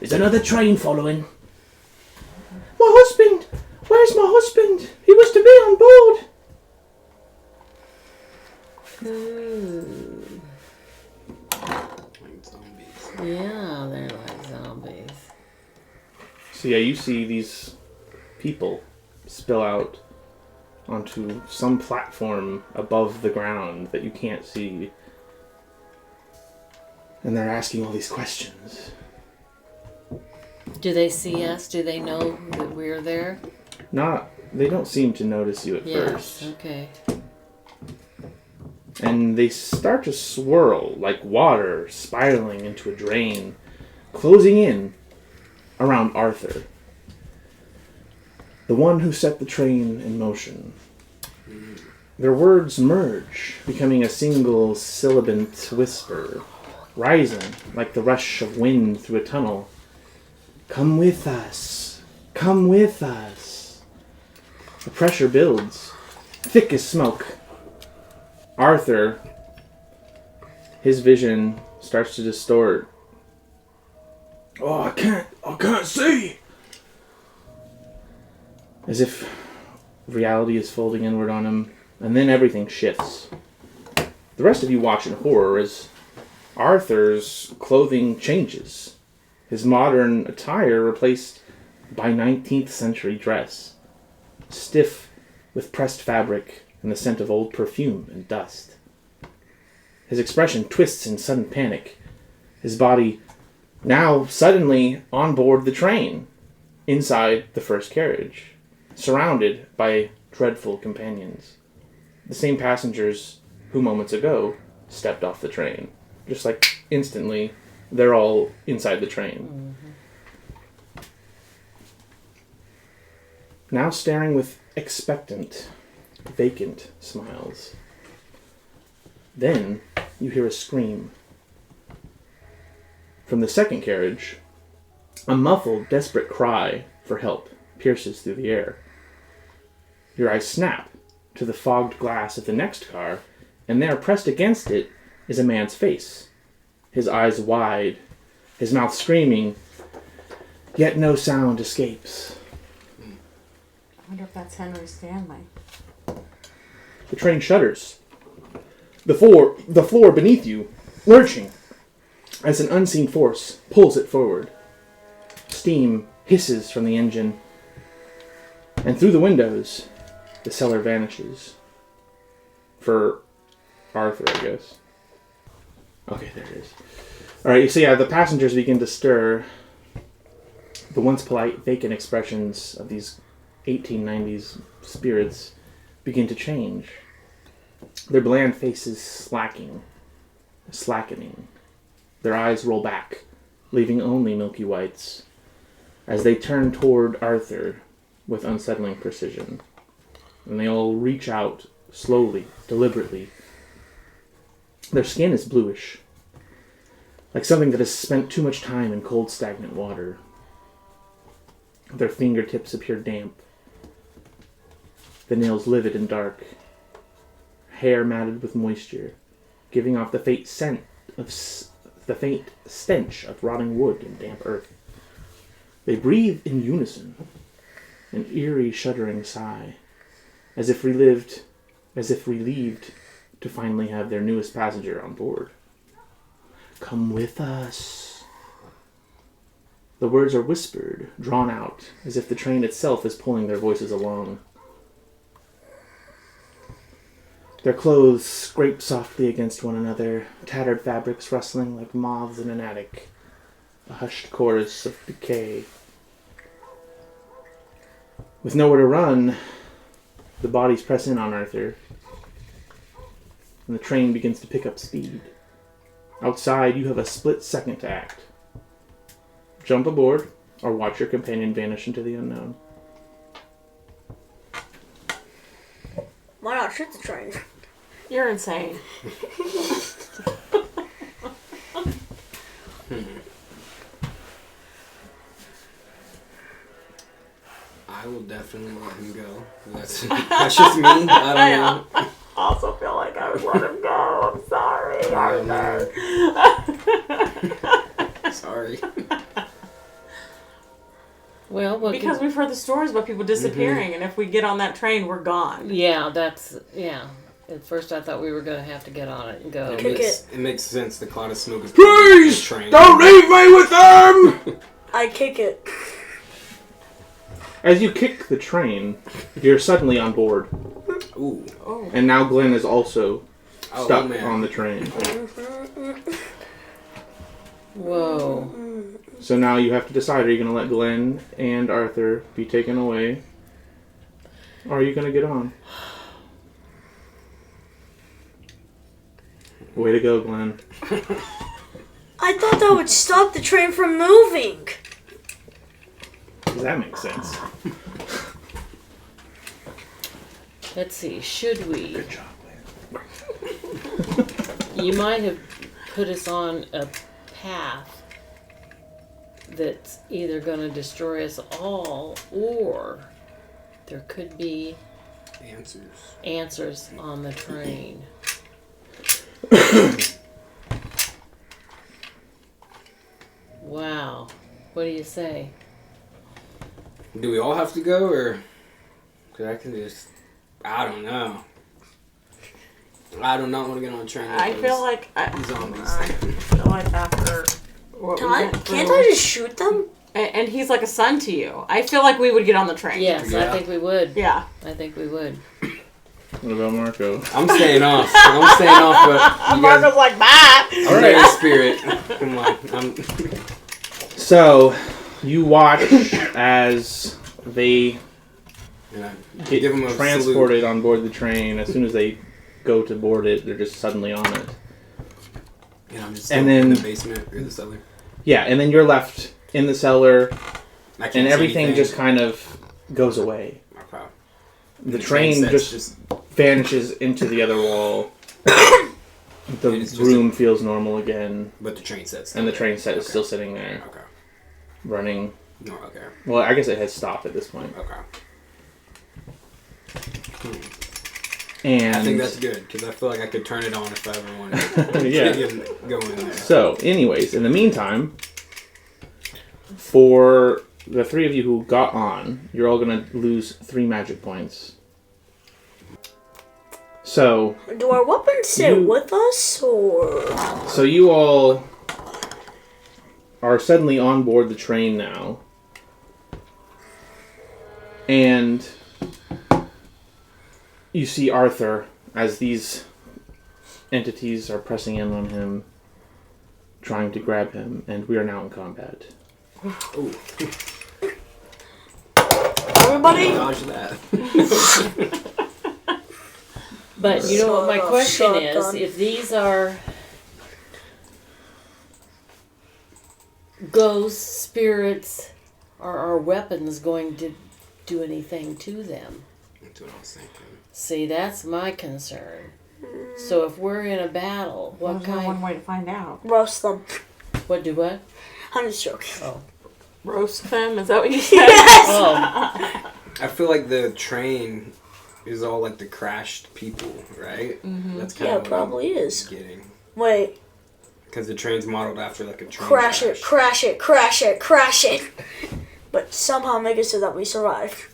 Is another train following? My husband! Where's my husband? He was to be on board. Like zombies. Yeah, they're like zombies. So yeah, you see these people spill out onto some platform above the ground that you can't see. And they're asking all these questions. Do they see us? Do they know that we're there? They don't seem to notice you at Yes. first. Okay. And they start to swirl like water spiraling into a drain, closing in around Arthur, the one who set the train in motion. Their words merge, becoming a single sibilant whisper, rising like the rush of wind through a tunnel. Come with us. Come with us. The pressure builds, thick as smoke. Arthur, his vision starts to distort. Oh, I can't see! As if reality is folding inward on him, and then everything shifts. The rest of you watch in horror as Arthur's clothing changes. His modern attire replaced by 19th century dress, stiff with pressed fabric and the scent of old perfume and dust. His expression twists in sudden panic, his body now suddenly on board the train, inside the first carriage, surrounded by dreadful companions. The same passengers who moments ago stepped off the train. Just like instantly, they're all inside the train. Mm-hmm. Now staring with expectant, vacant smiles. Then you hear a scream. From the second carriage, a muffled, desperate cry for help pierces through the air. Your eyes snap to the fogged glass of the next car, and there, pressed against it, is a man's face. His eyes wide, his mouth screaming, yet no sound escapes. I wonder if that's Henry Stanley. The train shudders. The floor beneath you, lurching, as an unseen force pulls it forward. steam hisses from the engine, and through the windows, the cellar vanishes. For Arthur, I guess. Okay, there it is. Alright, so yeah, the passengers begin to stir. The once polite, vacant expressions of these 1890s spirits begin to change. Their bland faces slackening. Their eyes roll back, leaving only milky whites, as they turn toward Arthur with unsettling precision. And they all reach out, slowly, deliberately. Their skin is bluish, like something that has spent too much time in cold, stagnant water. Their fingertips appear damp, the nails livid and dark, hair matted with moisture, giving off the faint stench of rotting wood and damp earth. They breathe in unison, an eerie, shuddering sigh, as if relieved to finally have their newest passenger on board. Come with us. The words are whispered, drawn out, as if the train itself is pulling their voices along. Their clothes scrape softly against one another, tattered fabrics rustling like moths in an attic, a hushed chorus of decay. With nowhere to run, the bodies press in on Arthur, and the train begins to pick up speed. Outside, you have a split second to act. Jump aboard, or watch your companion vanish into the unknown. Why not shoot the train? You're insane. I will definitely let him go. That's just me. I don't know. I also feel like I would let him go. I'm sorry. Sorry. Well, Because we've heard the stories about people disappearing, and if we get on that train, we're gone. yeah. At first, I thought we were going to have to get on it and go. It makes sense. The cloud of smoke is Please, train. don't leave me with them! I kick it. As you kick the train, you're suddenly on board. Ooh. Oh. And now Glenn is also stuck man. on the train. Whoa. So now you have to decide, are you going to let Glenn and Arthur be taken away? Or are you going to get on? Way to go, Glenn. I thought that would stop the train from moving. Does that make sense? Let's see. Should we? Good job, Glenn. You might have put us on a path that's either going to destroy us all, or there could be answers on the train. Wow. What do you say? Do we all have to go, or? Cause I can just. I don't know. I do not want to get on a train. I feel like zombies. I feel like after what we went through, Can't I just shoot them? and he's like a son to you. I feel like we would get on the train. Yes, Yeah. I think we would. Yeah. I think we would. What about Marco? I'm staying off. But you Marco's guys. like, bye. I'm ready spirit. Come on. So, you watch as they get Give 'em a transported on board the train. As soon as they go to board it, they're just suddenly on it. And I'm just And in then- the basement or the cellar. Yeah, and then you're left in the cellar, I can't and see everything anything. just kind of goes away. Okay. The train just vanishes into the other wall. The And it's just room feels normal again, But the train sets. and the train set is still sitting there, Okay. running. No, okay. Well, I guess it has stopped at this point. Okay. And I think that's good, because I feel like I could turn it on if I ever wanted to Yeah. go in there. So, anyways, in the meantime, for the three of you who got on, you're all going to lose 3 magic points. So, Do our weapons stay with us, or? you all are suddenly on board the train now, And you see Arthur as these entities are pressing in on him, trying to grab him, and we are now in combat. Ooh. Everybody, Dodge that. But you know what my question is? Shotgun. If these are ghosts, spirits, are our weapons going to do anything to them? That's what I was thinking. See, that's my concern. So if we're in a battle, what There's only one kind? way to find out. roast them. What do what? I'm just joking. Oh, Roast them? Is that what you said? oh, I feel like the train is all like the crashed people, right? Mm-hmm. That's kind Yeah, of it what probably is. I'm getting. Wait, Because the train's modeled after like a train crash it, crash it, crash it, crash it. But somehow make it so that we survive.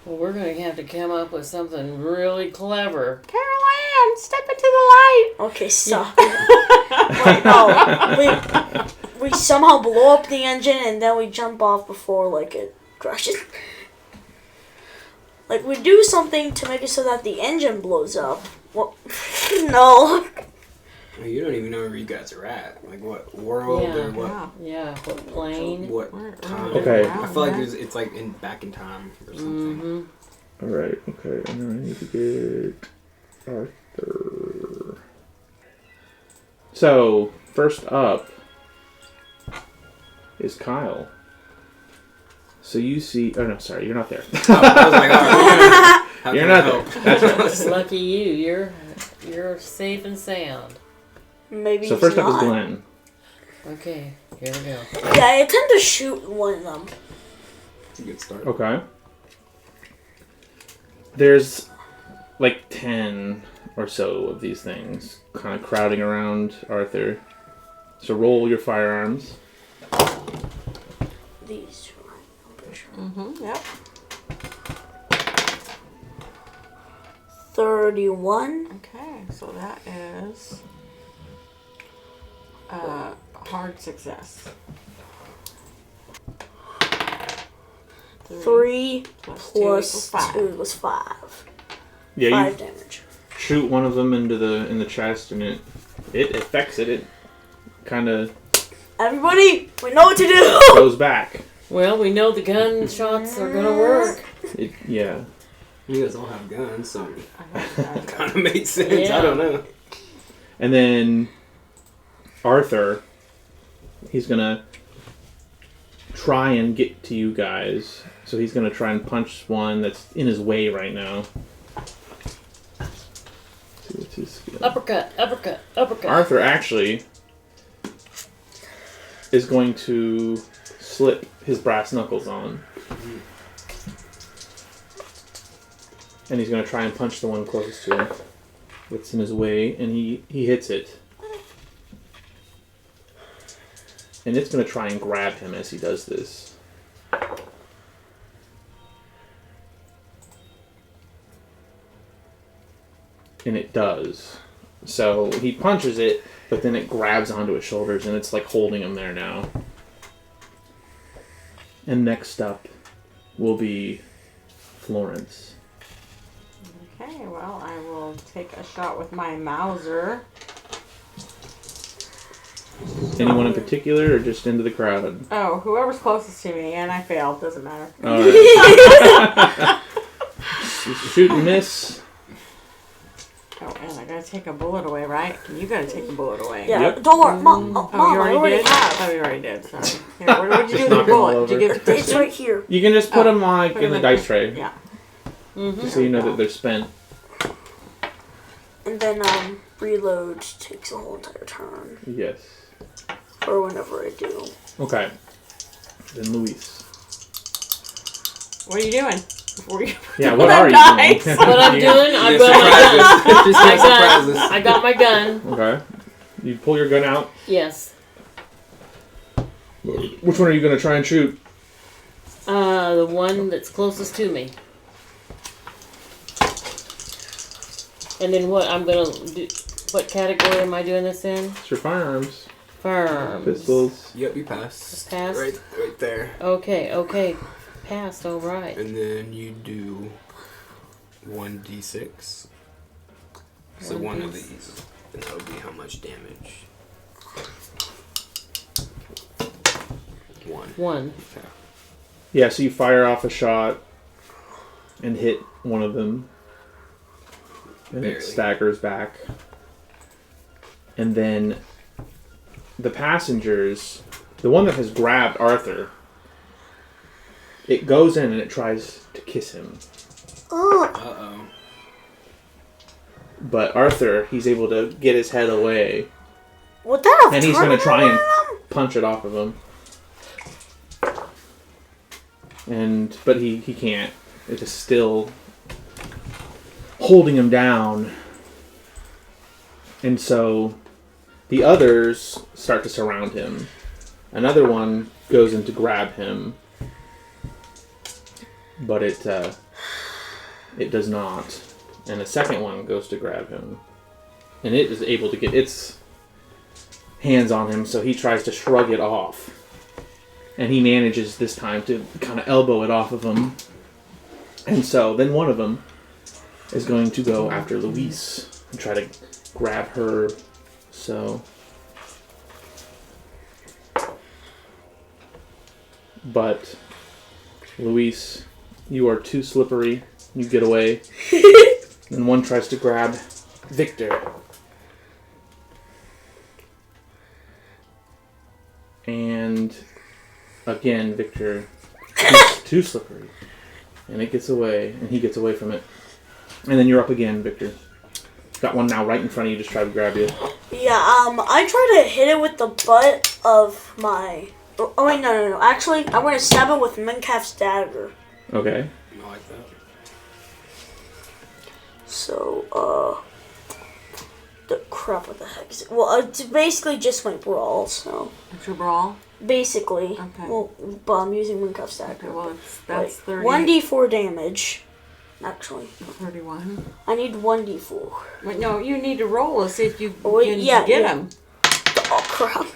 well, we're going to have to come up with something really clever. Carol Ann, step into the light. Okay, stop. Wait, no. We somehow blow up the engine and then we jump off before like it crashes. Like we do something to make it so that the engine blows up. Well, no. Well, you don't even know where you guys are at. Like what world Yeah. or what Yeah. Yeah, what plane? what We're time. Okay. I feel like it's like back in time or something. Mm-hmm. Alright, okay, and then I need to get Arthur. So, first up is Kyle. So you see... Oh, no, sorry, you're not there. I was like, all right, how You're can I not help? there. That's right. Lucky you. You're safe and sound. Maybe So he's first up is not. Glenn. Okay, here we go. Yeah, I tend to shoot one of them. It's a good start. Okay. There's like 10 or so of these things kind of crowding around Arthur. So roll your firearms. These, right? I'm pretty sure. Mm-hmm. Yep. 31. Okay, so that is hard success. 3 plus plus 5. 2 was 5. Yeah, 5 you damage. shoot one of them in the chest, and it affects it. It kind of Everybody, we know what to do. goes back. Well, we know the gunshots are gonna work. Yeah. You guys all have guns, so I hope kind of makes sense. Yeah. I don't know. And then Arthur, he's gonna try and get to you guys. So he's gonna try and punch one that's in his way right now. Let's see what's his skill. Uppercut, uppercut, uppercut. Arthur actually is going to slip his brass knuckles on. And he's going to try and punch the one closest to him that's in his way, and he hits it. And it's going to try and grab him as he does this. And it does. So he punches it, but then it grabs onto his shoulders, and it's like holding him there now. And next up will be Florence. Okay, well, I will take a shot with my Mauser. Anyone in particular, or just into the crowd? Oh, whoever's closest to me, and I failed. Doesn't matter. Alright. Shoot and miss. Oh, and I gotta take a bullet away, right? You gotta take the bullet away. Yeah, Yep. don't worry. Mom, Oh, Mom, you I already already did? have. Oh, you already did. Sorry. Here, what'd you do with Knock your 'em all bullet? Did you give it to It's Kristen? right here. You can just put Oh, them like put in 'em the in dice tray, Yeah. Mm-hmm. so you know that they're spent. And then reload takes a whole entire turn. Yes. Or whenever I do. Okay. Then Luis. What are you doing? Before you Yeah, what that are you dice? doing? What I'm doing, I've Just got my gun. surprises. Just I surprises. got, I got my gun. Okay. You pull your gun out. Yes. Which one are you going to try and shoot? The one that's closest to me. And then what I'm gonna do? What category am I doing this in? It's your firearms. Firearms. Pistols. Yep, you passed. Passed? Right there. Okay. Passed, all right. And then you do 1d6. So one of these. And that would be how much damage? 1. 1. Okay. Yeah, so you fire off a shot and hit one of them. And Barely. it staggers back. And then the passengers, the one that has grabbed Arthur, it goes in and it tries to kiss him. Uh-oh. But Arthur, he's able to get his head away. Would that have And he's going to try and them? punch it off of him. But he can't. It is still holding him down. And so the others start to surround him. Another one goes in to grab him. But it does not. And a second one goes to grab him. And it is able to get its hands on him, so he tries to shrug it off. And he manages this time to kind of elbow it off of him. And so then one of them is going to go after Luis and try to grab her. So... But, Luis, you are too slippery. You get away. And one tries to grab Victor. And again, Victor is too slippery. And it gets away, and he gets away from it. And then you're up again, Victor. Got one now right in front of you, just try to grab you. Yeah, I try to hit it with the butt of my... Oh, wait, no. Actually, I'm going to stab it with Mincaf's dagger. Okay. I like that. So, the crap, what the heck is it? Well, it's basically just my brawl, so... It's your brawl? Basically. Okay. Well, but I'm using Mincaf's dagger. Okay, well, that's 30. 1d4 damage, actually. 31. I need 1d4. Wait, no, you need to roll to see if you Oh, wait, can yeah, get yeah. him. Oh, crap.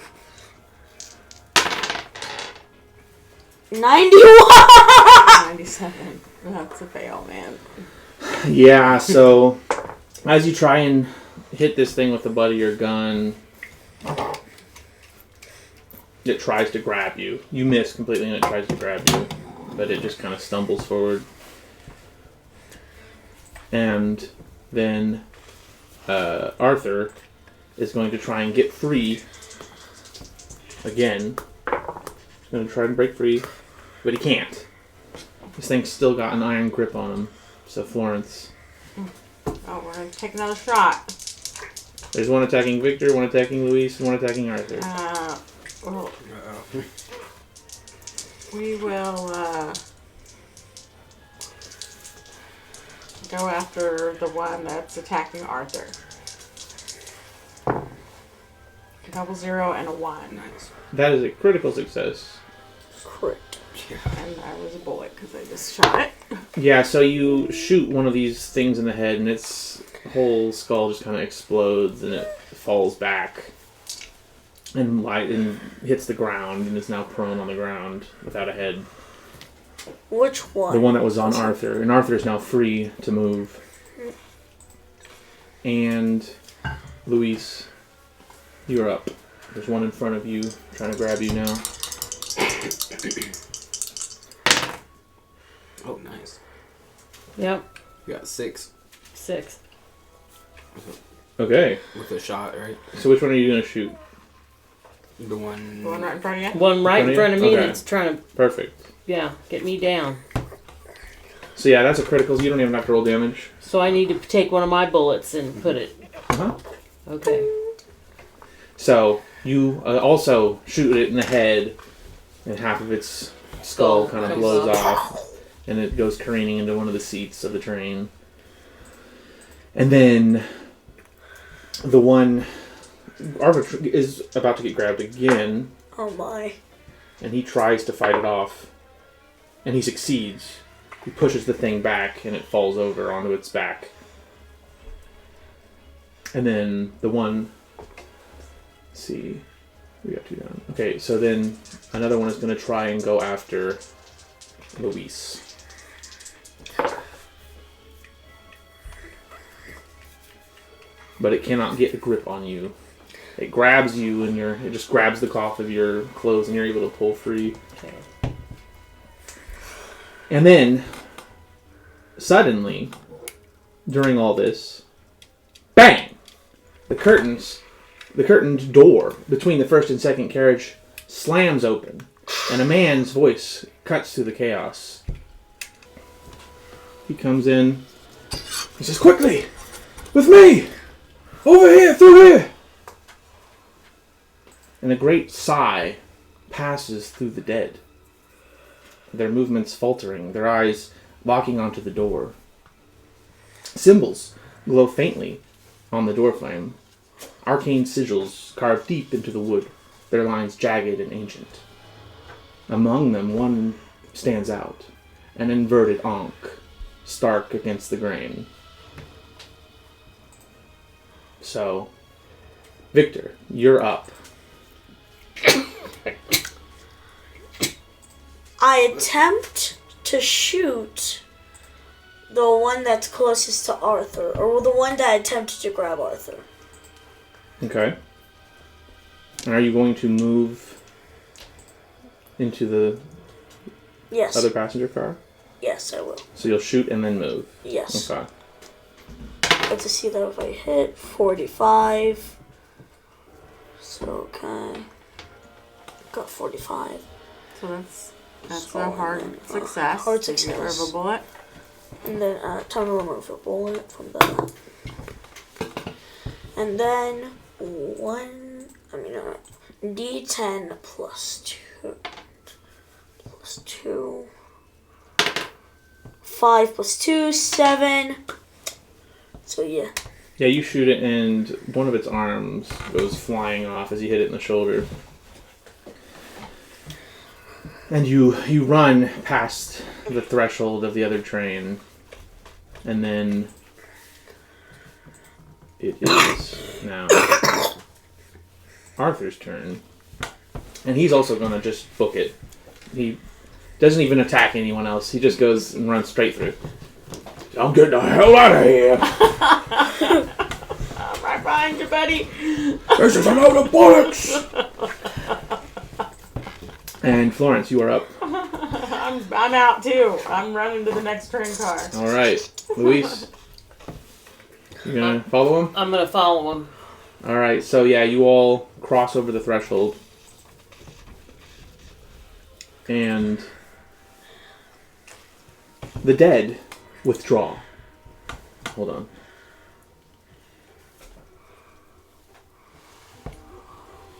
91! 97. That's a fail, man. Yeah, so as you try and hit this thing with the butt of your gun, it tries to grab you. You miss completely and it tries to grab you, but it just kind of stumbles forward. And then Arthur is going to try and get free again. He's going to try and break free, but he can't. This thing's still got an iron grip on him. So Florence. Oh, we're going to take another shot. There's one attacking Victor, one attacking Luis, and one attacking Arthur. Well, Uh-oh. we will go after the one that's attacking Arthur. 0 and a 1. Nice. That is a critical success. Crit. And I was a bullet because I just shot it. Yeah, so you shoot one of these things in the head, and its whole skull just kind of explodes, and it falls back and hits the ground, and is now prone on the ground without a head. Which one? The one that was on Arthur, and Arthur is now free to move. And Luis, you're up. There's one in front of you trying to grab you now. Oh, nice. Yep. You got 6 6. Okay, with a shot, right? so which one are you going to shoot? The one... The one right in front of you? One right in front of me Okay. that's trying to, Perfect. get me down. So yeah, that's a critical, so you don't even have to roll damage. So I need to take one of my bullets and put it. Uh-huh. Okay. So you also shoot it in the head, and half of its skull kind of comes blows off. off, and it goes careening into one of the seats of the train. And then the one, Arthur is about to get grabbed again, Oh my. and he tries to fight it off, and he succeeds. He pushes the thing back, and it falls over onto its back. And then the one, let's see, we got 2 down. Okay, so then another one is going to try and go after Luis. But it cannot get a grip on you. It grabs you and it just grabs the cloth of your clothes and you're able to pull free. Okay. And then, suddenly, during all this, bang! The curtained door between the first and second carriage slams open, and a man's voice cuts through the chaos. He comes in. He says, "Quickly! With me! Over here! Through here!" And a great sigh passes through the dead. Their movements faltering, their eyes locking onto the door. Symbols glow faintly on the doorframe. Arcane sigils carved deep into the wood, their lines jagged and ancient. Among them, one stands out, an inverted ankh, stark against the grain. So, Victor, you're up. I attempt to shoot the one that's closest to Arthur, or the one that attempted to grab Arthur. Okay. And are you going to move into the Yes. other passenger car? Yes, I will. So you'll shoot and then move. Yes. Okay. Let's just see that if I hit 45. So, okay. Got 45. So that's So, a hard and then, success. hard Did you get rid of a success. bullet? And then time to remove a bullet from that. And then D10 plus 2. Plus 2. 5 plus 2, 7. So yeah. Yeah, you shoot it and one of its arms goes flying off as you hit it in the shoulder. And you run past the threshold of the other train. And then it is now Arthur's turn. And he's also going to just book it. He doesn't even attack anyone else. He just goes and runs straight through. I'm getting the hell out of here. I'm right behind you, buddy. This is a load of bullets. And Florence, you are up. I'm out too. I'm running to the next train car. All right, Luis, you gonna follow him? I'm gonna follow him. All right, so yeah, you all cross over the threshold, and the dead withdraw. Hold on.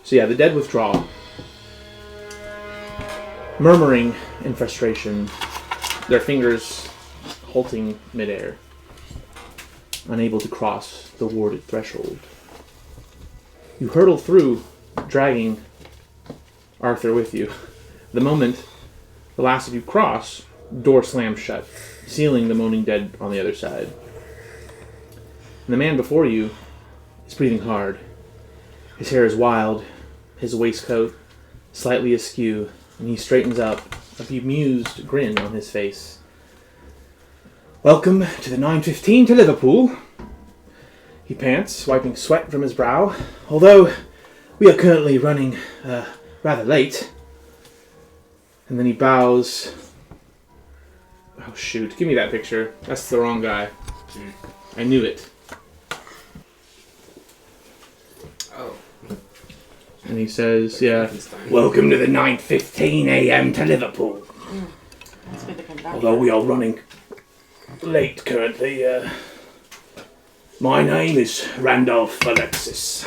So yeah, the dead withdraw, murmuring in frustration, their fingers halting midair, unable to cross the warded threshold. You hurtle through, dragging Arthur with you. The moment the last of you cross, door slams shut, sealing the moaning dead on the other side. And the man before you is breathing hard. His hair is wild, his waistcoat slightly askew, and he straightens up, a bemused grin on his face. Welcome to the 9:15 to Liverpool. He pants, wiping sweat from his brow. Although we are currently running rather late. And then he bows. Oh shoot, give me that picture. That's the wrong guy. I knew it. Oh. And he says, yeah, welcome to the 9:15 a.m. to Liverpool. Let's be the conductor. Although we are running late currently, my name is Randolph Alexis.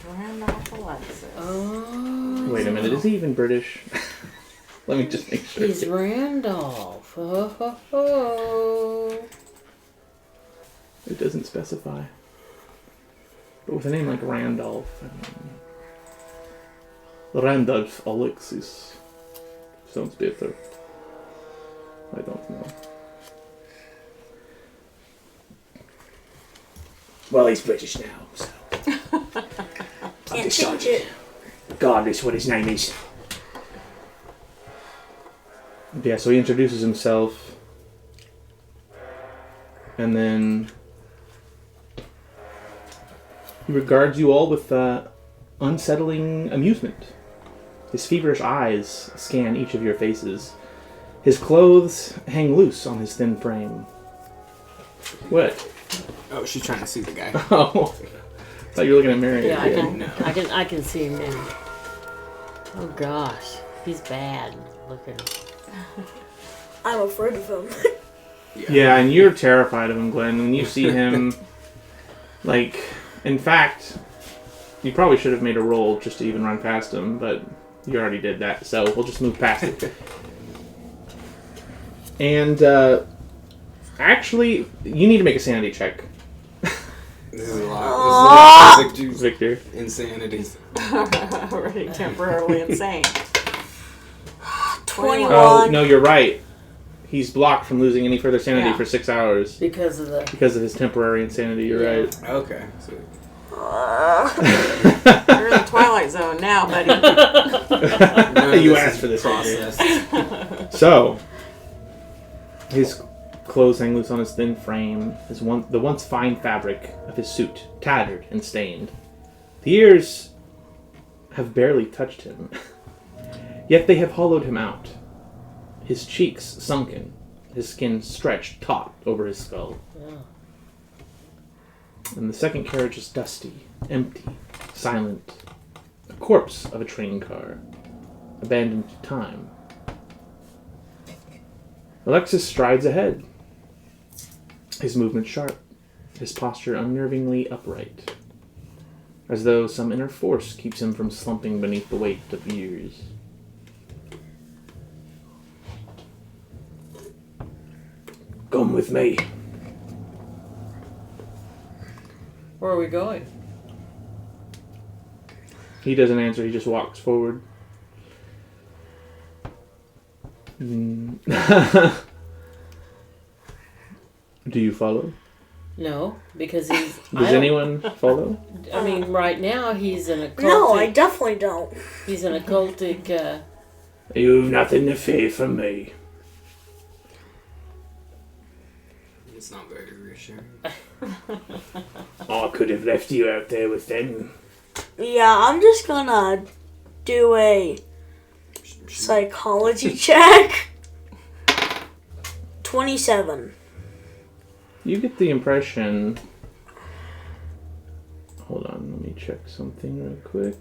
Randolph Alexis. Oh. Wait a minute, is he even British? Let me just make sure. He's Randolph. Ho, ho, ho. It doesn't specify. But with a name like Randolph, I mean, Randolph Alexis sounds better. I don't know. Well, he's British now, so Can't change it. regardless what his name is. Yeah, so he introduces himself, and then he regards you all with unsettling amusement. His feverish eyes scan each of your faces. His clothes hang loose on his thin frame. What? Oh, she's trying to see the guy. Oh, I thought you were looking at Mary. Yeah, No. I can see him now. Oh gosh, he's bad looking. I'm afraid of him. Yeah, and you're terrified of him, Glenn. When you see him, like, in fact, you probably should have made a roll just to even run past him, but you already did that, so we'll just move past it. And, actually, you need to make a sanity check, This is a lot. This is Victor. insanity. Already temporarily insane. 21. Oh, no, you're right. He's blocked from losing any further sanity Yeah. for 6 hours. Because of the. Because of his temporary insanity, you're Yeah. right. Okay. So, You're in the Twilight Zone now, buddy. none of You this asked is for this, process. So, his clothes hang loose on his thin frame, the once fine fabric of his suit tattered and stained. The ears have barely touched him, yet they have hollowed him out. His cheeks sunken, his skin stretched taut over his skull. Yeah. And the second carriage is dusty, empty, silent, a corpse of a train car, abandoned to time. Alexis strides ahead, his movement sharp, his posture unnervingly upright, as though some inner force keeps him from slumping beneath the weight of years. Come with me. Where are we going? He doesn't answer, he just walks forward. Do you follow? No, because he's. Does anyone follow? I mean, right now he's an occultic. No, I definitely don't. He's an occultic. You've nothing to fear from me. It's not very reassuring. I could have left you out there with them. Yeah, I'm just gonna do a psychology check. 27. You get the impression... Hold on, let me check something real quick.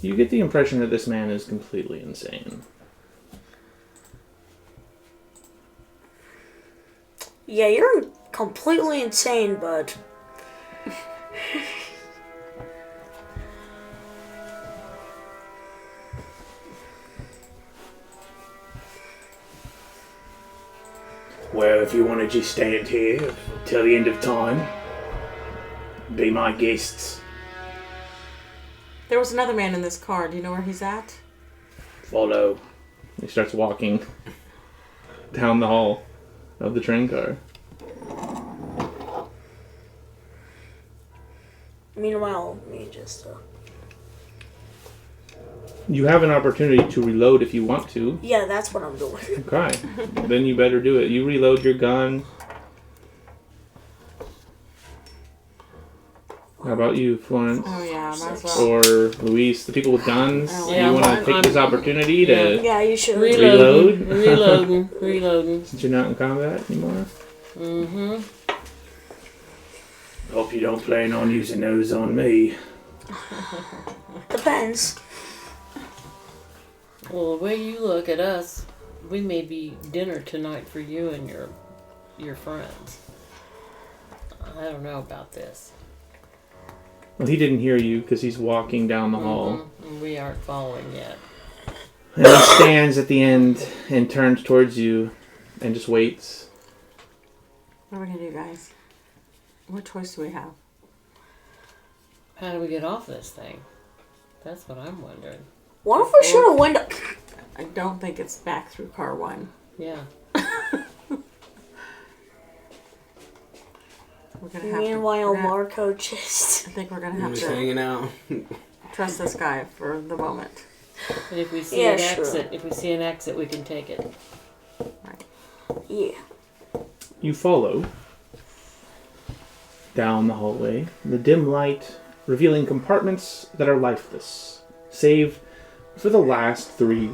You get the impression that this man is completely insane. Yeah, you're completely insane, bud. Well, if you want to just stand here till the end of time, be my guests. There was another man in this car. Do you know where he's at? Follow. He starts walking down the hall of the train car. Meanwhile, me just... You have an opportunity to reload if you want to. Yeah, that's what I'm doing. Okay. Then you better do it. You reload your gun. How about you, Florence? Oh yeah, might as well. Or Luis? The people with guns? Oh, Do yeah, you want to I'm- take this opportunity to... Yeah, you should. Reloading. Reload? Reloading. Since you're not in combat anymore? Mm-hmm. Hope you don't plan on using those on me. Depends. Well, the way you look at us, we may be dinner tonight for you and your friends. I don't know about this. Well, he didn't hear you because he's walking down the hall. Mhm. We aren't following yet. And he stands at the end and turns towards you and just waits. What are we gonna do, guys? What choice do we have? How do we get off this thing? That's what I'm wondering. What if we shoot a window? I don't think it's back through car one. Yeah. We're gonna have Meanwhile, to. I Marco just... think we're gonna I'm have just to hanging out. trust this guy for the moment. And if we see Yeah, an sure. exit, we can take it. Yeah. You follow down the hallway, the dim light revealing compartments that are lifeless, save for the last 3.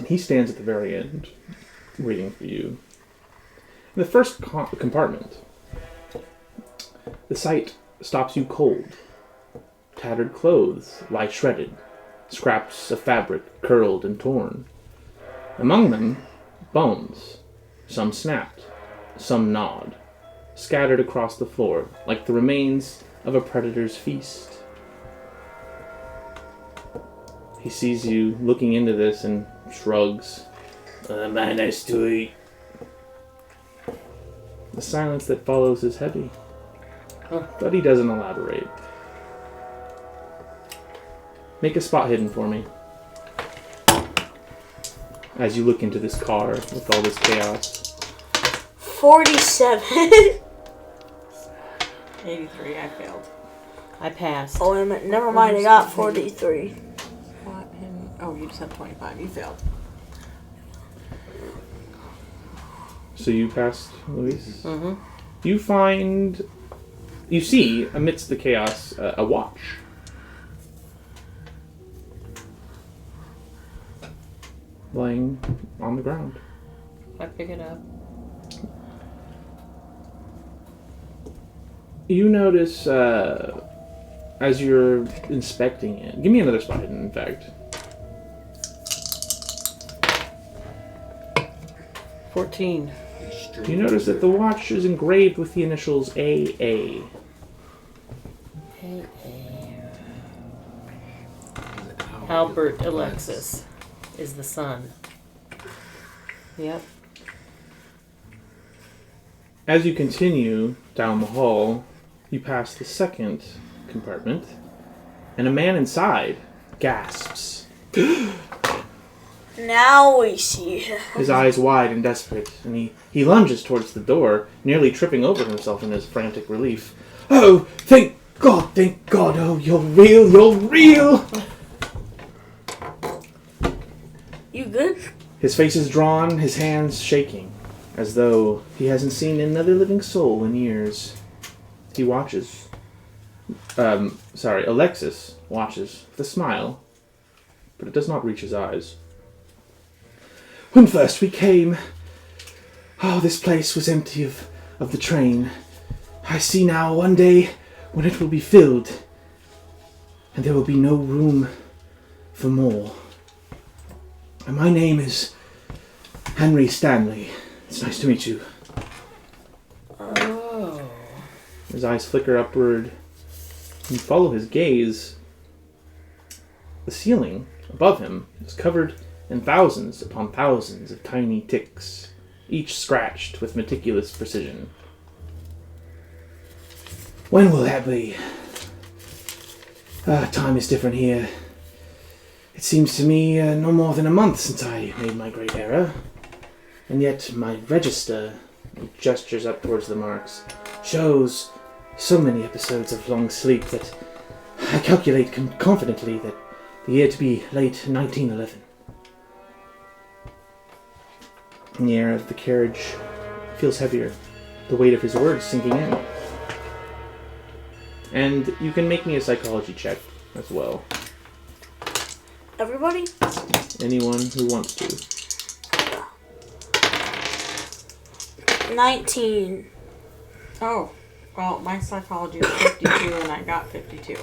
He stands at the very end, waiting for you. In the first compartment, the sight stops you cold. Tattered clothes lie shredded, scraps of fabric curled and torn. Among them, bones, some snapped, some gnawed, scattered across the floor like the remains of a predator's feast. He sees you looking into this and shrugs. Managed to eat. The silence that follows is heavy, but he doesn't elaborate. Make a spot hidden for me. As you look into this car with all this chaos. 47. 83, I failed. I passed. Oh, wait a minute. Never mind. I got 43. What? Oh, you just have 25. You failed. So you passed, Luis? Mm-hmm. You see, amidst the chaos, a watch. Lying on the ground. I pick it up. You notice, as you're inspecting it, give me another spot hidden, in fact. 14. You notice that the watch is engraved with the initials AA. Albert Alexis is the son. Yep. As you continue down the hall, you pass the second compartment, and a man inside gasps. Now we see him. His eyes wide and desperate, and he lunges towards the door, nearly tripping over himself in his frantic relief. Oh, thank God, oh, you're real! You good? His face is drawn, his hands shaking, as though he hasn't seen another living soul in years. He watches. Alexis watches with a smile, but it does not reach his eyes. When first we came, this place was empty of the train. I see now one day when it will be filled, and there will be no room for more. And my name is Henry Stanley. It's nice to meet you. Oh. His eyes flicker upward. You follow his gaze. The ceiling above him is covered in thousands upon thousands of tiny ticks, each scratched with meticulous precision. When will that be? Time is different here. It seems to me no more than a month since I made my great error. And yet my register, he gestures up towards the marks, shows so many episodes of long sleep that I calculate confidently that the year to be late 1911. And the air of the carriage feels heavier, the weight of his words sinking in. And you can make me a psychology check as well. Everybody? Anyone who wants to. 19. Oh, well, my psychology is 52 and I got 52.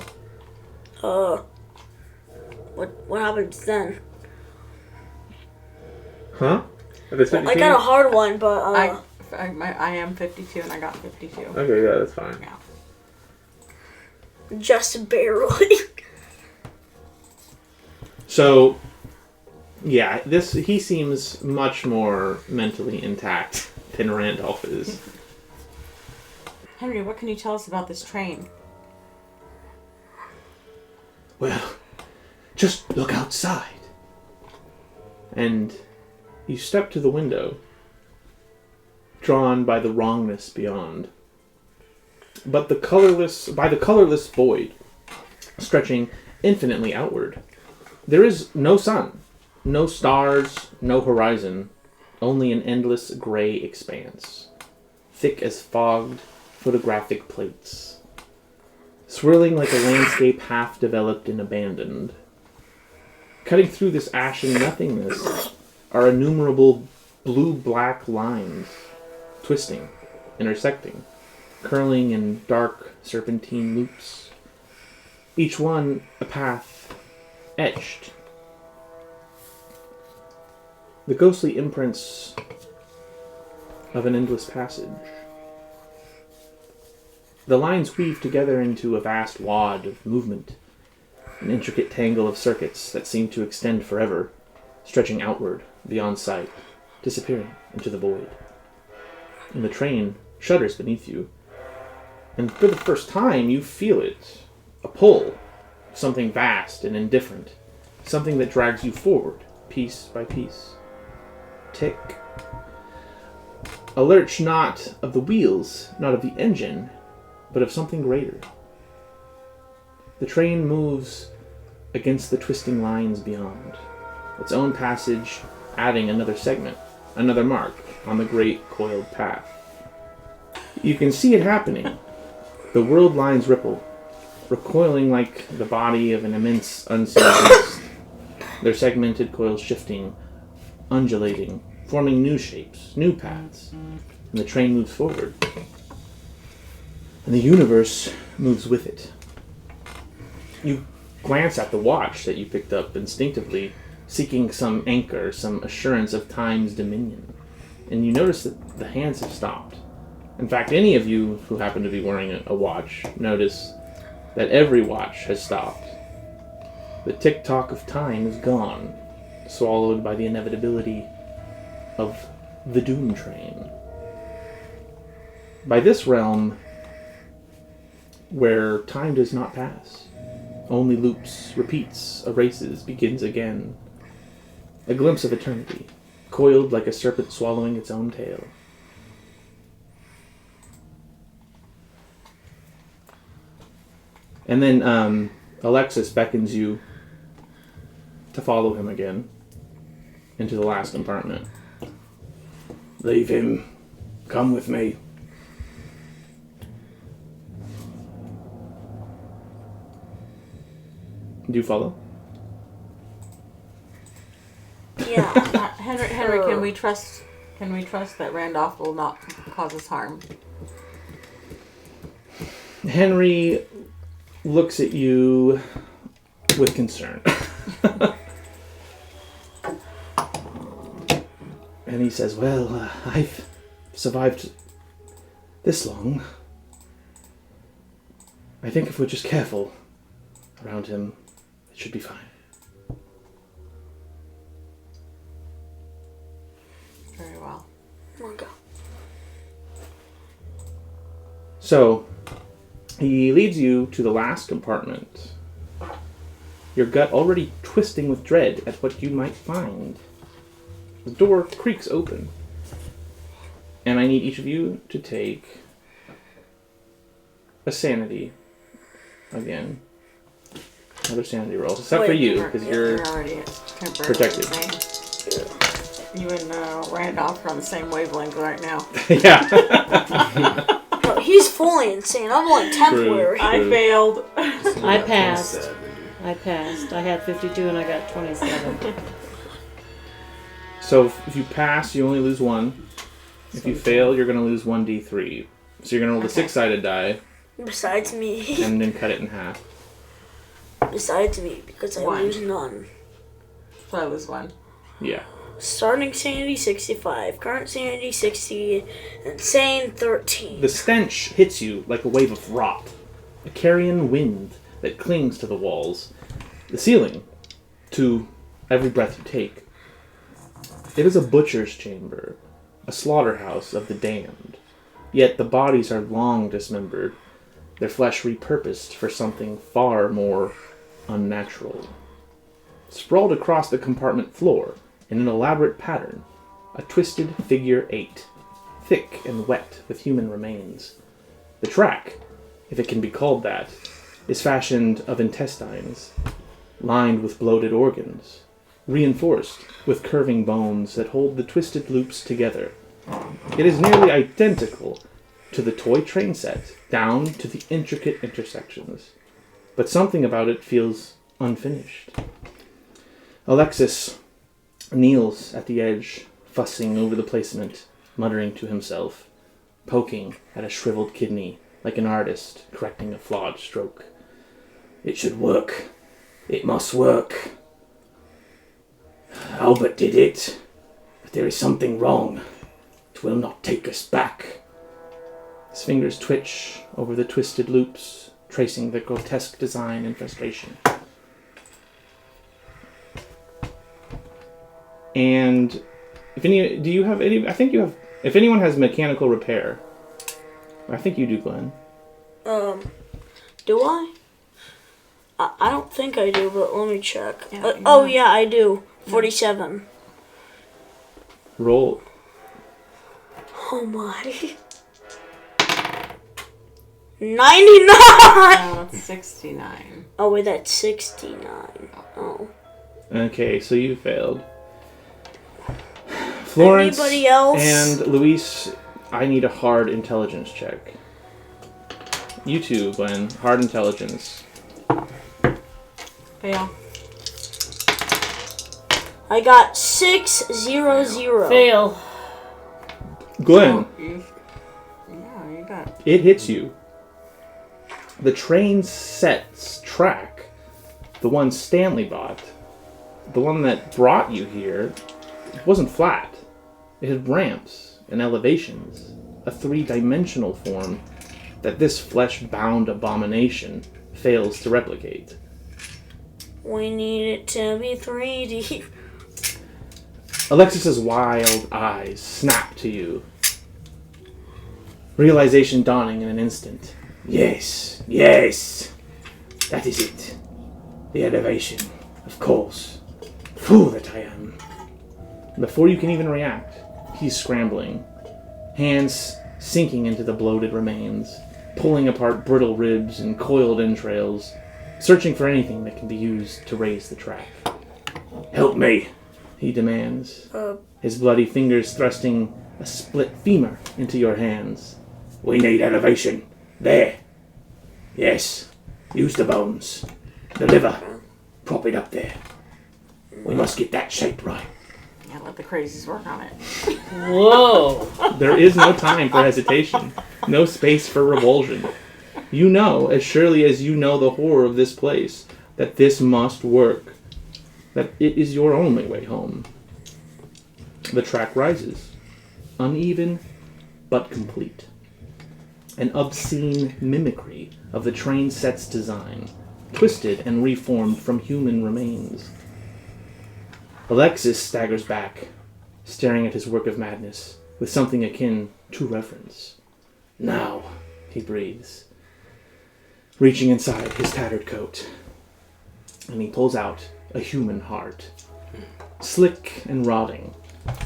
What happens then? Huh? If it's I got a hard one, but I am 52 and I got 52. Okay, yeah, that's fine. Yeah. just barely. So, yeah, he seems much more mentally intact than Randolph is. Henry, what can you tell us about this train? Well, just look outside. And you step to the window, drawn by the wrongness beyond. But by the colorless void, stretching infinitely outward. There is no sun, no stars, no horizon, only an endless gray expanse, thick as fogged photographic plates, swirling like a landscape half developed and abandoned. Cutting through this ashen nothingness are innumerable blue-black lines, twisting, intersecting, curling in dark serpentine loops, each one a path etched. The ghostly imprints of an endless passage. The lines weave together into a vast wad of movement, an intricate tangle of circuits that seem to extend forever, stretching outward, beyond sight, disappearing into the void. And the train shudders beneath you, and for the first time you feel it, a pull, something vast and indifferent, something that drags you forward, piece by piece. Tick. A lurch not of the wheels, not of the engine, but of something greater. The train moves against the twisting lines beyond, its own passage adding another segment, another mark on the great coiled path. You can see it happening. The world lines ripple, recoiling like the body of an immense unseen beast, their segmented coils shifting, undulating, forming new shapes, new paths, and the train moves forward. And the universe moves with it. You glance at the watch that you picked up instinctively, seeking some anchor, some assurance of time's dominion. And you notice that the hands have stopped. In fact, any of you who happen to be wearing a watch notice that every watch has stopped. The tick-tock of time is gone, swallowed by the inevitability of the doom train. By this realm, where time does not pass, only loops, repeats, erases, begins again. A glimpse of eternity, coiled like a serpent swallowing its own tail. And then Alexis beckons you to follow him again into the last compartment. Leave him. Come with me. Do you follow? Yeah. Henry, can we trust that Randolph will not cause us harm? Henry looks at you with concern. And he says, well, I've survived this long. I think if we're just careful around him, it should be fine. Very well. Okay. So, he leads you to the last compartment. Your gut already twisting with dread at what you might find. The door creaks open. And I need each of you to take a sanity again. Another sanity roll. Except for you, because you're already temporarily protected. You and Randolph are on the same wavelength right now. Yeah. No, he's fully insane. I'm like temporary. True. I failed. I passed. I passed. I had 52 and I got 27. So if you pass, you only lose one. If you fail, you're going to lose 1d3. So you're going to roll the six-sided die Besides me. and then cut it in half. Besides me, because I One. lose none. So I lose one. Yeah. Starting sanity 65, current sanity 60, insane 13. The stench hits you like a wave of rot, a carrion wind that clings to the walls, the ceiling, to every breath you take. It is a butcher's chamber, a slaughterhouse of the damned, yet the bodies are long dismembered, their flesh repurposed for something far more unnatural. Sprawled across the compartment floor, in an elaborate pattern, a twisted figure 8, thick and wet with human remains. The track, if it can be called that, is fashioned of intestines, lined with bloated organs, reinforced with curving bones that hold the twisted loops together. It is nearly identical to the toy train set, down to the intricate intersections. But something about it feels unfinished. Alexis kneels at the edge, fussing over the placement, muttering to himself, poking at a shriveled kidney like an artist correcting a flawed stroke. It should work. It must work. Albert did it, but there is something wrong. It will not take us back. His fingers twitch over the twisted loops, tracing the grotesque design in frustration. And if anyone has mechanical repair, I think you do, Glenn. Do I? I don't think I do, but let me check. Yeah, oh, yeah, I do. 47. Roll. Oh, my. 99! Oh, that's 69. Oh, wait, that's 69. Oh. Okay, so you failed. Florence Anybody else? and Luis, I need a hard intelligence check. You too, Glenn. Hard intelligence. Fail. I got 600. Fail. Glenn, Yeah, you got. it hits you. The train set's track, the one Stanley bought, the one that brought you here, wasn't flat. It had ramps and elevations, a three-dimensional form that this flesh-bound abomination fails to replicate. We need it to be 3D. Alexis's wild eyes snap to you. Realization dawning in an instant. Yes, yes, that is it. The elevation, of course. Fool that I am. Before you can even react, he's scrambling, hands sinking into the bloated remains, pulling apart brittle ribs and coiled entrails, searching for anything that can be used to raise the track. Help me, he demands, his bloody fingers thrusting a split femur into your hands. We need elevation. There. Yes. Use the bones. The liver. Prop it up there. We must get that shape right. Yeah, let the crazies work on it. Whoa. There is no time for hesitation. No space for revulsion. You know, as surely as you know the horror of this place, that this must work. That it is your only way home. The track rises. Uneven, but complete. An obscene mimicry of the train set's design, twisted and reformed from human remains. Alexis staggers back, staring at his work of madness with something akin to reverence. Now, he breathes, reaching inside his tattered coat, and he pulls out a human heart, slick and rotting,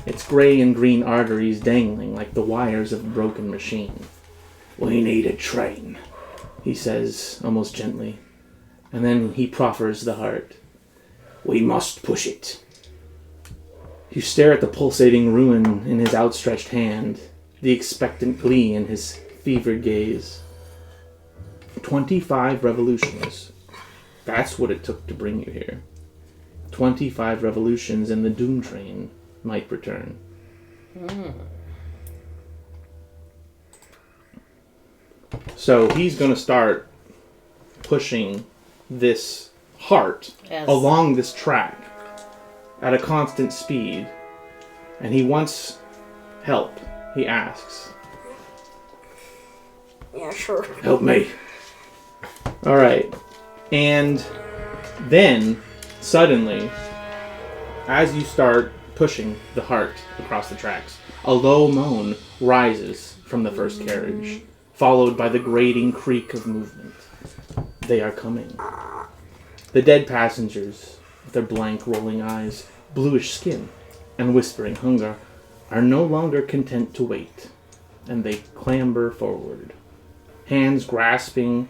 its gray and green arteries dangling like the wires of a broken machine. We need a train, he says, almost gently, and then he proffers the heart. We must push it. You stare at the pulsating ruin in his outstretched hand, the expectant glee in his fevered gaze. 25 revolutions. That's what it took to bring you here. 25 revolutions and the Doom Train might return. So he's going to start pushing this heart along this track at a constant speed. And he wants help. He asks. Yeah, sure. Help me. All right. And then, suddenly, as you start pushing the heart across the tracks, a low moan rises from the first carriage, followed by the grating creak of movement. They are coming. The dead passengers, with their blank, rolling eyes, bluish skin, and whispering hunger, are no longer content to wait, and they clamber forward, hands grasping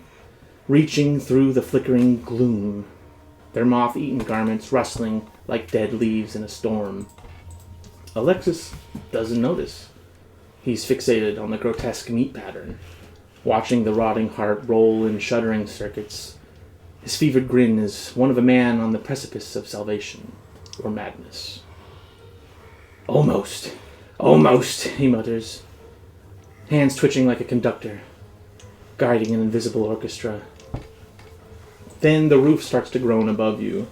reaching through the flickering gloom, their moth-eaten garments rustling like dead leaves in a storm. Alexis doesn't notice. He's fixated on the grotesque meat pattern, watching the rotting heart roll in shuddering circuits. His fevered grin is one of a man on the precipice of salvation or madness. Almost, he mutters, hands twitching like a conductor, guiding an invisible orchestra. Then the roof starts to groan above you,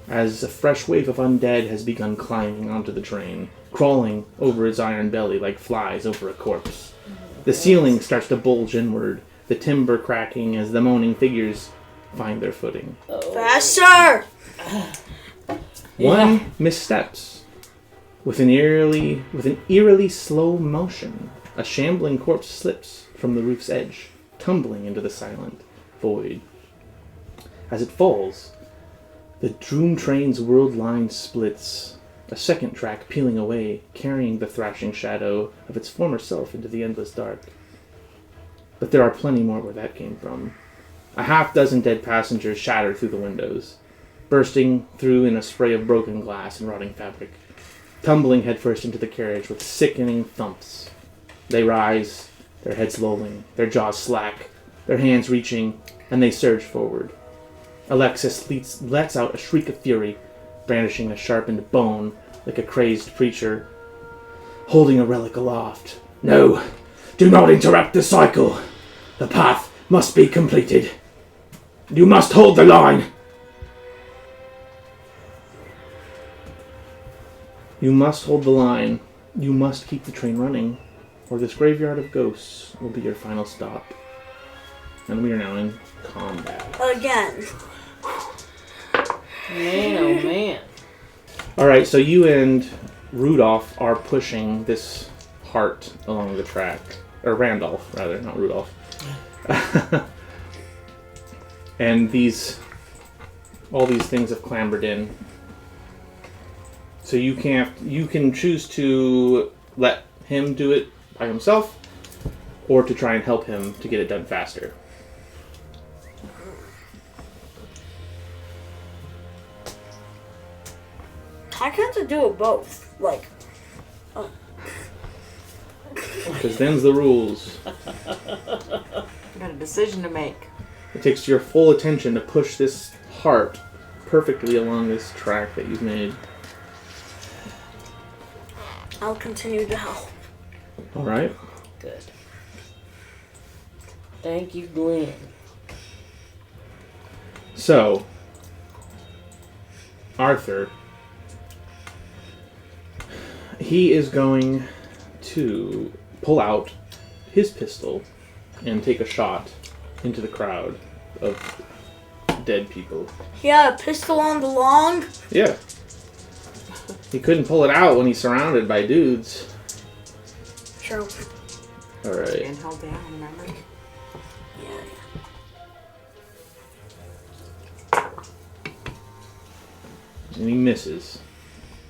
as a fresh wave of undead has begun climbing onto the train, crawling over its iron belly like flies over a corpse. The ceiling starts to bulge inward, the timber cracking as the moaning figures find their footing. Faster! One missteps. With an eerily slow motion, a shambling corpse slips from the roof's edge, tumbling into the silent void. As it falls, the Droom train's world line splits, a second track peeling away, carrying the thrashing shadow of its former self into the endless dark. But there are plenty more where that came from. A half-dozen dead passengers shatter through the windows, bursting through in a spray of broken glass and rotting fabric, tumbling headfirst into the carriage with sickening thumps. They rise, their heads lolling, their jaws slack, their hands reaching, and they surge forward. Alexis lets out a shriek of fury, brandishing a sharpened bone like a crazed preacher, holding a relic aloft. No! Do not interrupt the cycle! The path must be completed. You must hold the line! You must hold the line. You must keep the train running, or this graveyard of ghosts will be your final stop. And we are now in combat. Again. Man, oh man. Alright, so you and Rudolph are pushing this heart along the track. Or Randolph, rather, not Rudolph. And all these things have clambered in. So you can choose to let him do it by himself, or to try and help him to get it done faster. I kind of do it both. Like, Because them's the rules. You got a decision to make. It takes your full attention to push this heart perfectly along this track that you've made. I'll continue to help. Alright. Good. Thank you, Glenn. So, Arthur, he is going to pull out his pistol and take a shot into the crowd of dead people. He had a pistol on the long. Yeah. He couldn't pull it out when he's surrounded by dudes. True. Alright. And held down, remember? Yeah. And he misses.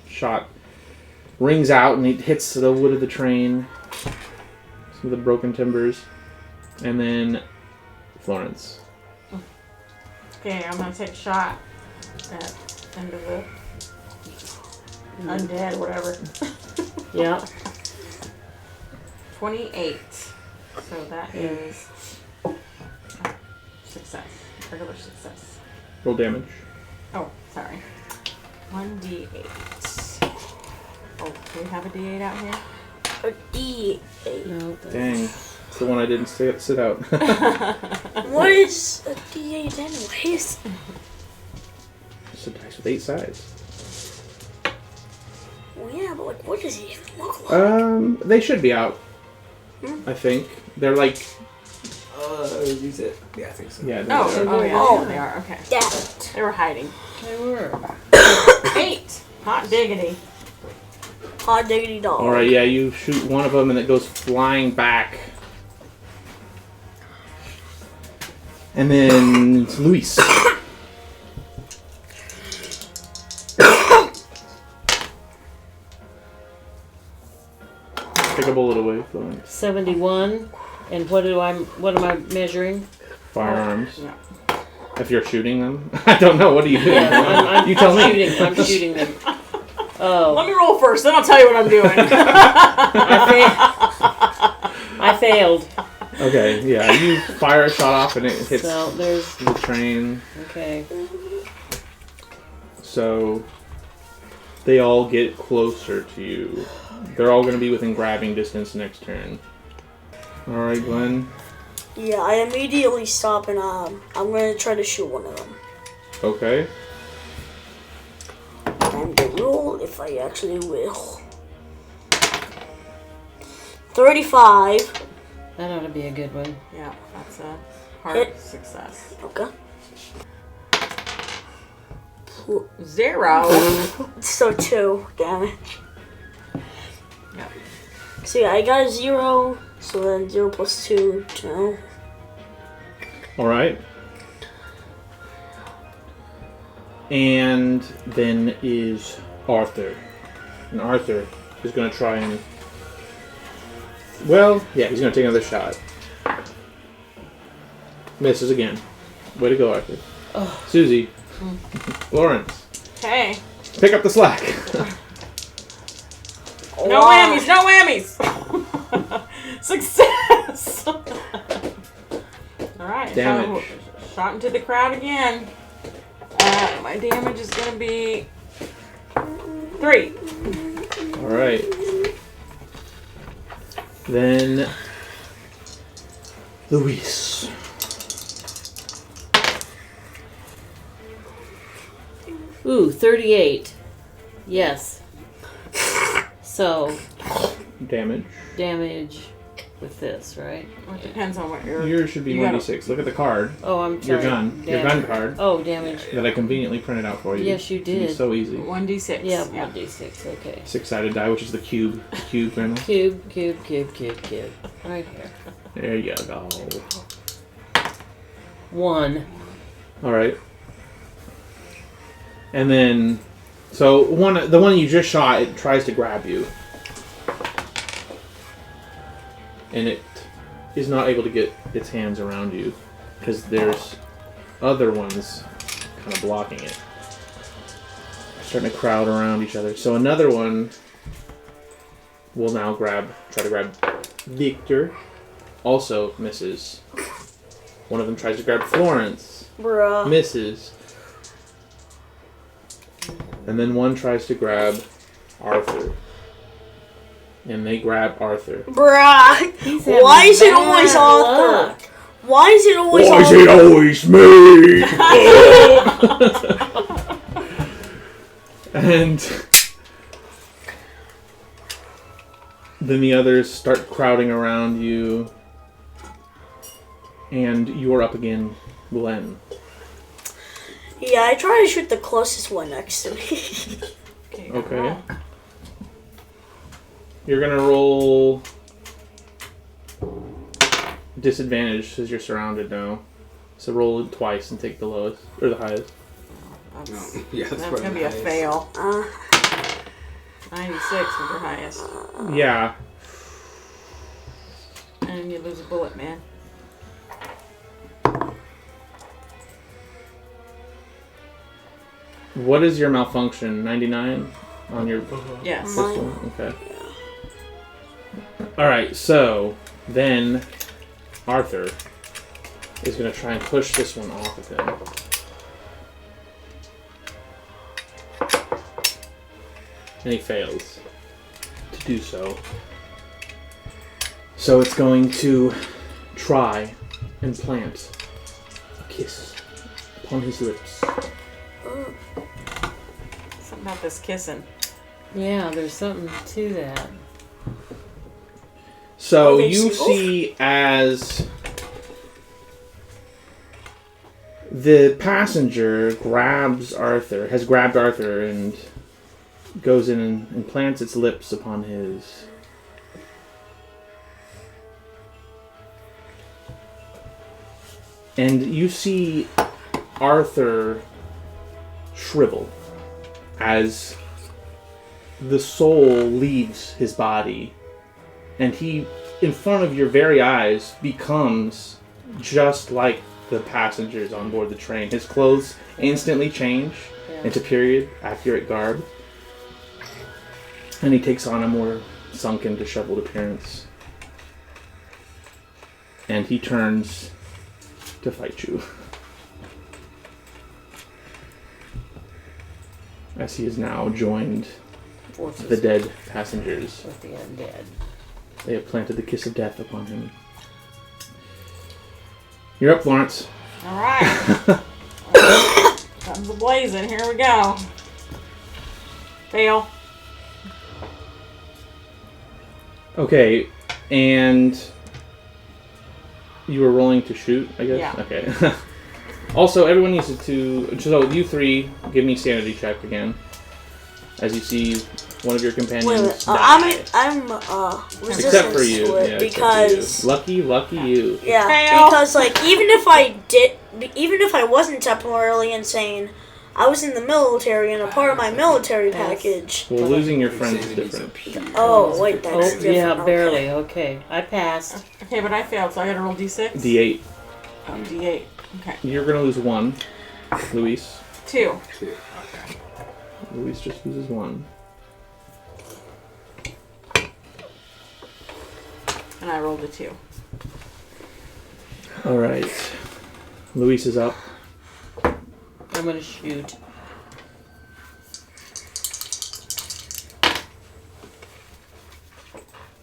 Shot rings out and it hits the wood of the train. Some of the broken timbers. And then Florence. Okay, I'm gonna take a shot at end of the undead, whatever. Yeah. 28. So that is success. Regular success. Roll damage. Oh, sorry. 1d8. Oh, do we have a d8 out here? A D8. No, Dang. It's the one I didn't sit out. What is a D8 anyways? Just a dice with 8 sides. Well, yeah, but like, what does he even look like? They should be out. I think. They're like... Use it. Yeah, I think so. Yeah, they're Oh, there. oh yeah, Oh. they are. Okay. Damn it. They were hiding. they were. 8. Hot diggity. Hot diggity dog. Alright, yeah, you shoot one of them and it goes flying back. And then it's Luis. Take a bullet away, Florence. 71. And what am I measuring? firearms. Yeah. If you're shooting them, I don't know. What do you do? I'm You tell me. I'm shooting them. Oh. Let me roll first, then I'll tell you what I'm doing. I failed. Okay, yeah, you fire a shot off and it hits So there's the train. okay. So they all get closer to you. They're all going to be within grabbing distance next turn. All right, Glenn. Yeah, I immediately stop and I'm gonna try to shoot one of them. Okay. And the roll, if I actually will. 35. That ought to be a good one. Yeah, that's a hard Hit. success. Okay. 0. So 2 damage. Yeah. So yeah, I got a 0. So then 0 plus 2, 2. All right. And then is Arthur. And Arthur is going to try and... Well, yeah, he's going to take another shot. Misses again. Way to go, Arthur. Oh. Susie. Lawrence. Okay. Pick up the slack. No whammies, no whammies. Success. Alright. Damage. Shot into the crowd again. My damage is going to be 3. All right. Then Luis. Ooh, 38. Yes. So Damage. damage with this, right? Well, it depends on what you're... Yours should be You gotta- 1d6. Look at the card. Oh, I'm Your sorry. gun. Your Damage. gun card Oh, damage. that I conveniently printed out for you. Yes, you It's gonna be did. so easy. 1d6. Yeah, 1d6. Okay. 6-sided die, which is the cube. The cube, remember? Cube. Right here. There you go. 1. All right. And then, so the one you just shot, it tries to grab you, and it is not able to get its hands around you because there's other ones kind of blocking it, starting to crowd around each other. So another one will now try to grab Victor. Also misses. One of them tries to grab Florence. Bruh. Misses. And then one tries to grab Arthur. And they grab Arthur. Bruh. He's having Why is it bad always luck. Arthur? Why is it always Why is Arthur? it always me? And then the others start crowding around you. And you're up again, Glenn. Yeah, I try to shoot the closest one next to me. Okay. You're gonna roll disadvantage because you're surrounded now. So roll it twice and take the lowest or the highest. That's, No. Yeah, that's probably going to be a the fail. Uh, 96 was your highest. Yeah. And you lose a bullet, man. What is your malfunction? 99 on your Yes. pistol? Okay. Alright, so then Arthur is going to try and push this one off of him. And he fails to do so. So it's going to try and plant a kiss upon his lips. Something about this kissing. Yeah, there's something to that. So Are they you single? see as the passenger has grabbed Arthur and goes in and plants its lips upon his. And you see Arthur shrivel as the soul leaves his body. And he, in front of your very eyes, becomes just like the passengers on board the train. His clothes instantly change into period accurate garb, and he takes on a more sunken, disheveled appearance. And he turns to fight you. As he is now joined Forces the dead passengers. with the undead. They have planted the kiss of death upon him. You're up, Florence. All right. Guns a blazing. Here we go. Fail. Okay, and you were rolling to shoot, I guess? Yeah. Okay. Also, everyone needs to... So, you three, give me sanity check again. As you see one of your companions Wait a minute. die. I'm resistance Except for you. to it Yeah, because except for you. Lucky you. yeah, Fail. because like even if I wasn't temporarily insane, I was in the military and a part of my military package. Well, losing your friends is different. Oh wait, that's Oh, different. yeah, Okay. barely. Okay. I passed. Okay, but I failed, so I gotta roll d6. D8. Oh, d8. Okay. You're gonna lose one. Luis. 2. Luis just loses one. And I rolled a 2. Alright. Luis is up. I'm gonna shoot.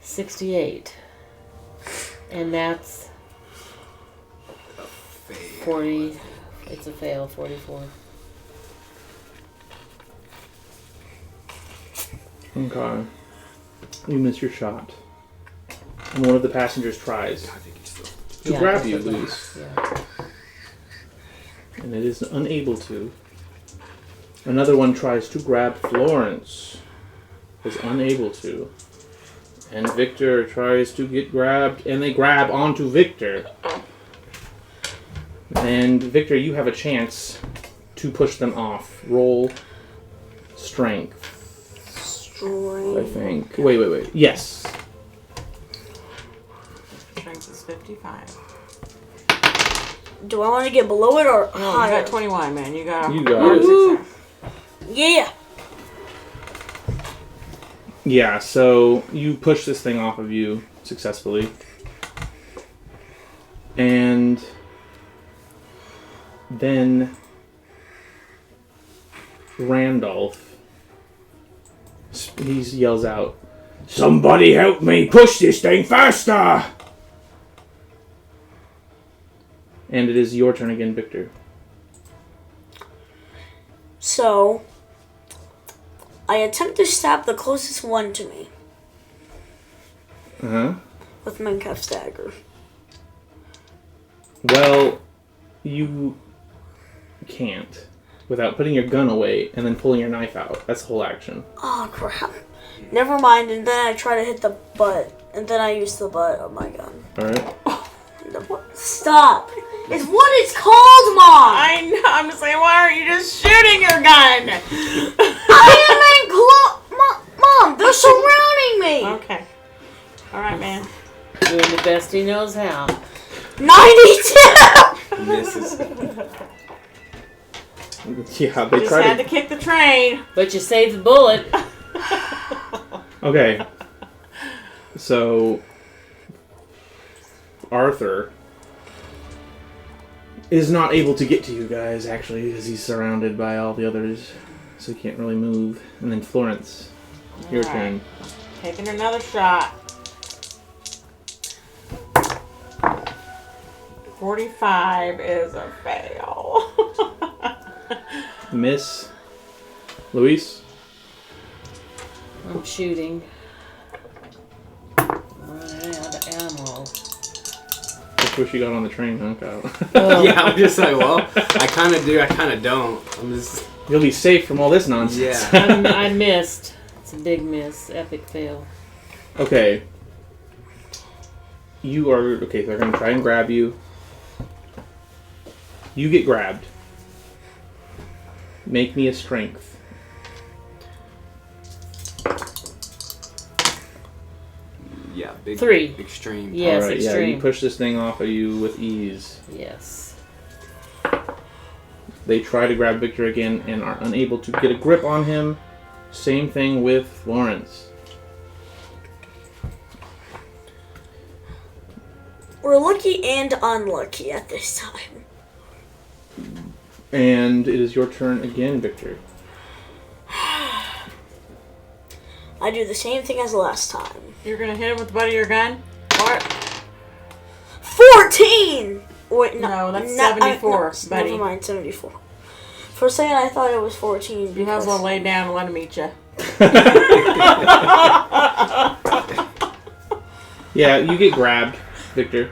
$68. And that's 40. It's a fail, 44. Okay. You miss your shot. And one of the passengers tries to Yeah, grab I you, forgot. Luis. Yeah. And it is unable to. Another one tries to grab Florence. Is unable to. And Victor tries to get grabbed, and they grab onto Victor. And Victor, you have a chance to push them off. Roll strength, I think. Wait. Yes. Strength is 55. Do I want to get below it or No, you higher? got 21, man. You got You a got hard it. success. Yeah. Yeah, so you push this thing off of you successfully. And then Randolph, he yells out, "Somebody help me push this thing faster!" And it is your turn again, Victor. So I attempt to stab the closest one to me Uh-huh. with Minecraft's dagger. Well, you can't without putting your gun away and then pulling your knife out. That's the whole action. Oh crap. Never mind, and then I try to hit the butt, and then I use the butt of my gun. Alright? Stop! It's what it's called, Mom! I know. I'm just saying, why aren't you just shooting your gun? I am in Mom, they're surrounding me! Okay. All right, man. Doing the best he knows how. 92! Misses. Yeah, they Just try had to... to kick the train. But you saved the bullet. Okay. So, Arthur is not able to get to you guys, actually, because he's surrounded by all the others, so he can't really move. And then Florence, your All right. turn. Taking another shot. 45 is a fail. Miss. Luis? I'm shooting. Running out of ammo. That's what you got on the train, huh, Kyle? Oh, Yeah, I'm just like, well, I kind of do, I kind of don't. I'm just, You'll be safe from all this nonsense. yeah. I missed. It's a big miss. Epic fail. Okay. You are... Okay, they're going to try and grab you. You get grabbed. Make me a strength. Yeah, big. 3. Extreme. Yes, Alright, yeah, extreme. you push this thing off of you with ease. Yes. They try to grab Victor again and are unable to get a grip on him. Same thing with Florence. We're lucky and unlucky at this time. And it is your turn again, Victor. I do the same thing as last time. You're gonna hit him with the butt of your gun? What? 14! Wait, No, that's 74, buddy. Never mind, 74. For a second, I thought it was 14. You might as well lay down and let him eat you. Yeah, you get grabbed, Victor.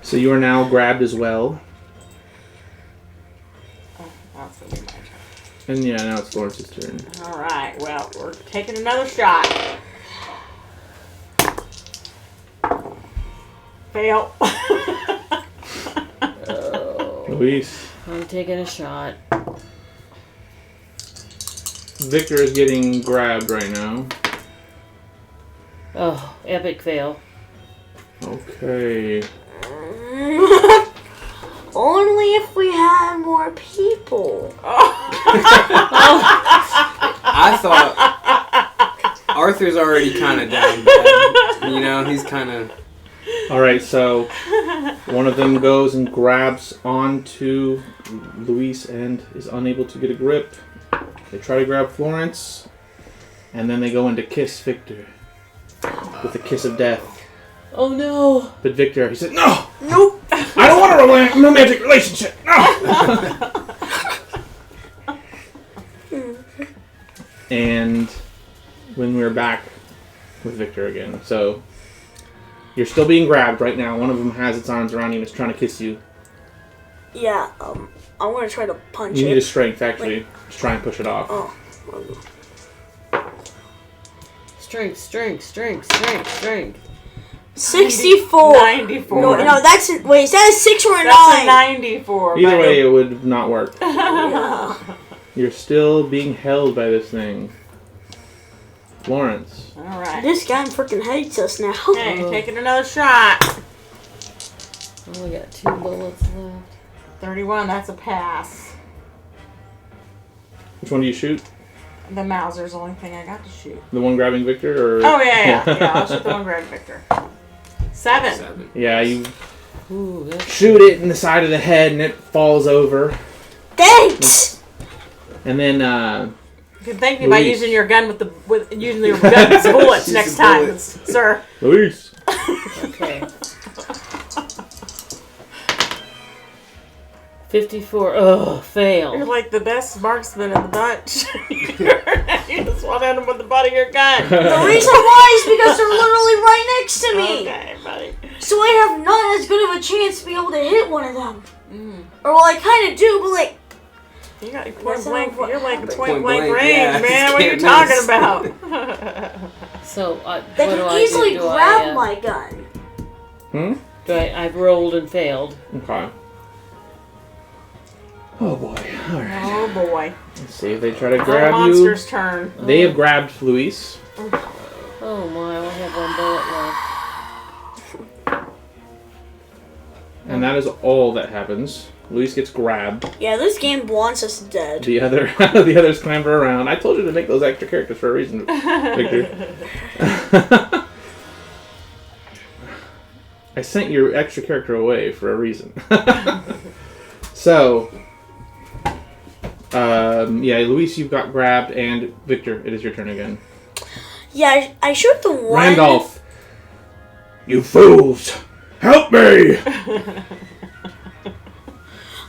So you are now grabbed as well. That's gonna be my turn. And yeah, now it's Florence's turn. Alright, well, we're taking another shot. Fail. Luis. I'm taking a shot. Victor is getting grabbed right now. Oh, epic fail. Okay. Only if we had more people. I thought Arthur's already kind of down bad. You know, he's kind of... Alright, so one of them goes and grabs onto Luis and is unable to get a grip. They try to grab Florence, and then they go in to kiss Victor with a kiss of death. Oh no! But Victor, he said, "No! Nope. I don't want a romantic relationship! No!" And when we're back with Victor again, so you're still being grabbed right now. One of them has its arms around you and is trying to kiss you. Yeah, I'm gonna try to punch You it. need a strength, actually. Just try and push it off. Oh. Strength. 64. 94. No, that's wait. Is that a 6 or a 9? That's a 94. Either buddy. way, it would not work. Yeah. You're still being held by this thing. Florence. Alright. This guy freaking hates us now. Okay, taking another shot. Only got 2 bullets left. 31, that's a pass. Which one do you shoot? The Mauser's the only thing I got to shoot. The one grabbing Victor? Or? Oh, yeah. I'll shoot the one grab Victor. 7. Yeah, you Ooh, that's shoot it in the side of the head and it falls over. Thanks. And then, You can thank me by Luis. using your gun with using your gun's bullets Use next the time, bullets. sir. Luis. okay. 54. Oh, You're fail. like the best marksman in the bunch. You just want to hit him with the butt of your gun. The reason why is because they're literally right next to me. Okay, buddy. So I have not as good of a chance to be able to hit one of them. Mm. Or well, I kind of do, but like, You got your That's point blank. not what You're like a happened. point Point blank blank, range, yeah, man. just What are you can't talking miss. about? So, what they do can I easily do? grab my gun. I've rolled and failed. Okay. Oh boy. Alright. Oh boy. Let's see if they try to The grab you. monster's turn. They have grabbed Luis. Oh my, I only have 1 bullet left. And that is all that happens. Luis gets grabbed. Yeah, this game wants us dead. The others clamber around. I told you to make those extra characters for a reason, Victor. I sent your extra character away for a reason. So, yeah, Luis, you've got grabbed, and Victor, it is your turn again. Yeah, I shoot the one. Randolph, you fools, help me!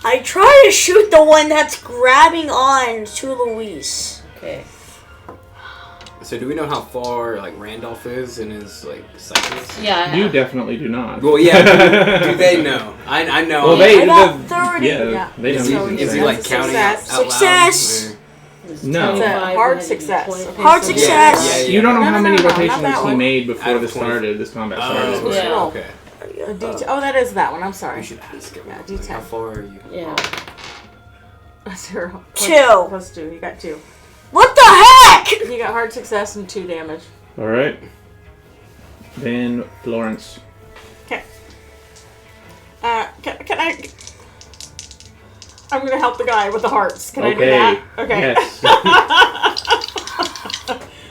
I try to shoot the one that's grabbing on to Luis. Okay. So do we know how far like Randolph is in his like cycles? Yeah. You definitely do not. Well, yeah. Do they know? I know. Well, they I got 30. Yeah, Yeah. they know Is these he, things. is he right? like counting out, Success. out Success. loud? No. It's a 25, hard and then success. 20. Okay, Hard so- success. Yeah, yeah, You don't know No, how no, many no, not rotations that he one. made before Out of this 20. started. This combat Oh, started. okay. Yeah. Okay. A D10 oh, that is that one. I'm sorry. We should ask him. Yeah, D10. How far are you? Yeah. 0. 2. Plus 2. You got 2. What the heck? You got hard success and 2 damage. All right. Then Florence. Okay. Can I? I'm going to help the guy with the hearts. Can I do Okay. that? Okay. Yes.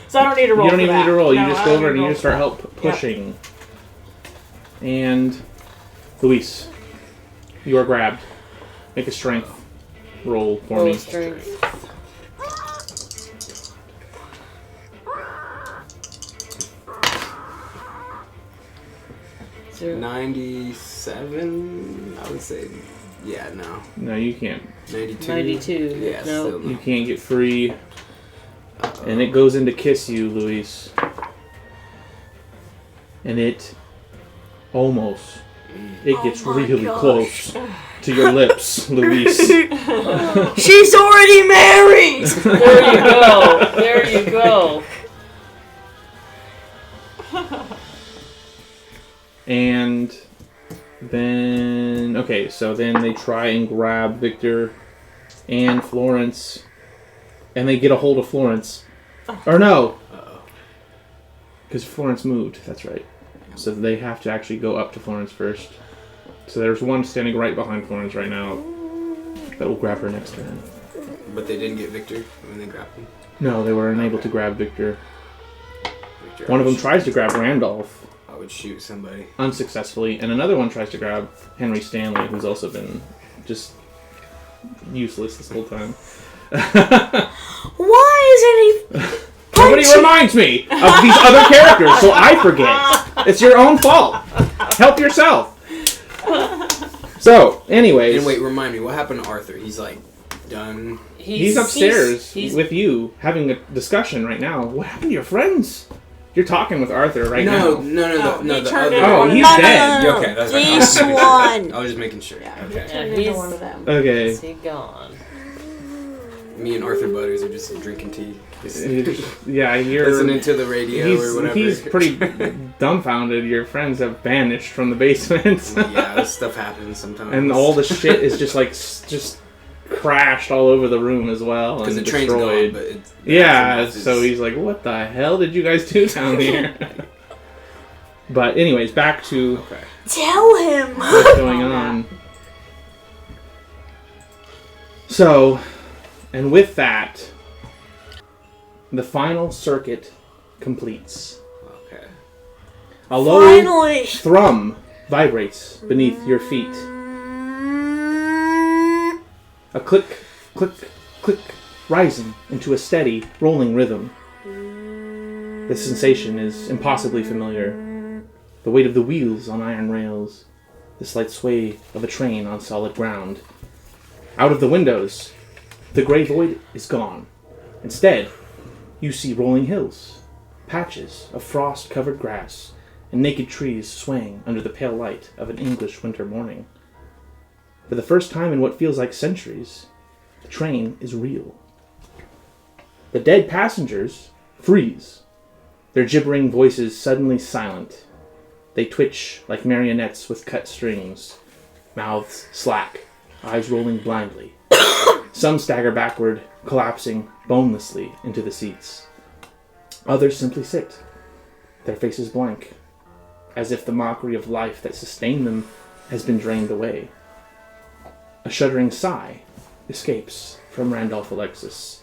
So I don't need to roll. You don't even need to roll. No, You just I go don't over need and to you roll just start for help pushing. And Luis, you are grabbed. Make a strength roll for Roll me. strength. Zero. 97, I would say. Yeah, no. No, you can't. 92. 92. Yeah, No. still You no. can't get free. And it goes in to kiss you, Luis. And it almost. It gets my really gosh. close to your lips, Luis. She's already married! There you go. There you go. And then, okay, so then they try and grab Victor and Florence, and they get a hold of Florence. Or no, because Florence moved. That's right. So they have to actually go up to Florence first. So there's one standing right behind Florence right now that will grab her next turn. But they didn't get Victor when they grabbed him. No, they were unable to grab Victor. Victor, One of them tries to grab Randolph I would shoot somebody. unsuccessfully, and another one tries to grab Henry Stanley, who's also been just useless this whole time. Why isn't he Nobody punching? reminds me of these other characters, so I forget. It's your own fault. Help yourself. So, anyways, And wait, remind me, what happened to Arthur? He's like, done. he's upstairs he's- with you having a discussion right now. What happened to your friends? You're talking with Arthur right No, now. no, he the turned other. into Oh, one of he's them. dead. Yeah, okay, that's right. This one. I was just making sure. Yeah, he Okay. turned Yeah, into he's- one of them. Okay. Is he gone? Me and Arthur buddies are just drinking tea. Just Yeah, you're. listening to the radio or whatever. He's pretty dumbfounded. Your friends have vanished from the basement. Yeah, this stuff happens sometimes. And all the shit is just like just crashed all over the room as well because and the train's destroyed. gone, but it's Yeah, so he's like, "What the hell did you guys do down here?" But anyways, back to okay. Tell him! what's going on. So, and with that, the final circuit completes. Okay. A low Finally! thrum vibrates beneath your feet. A click, click, click, rising into a steady, rolling rhythm. The sensation is impossibly familiar. The weight of the wheels on iron rails. The slight sway of a train on solid ground. Out of the windows, the gray void is gone. Instead, you see rolling hills, patches of frost-covered grass, and naked trees swaying under the pale light of an English winter morning. For the first time in what feels like centuries, the train is real. The dead passengers freeze, their gibbering voices suddenly silent. They twitch like marionettes with cut strings, mouths slack, eyes rolling blindly. Some stagger backward, collapsing bonelessly into the seats. Others simply sit, their faces blank, as if the mockery of life that sustained them has been drained away. A shuddering sigh escapes from Randolph Alexis.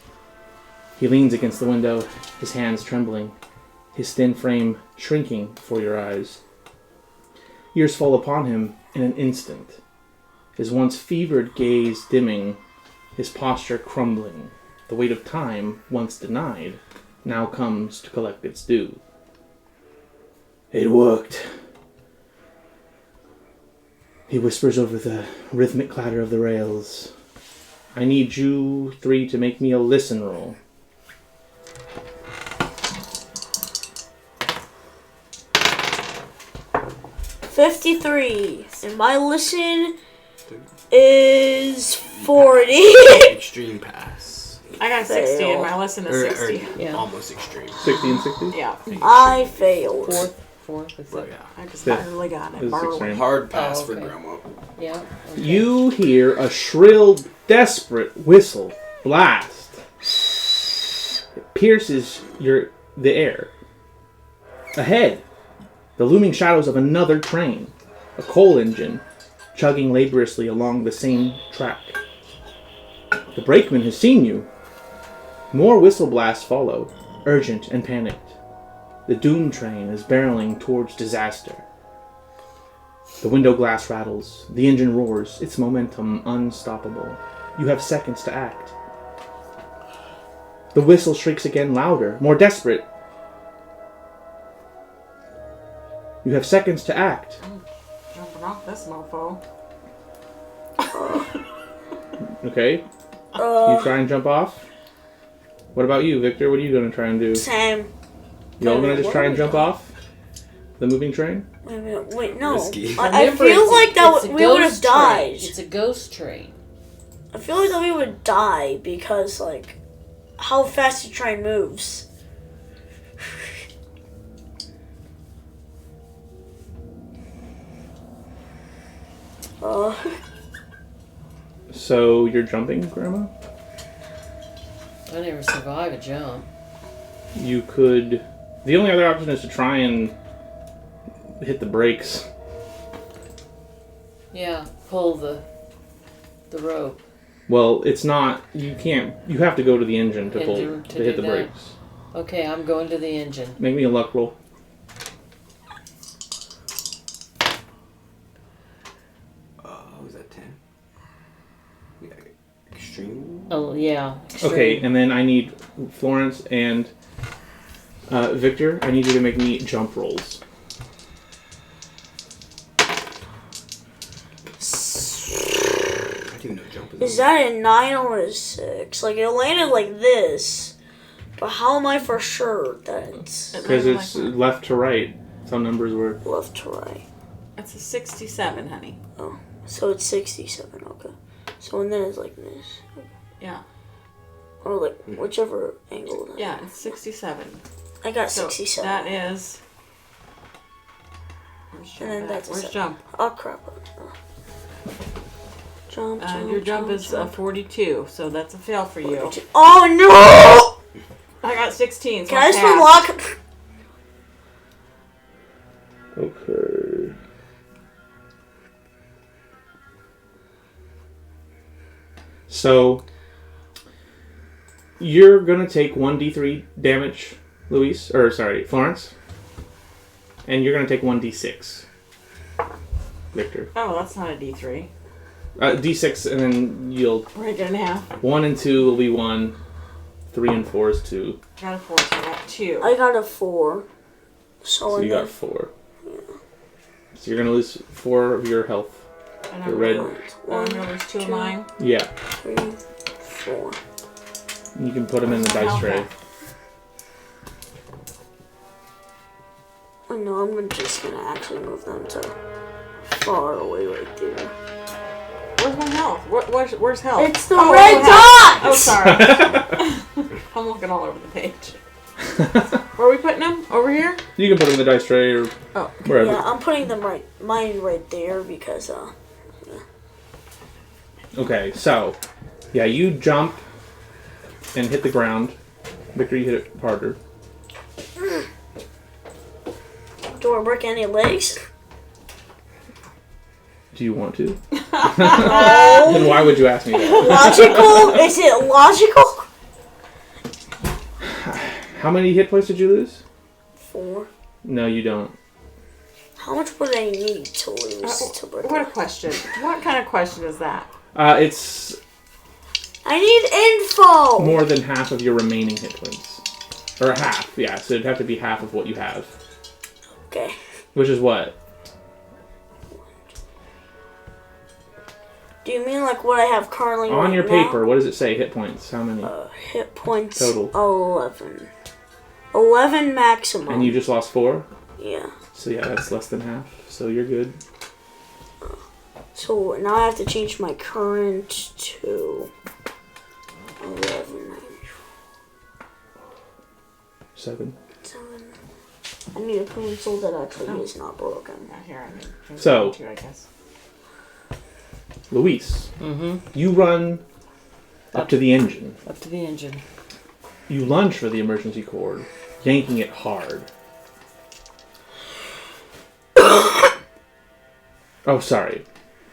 He leans against the window, his hands trembling, his thin frame shrinking before your eyes. Years fall upon him in an instant, his once fevered gaze dimming, his posture crumbling. The weight of time, once denied, now comes to collect its due. It worked. He whispers over the rhythmic clatter of the rails. I need you three to make me a listen roll. $53. And my listen is 40. Extreme pass. I got 60 Fail. and my listen is 60. Yeah. Almost extreme. 60 and 60? Yeah. I failed. Fourth is But it? yeah. I just Yeah. barely got it. This is Barely. extreme. Hard pass Oh, for okay. Grandma. Yeah. Okay. You hear a shrill, desperate whistle blast. It pierces the air. Ahead, the looming shadows of another train, a coal engine, chugging laboriously along the same track. The brakeman has seen you. More whistle blasts follow, urgent and panicked. The doom train is barreling towards disaster. The window glass rattles, the engine roars, its momentum unstoppable. You have seconds to act. The whistle shrieks again louder, more desperate. You have seconds to act. Jumping off this mofo. Okay. You try and jump off? What about you, Victor? What are you going to try and do? Same. You all going to just try and jump off the moving train? Wait a minute. Wait, no. Risky. I Remember, feel it's a- like that it's a we would have ghost train. died. It's a ghost train. I feel like that we would die because, like, how fast the train moves. So you're jumping, Grandma? I never survive a jump. You could... The only other option is to try and hit the brakes. Yeah, pull the rope. Well, it's not... You can't... You have to go to the engine to pull... Engine To to hit do the that. brakes. Okay, I'm going to the engine. Make me a luck roll. Was that 10? Yeah, extreme. Oh, yeah. Okay, extreme. and then I need Florence and Victor. I need you to make me jump rolls. I didn't know jumping. Is that a 9 or a 6? Like, it landed like this. But how am I for sure that it's Because it's left to right. Some numbers were... left to right? That's a 67, honey. So it's 67, okay. So and then it's like this. Yeah. Or like whichever angle. That Yeah, it's 67. I got So 67. that is. Where's jump? And then at? that's a Where's 7. jump? Oh crap. Jump, Your jump is 42, so that's a fail for you. Oh no! I got 16. So Can I just passed. unlock? Okay. So, you're gonna take 1d3 damage, Luis, or sorry, Florence. And you're gonna take 1d6, Victor. Oh, that's not a D3. D6, and then you'll... Break it in half. 1 and 2 will be 1, 3 and 4 is 2. I got a 4, so I got 2. I got a 4. So and you got 4. So you're gonna lose 4 of your health. And The red. I'm going to lose 2 of mine. Yeah. 3, 4. You can put them in the dice tray. Oh no, I'm just gonna actually move them to far away right there. Where's my health? Where's health? It's the Oh, red health. dot! Oh, sorry. I'm looking all over the page. Where are we putting them? Over here? You can put them in the dice tray or Oh. wherever. Yeah, I'm putting them mine right there because, Okay, so, yeah, you jump and hit the ground. Victor, you hit it harder. do I break any legs? Do you want to? No. Then why would you ask me that? Logical? Is it logical? How many hit points did you lose? 4. No, you don't. How much would I need to lose to break What a question. What kind of question is that? It's I need info! more than half of your remaining hit points. Or half, yeah, so it'd have to be half of what you have. Okay. Which is what? Do you mean like what I have currently On right your now? paper, what does it say? Hit points. How many? Hit points Total. 11. 11 maximum. And you just lost 4? Yeah. So yeah, that's less than half. So you're good. So now I have to change my current to 11. 7. 7. I need a pencil that actually is not broken. Yeah, here, I mean, So- 2, I guess. Luis, Mm-hmm. you run up to the engine. Up to the engine. You lunge for the emergency cord, yanking it hard. Oh, sorry.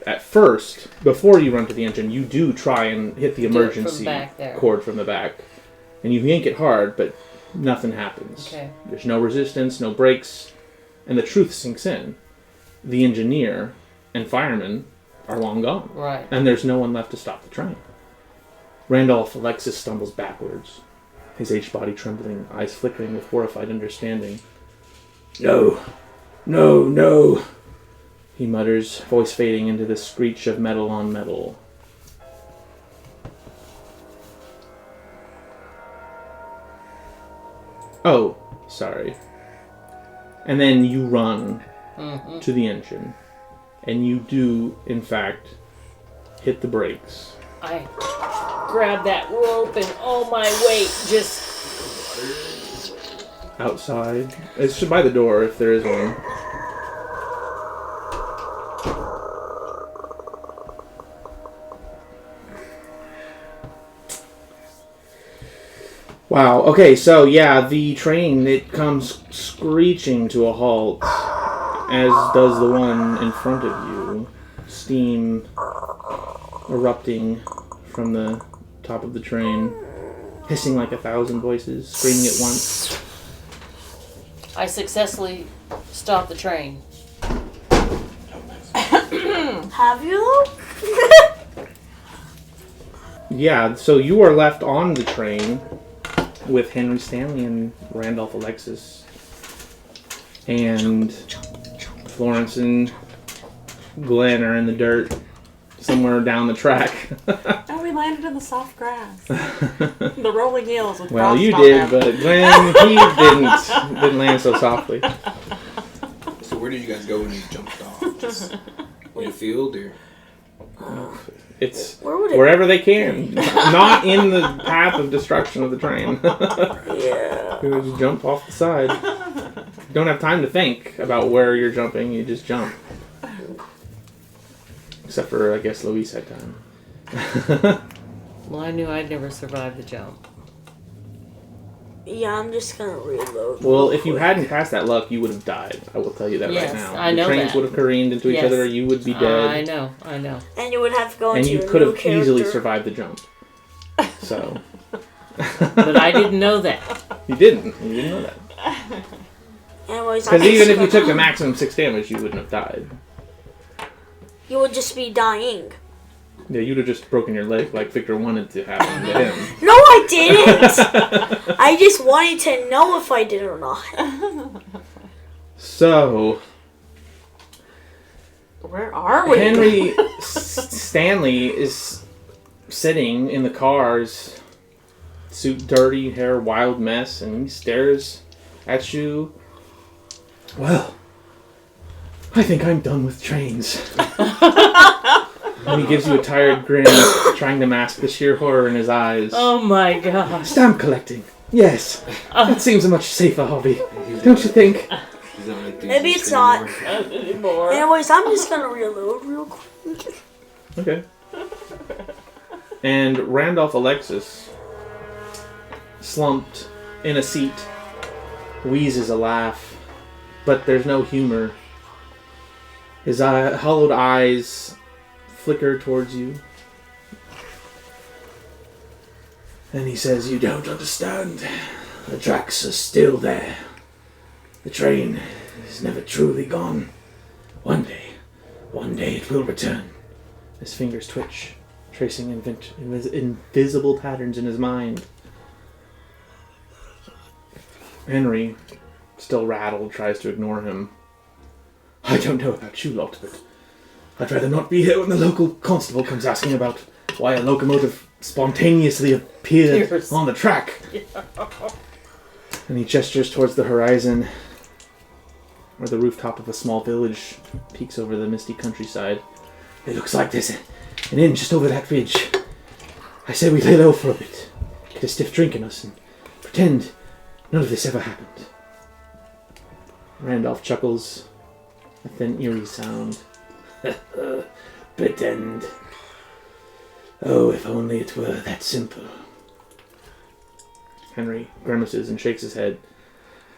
at first, before you run to the engine, you do try and hit the emergency cord from the back. And you yank it hard, but nothing happens. Okay. There's no resistance, no brakes, and the truth sinks in. The engineer and fireman are long gone. Right. And there's no one left to stop the train. Randolph Alexis stumbles backwards, his aged body trembling, eyes flickering with horrified understanding. No, no, no, he mutters, voice fading into the screech of metal on metal. Oh, sorry. And then you run to the engine, and you do, in fact, hit the brakes. I grab that rope and all my weight just... Outside. It's by the door, if there is one. Wow. Okay, so yeah, the train, it comes screeching to a halt, as does the one in front of you. Steam erupting from the top of the train, hissing like 1,000 voices, screaming at once. I successfully stopped the train. Have you? Yeah, so you are left on the train with Henry Stanley and Randolph Alexis. And Florence and Glenn are in the dirt somewhere down the track. Oh, we landed in the soft grass. The rolling hills with Well, frost you on did, them. but Glenn, he didn't land so softly. So where did you guys go when you jumped off? Just in a field or? It's Where would it? wherever they can, not in the path of destruction of the train. Yeah. You just jump off the side. You don't have time to think about where you're jumping. You just jump. Except for, I guess, Luis had time. Well, I knew I'd never survive the jump. Yeah, I'm just gonna reload. Well, real if you quick. hadn't passed that luck, you would have died. I will tell you that Yes, right now. I know the trains that. would have careened into each Yes. other. You would be dead. I know. And you would have to go And into you your could new have easily character. survived the jump. So. But I didn't know that. You didn't. You didn't know that. Anyways, Because even if you took the maximum 6 damage, you wouldn't have died. you would just be dying. Yeah, you'd have just broken your leg like Victor wanted to happen to him. No, I didn't. I just wanted to know if I did or not. So, Where are we? Henry Stanley is sitting in the car's suit dirty, hair wild mess, and he stares at you. Well, I think I'm done with trains. And he gives you a tired grin, trying to mask the sheer horror in his eyes. Oh my gosh. Stamp collecting. Yes, that seems a much safer hobby. Don't you think? He's not an enthusiast Maybe it's not. anymore. Anyways, I'm just gonna reload real quick. Okay. And Randolph Alexis, slumped in a seat, wheezes a laugh, but there's no humor. His hollowed eyes flicker towards you. And he says, "You don't understand. The tracks are still there. The train is never truly gone. One day it will return." His fingers twitch, tracing invisible patterns in his mind. Henry, still rattled, tries to ignore him. "I don't know about you lot, but I'd rather not be here when the local constable comes asking about why a locomotive spontaneously appeared Yes. on the track." And he gestures towards the horizon, where the rooftop of a small village peeks over the misty countryside. "It looks like there's an inn just over that ridge. I say we lay low for a bit, get a stiff drink in us, and pretend none of this ever happened." Randolph chuckles, a thin, eerie sound. "Pretend. Oh, if only it were that simple." Henry grimaces and shakes his head.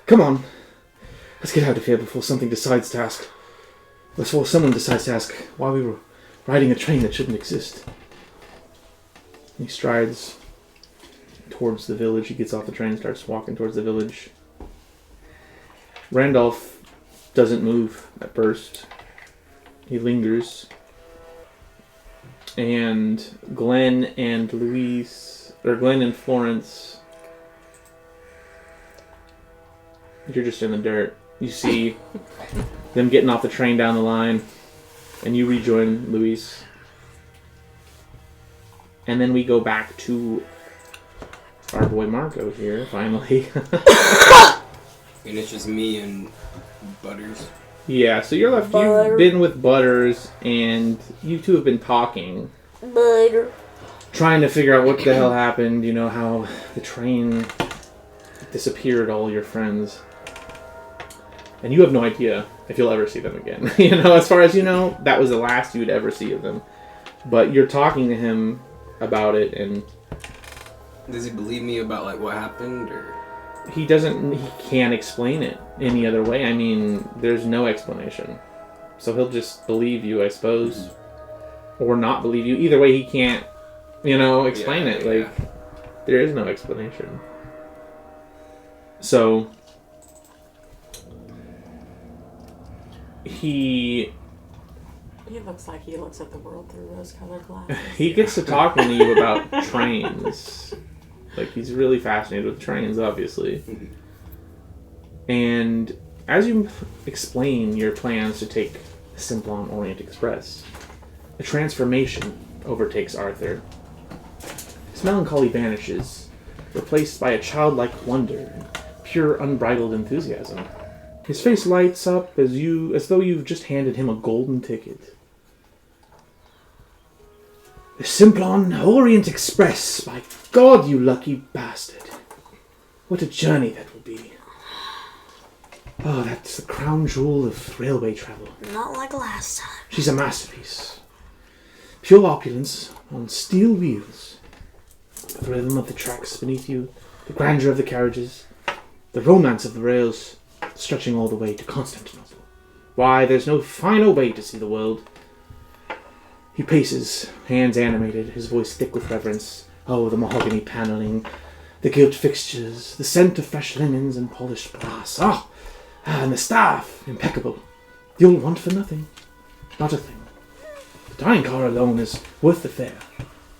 "Come on. Let's get out of here before someone decides to ask why we were riding a train that shouldn't exist. He strides towards the village. He gets off the train and starts walking towards the village. Randolph doesn't move at first. He lingers. And Glenn and Florence, you're just in the dirt. You see them getting off the train down the line, and you rejoin Luis. And then we go back to our boy Marco here, finally. And it's just me and Butters. Yeah, so you're left. You've been with Butters, and you two have been talking. Butter. Trying to figure out what the hell happened, you know, how the train disappeared all your friends. And you have no idea if you'll ever see them again. You know, as far as you know, that was the last you would ever see of them. But you're talking to him about it, and... Does he believe me about, like, what happened, or...? He can't explain it any other way. I mean, there's no explanation. So he'll just believe you, I suppose. Mm-hmm. Or not believe you. Either way, he can't, explain it. Like, there is no explanation. So, he looks like he looks at the world through rose-colored glasses. He gets to talking to you about trains. Like, he's really fascinated with trains, obviously. And as you explain your plans to take the Simplon Orient Express, a transformation overtakes Arthur. His melancholy vanishes, replaced by a childlike wonder and pure unbridled enthusiasm. His face lights up as though you've just handed him a golden ticket. The Simplon Orient Express, by God, you lucky bastard. What a journey that will be. Oh, that's the crown jewel of railway travel. Not like last time. She's a masterpiece. Pure opulence on steel wheels. The rhythm of the tracks beneath you, the grandeur of the carriages, the romance of the rails, stretching all the way to Constantinople. Why, there's no finer way to see the world. He paces, hands animated, his voice thick with reverence. Oh, the mahogany paneling, the gilt fixtures, the scent of fresh linens and polished brass. And the staff, impeccable. You'll want for nothing. Not a thing. The dining car alone is worth the fare.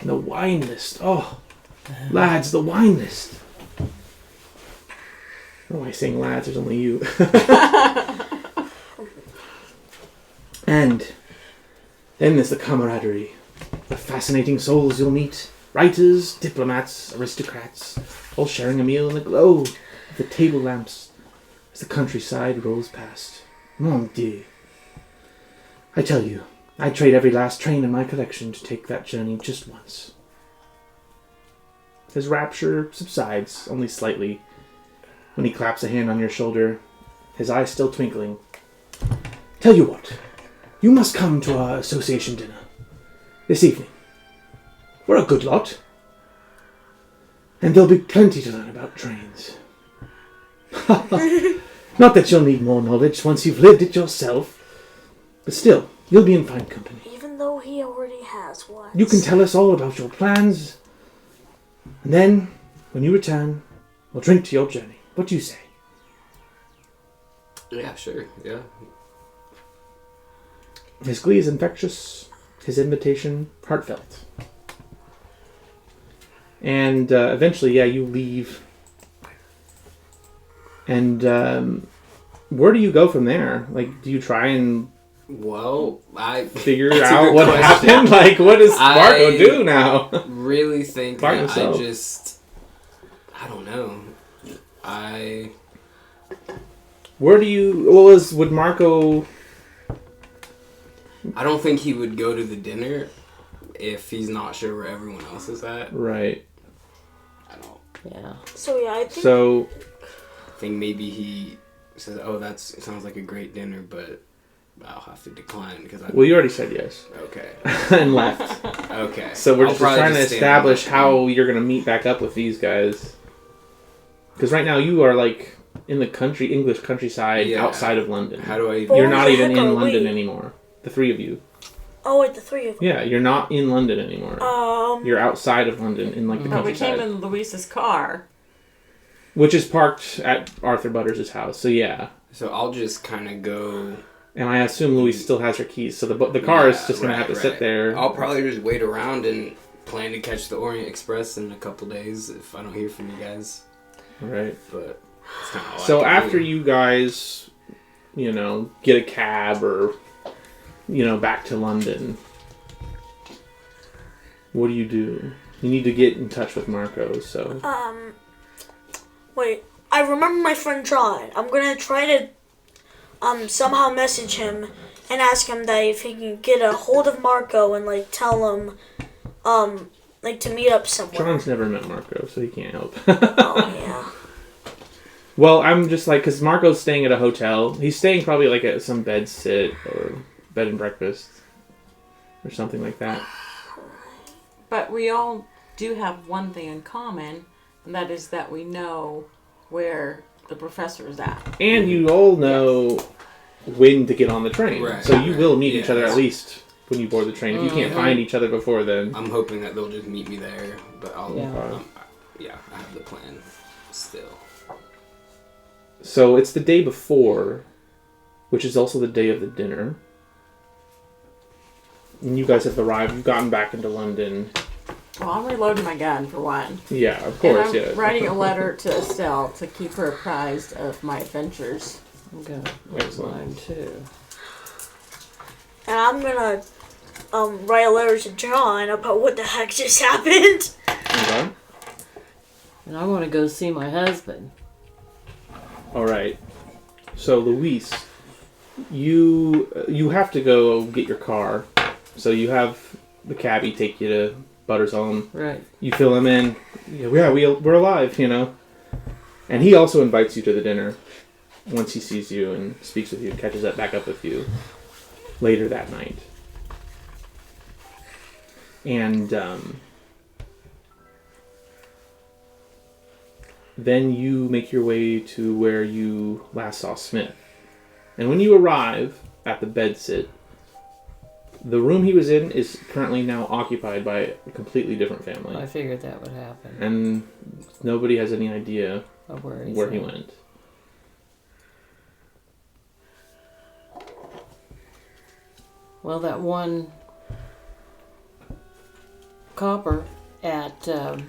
And the wine list, lads, the wine list. I don't know why saying lads, there's only you. And then there's the camaraderie. The fascinating souls you'll meet. Writers, diplomats, aristocrats, all sharing a meal in the glow of the table lamps as the countryside rolls past. Mon Dieu. I tell you, I'd trade every last train in my collection to take that journey just once. His rapture subsides only slightly when he claps a hand on your shoulder, his eyes still twinkling. Tell you what, you must come to our association dinner this evening. We're a good lot. And there'll be plenty to learn about trains. Not that you'll need more knowledge once you've lived it yourself. But still, you'll be in fine company. Even though he already has one. You can tell us all about your plans. And then, when you return, we'll drink to your journey. What do you say? Yeah, sure, yeah. His glee is infectious. His invitation, heartfelt. And eventually, you leave. And where do you go from there? Like, do you try and figure out what happened? Like, what does Marco do now? Really think that yourself. I don't know. Where do you... Would Marco... I don't think he would go to the dinner if he's not sure where everyone else is at. Right. I don't... Yeah. I think maybe he says, that sounds like a great dinner, but I'll have to decline because Well, you already said yes. Okay. And left. Okay. So we're just trying to establish how you're going to meet back up with these guys. Because right now you are like in the English countryside outside of London. How do I... You're not even in London anymore. The three of you. Oh, wait, the three of them. Yeah, you're not in London anymore. You're outside of London in like the But we countryside, came in Luis's car. which is parked at Arthur Butters' house. So yeah, So I'll just kind of go. and I assume Louise still has her keys, so the car is just gonna have to sit there. I'll probably just wait around and plan to catch the Orient Express in a couple days if I don't hear from you guys. Right. But it's kind of So after you guys, get a cab or, back to London, what do? You need to get in touch with Marco, so... Wait, I remember my friend John. I'm gonna try to, somehow message him and ask him that if he can get a hold of Marco and, like, tell him, to meet up somewhere. John's never met Marco, so he can't help. Oh, yeah. Well, I'm just like, because Marco's staying at a hotel. He's staying probably like at some bed sit or bed and breakfast or something like that. But we all do have one thing in common, and that is that we know where the professor is at. And you all know when to get on the train. Right, So you will meet each yeah. other at least when you board the train. If you can't find each other before then. I'm hoping that they'll just meet me there, but I'll. Yeah. I have the plan still. So it's the day before, which is also the day of the dinner. And you guys have arrived. You've gotten back into London. Well, I'm reloading my gun, for one. Yeah, of course, and yeah. I'm writing a letter to Estelle to keep her apprised of my adventures. I'm going to write Excellent. mine too. And I'm gonna, write a letter to John about what the heck just happened. Okay. And I want to go see my husband. All right. So, Luis, you have to go get your car. So you have the cabbie take you to Butter's home. Right. You fill him in. Yeah, we're alive, And he also invites you to the dinner once he sees you and speaks with you, catches back up with you later that night. And then you make your way to where you last saw Smith. And when you arrive at the bedsit, the room he was in is currently now occupied by a completely different family. I figured that would happen. And nobody has any idea Of where he went. Well, that one copper at the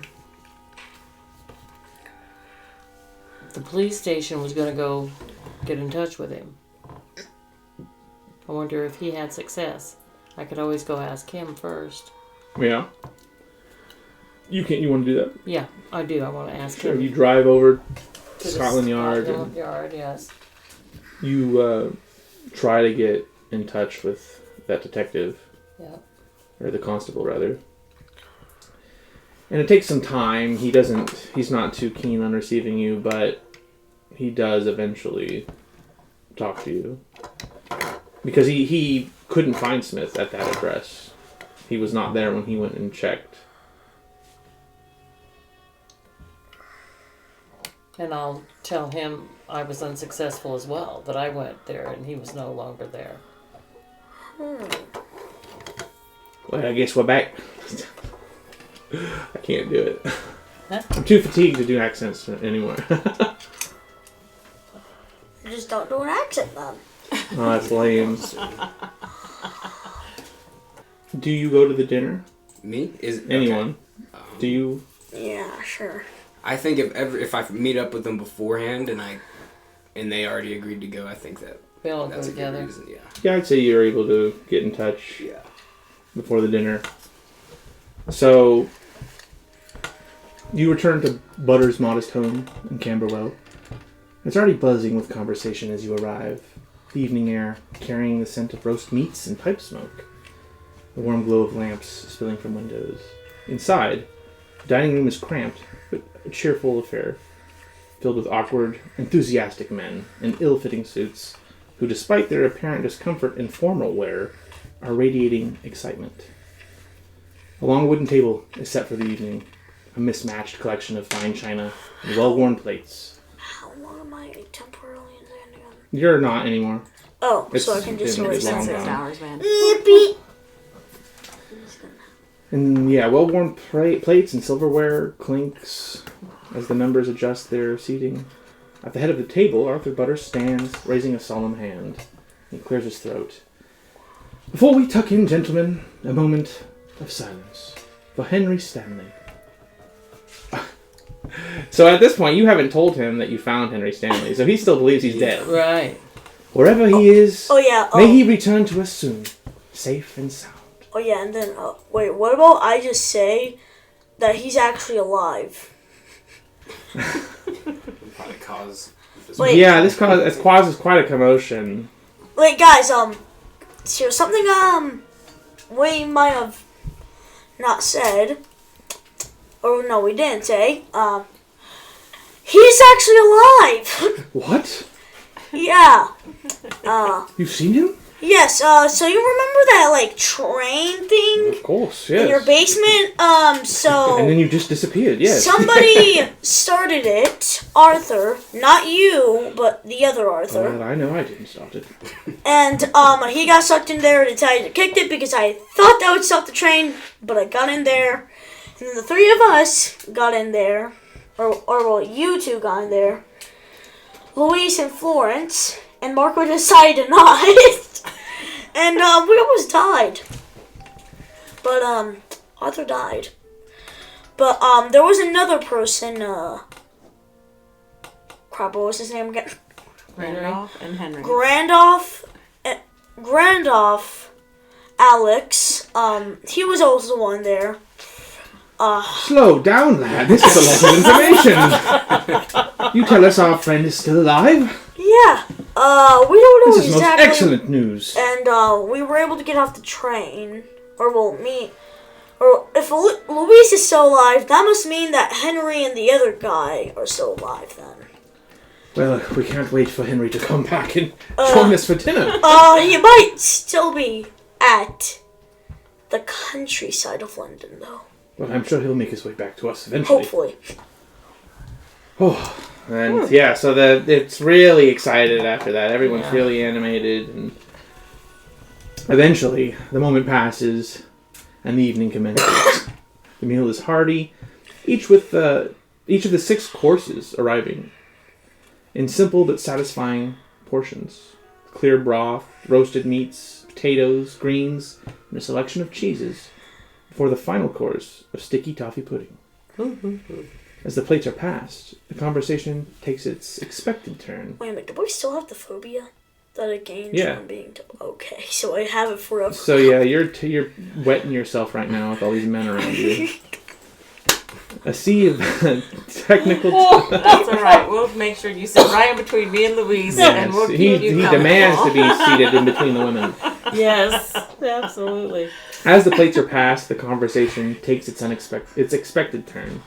police station was going to go get in touch with him. I wonder if he had success. I could always go ask him first. Yeah. You want to do that? Yeah, I do. I want to ask Sure. him. You drive over to the Scotland Yard. Scotland Yard, yes. You try to get in touch with that detective. Yeah. Or the constable, rather. And it takes some time. He's not too keen on receiving you, but he does eventually talk to you. Because he couldn't find Smith at that address. He was not there when he went and checked. And I'll tell him I was unsuccessful as well, that I went there and he was no longer there. Well, I guess we're back. I can't do it. Huh? I'm too fatigued to do accents anymore. Just don't do an accent, then. Oh, that's lame. Do you go to the dinner? Me? Anyone? Okay. Do you? Yeah, sure. I think if I meet up with them beforehand and they already agreed to go, I think We all go that's a together. good reason. Yeah. Yeah, I'd say you're able to get in touch Yeah. before the dinner. So, you return to Butter's modest home in Camberwell. It's already buzzing with conversation as you arrive. The evening air carrying the scent of roast meats and pipe smoke. The warm glow of lamps spilling from windows. Inside, the dining room is cramped, but a cheerful affair, filled with awkward, enthusiastic men in ill-fitting suits who, despite their apparent discomfort in formal wear, are radiating excitement. A long wooden table is set for the evening, a mismatched collection of fine china and well-worn plates. How long am I temporarily in Zandon? You're not anymore. Oh, It's so I can just been- erase it's long that. 6 gone. hours, man. Yippee! And yeah, well-worn plates and silverware clinks as the members adjust their seating. At the head of the table, Arthur Butters stands, raising a solemn hand. He clears his throat. Before we tuck in, gentlemen, a moment of silence for Henry Stanley. So at this point, you haven't told him that you found Henry Stanley, so he still believes he's dead. Right. Wherever he is, Oh yeah. may he return to us soon, safe and sound. Oh yeah, and then wait, what about I just say that he's actually alive? Probably cause. Wait. Yeah, this causes quite a commotion. Wait, guys, so something we might have not said, or no, we didn't say. He's actually alive. What? Yeah. You've seen him? Yes. So you remember that like train thing Of course, in yes. your basement? So. And then you just disappeared, yes. Somebody started it, Arthur, not you, but the other Arthur. Well, I know I didn't start it. And he got sucked in there and I kicked it because I thought that would stop the train, but I got in there. And then the three of us got in there, or well, you two got in there. Louise and Florence, and Marco decided to not. And we almost died. But Arthur died. But there was another person, crap, what was his name again? Randolph and Henry. Grandolph, Alex, he was also one there. Slow down, lad. This is a lot of information. You tell us our friend is still alive? Yeah. We don't know This is most exactly. excellent news. And we were able to get off the train, or well, me. Or if Louise is still alive, that must mean that Henry and the other guy are still alive then. Well, we can't wait for Henry to come back and join us for dinner. He might still be at the countryside of London, though. Well, I'm sure he'll make his way back to us eventually. Hopefully. Oh, and yeah, so it's really excited after that. Everyone's really animated, and eventually the moment passes, and the evening commences. The meal is hearty, each of the 6 courses arriving in simple but satisfying portions. Clear broth, roasted meats, potatoes, greens, and a selection of cheeses before the final course of sticky toffee pudding. As the plates are passed, the conversation takes its expected turn. Wait a minute, do we still have the phobia that it gains Yeah. from being okay, so I have it forever. So yeah, you're wetting yourself right now with all these men around you. A sea of technical... That's alright. We'll make sure you sit right in between me and Louise, and we'll keep you he comfortable. demands to be seated in between the women. Yes, absolutely. As the plates are passed, the conversation takes its expected turn.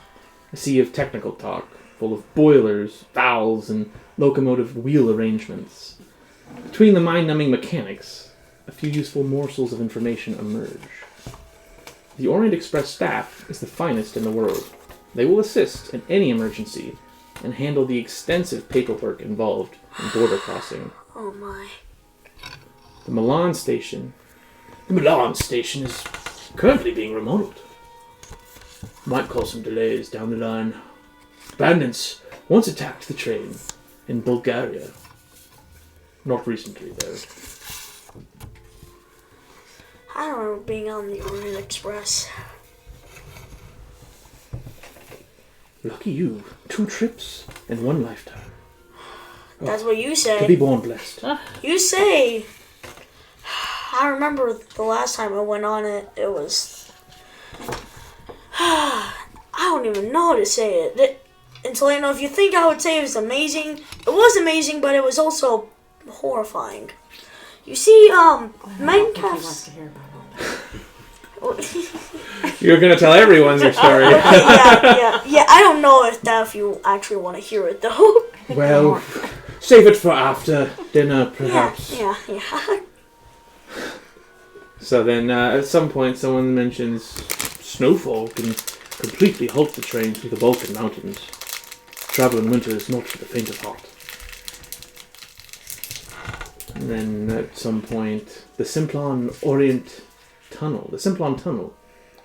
A sea of technical talk, full of boilers, valves, and locomotive wheel arrangements. Between the mind-numbing mechanics, a few useful morsels of information emerge. The Orient Express staff is the finest in the world. They will assist in any emergency and handle the extensive paperwork involved in border crossing. Oh my. The Milan station is currently being remodeled. Might cause some delays down the line. Bandits once attacked the train in Bulgaria. Not recently, though. I don't remember being on the Orient Express. Lucky you. 2 trips in 1 lifetime. That's what you To be say. born blessed. You say. I remember the last time I went on it, it was. I don't even know how to say it. Until I know, if you think I would say it was amazing, it was amazing, but it was also horrifying. You see, I think he wants Minecraft. to hear about it. You're gonna tell everyone your story. yeah. I don't know if you actually want to hear it though. Well, save it for after dinner, perhaps. Yeah. So then, at some point, someone mentions snowfall can completely halt the train through the Balkan Mountains. Travel in winter is not for the faint of heart. And then, at some point, the Simplon Tunnel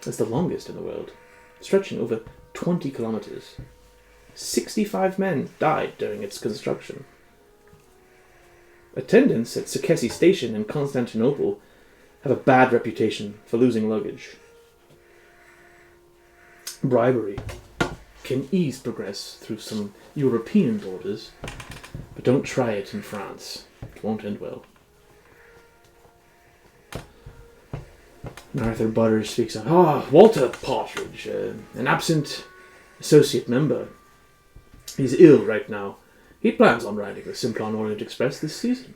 as the longest in the world, stretching over 20 kilometers. 65 men died during its construction. Attendants at Circesi Station in Constantinople have a bad reputation for losing luggage. Bribery can ease progress through some European borders, but don't try it in France. It won't end well. Arthur Butters speaks of, Walter Partridge, an absent associate member. He's ill right now. He plans on riding the Simplon Orient Express this season.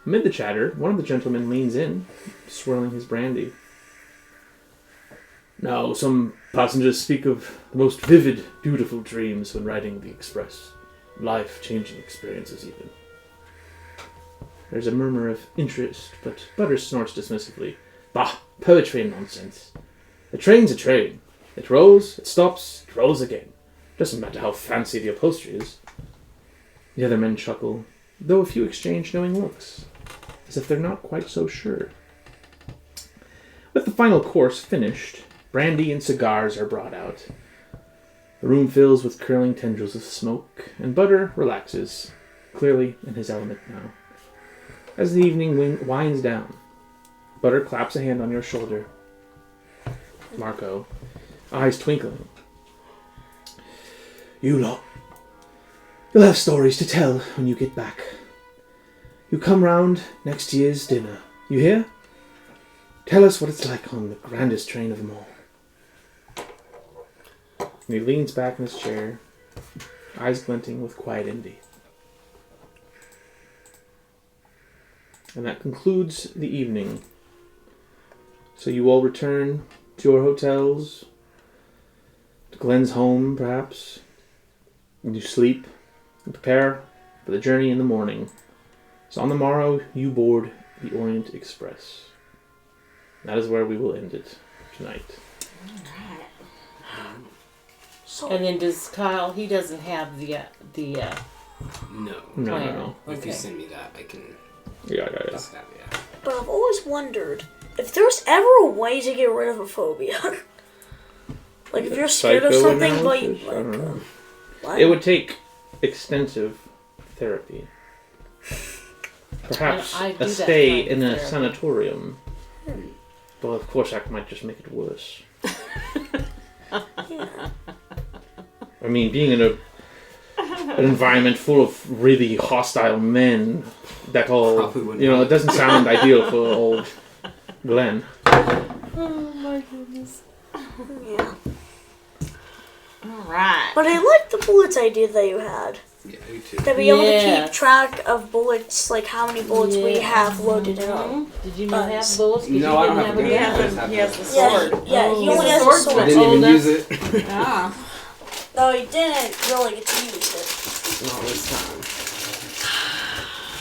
Amid the chatter, one of the gentlemen leans in, swirling his brandy. Now, some passengers speak of the most vivid, beautiful dreams when riding the express. Life-changing experiences, even. There's a murmur of interest, but Butters snorts dismissively. Bah, poetry and nonsense. A train's a train. It rolls, it stops, it rolls again. Doesn't matter how fancy the upholstery is. The other men chuckle, though a few exchange knowing looks, as if they're not quite so sure. With the final course finished, brandy and cigars are brought out. The room fills with curling tendrils of smoke, and Butter relaxes, clearly in his element now. As the evening winds down, Butter claps a hand on your shoulder. Marco, eyes twinkling. You lot, you'll have stories to tell when you get back. You come round next year's dinner, you hear? Tell us what it's like on the grandest train of them all. And he leans back in his chair, eyes glinting with quiet envy. And that concludes the evening. So you all return to your hotels, to Glenn's home, perhaps, and you sleep and prepare for the journey in the morning. So on the morrow, you board the Orient Express. That is where we will end it tonight. So, And then does Kyle? He doesn't have the No. No. If Okay. you send me that, I can. Yeah. Just have it. but I've always wondered if there's ever a way to get rid of a phobia. Like if you're scared of something, but you, Psychoanalysis? I don't know. what? It would take extensive therapy. Perhaps I do a that stay kind of in a therapy. sanatorium. But of course that might just make it worse. Yeah. I mean, being in an environment full of really hostile men that all, Probably wouldn't it doesn't sound ideal for old Glenn. Oh my goodness. Yeah. All right. But I like the bullets idea that you had. Yeah, you too. To be able to Yes. keep track of bullets, like how many bullets we have loaded in them. Did you not have Us. bullets? 'Cause No, you I didn't don't have a a gun. He I has just the, have he has the the- Yeah, sword. yeah, he He's only a has a swordsman. I sword. didn't even Oh, use it. Yeah. No, he didn't really get to use it. Not this time.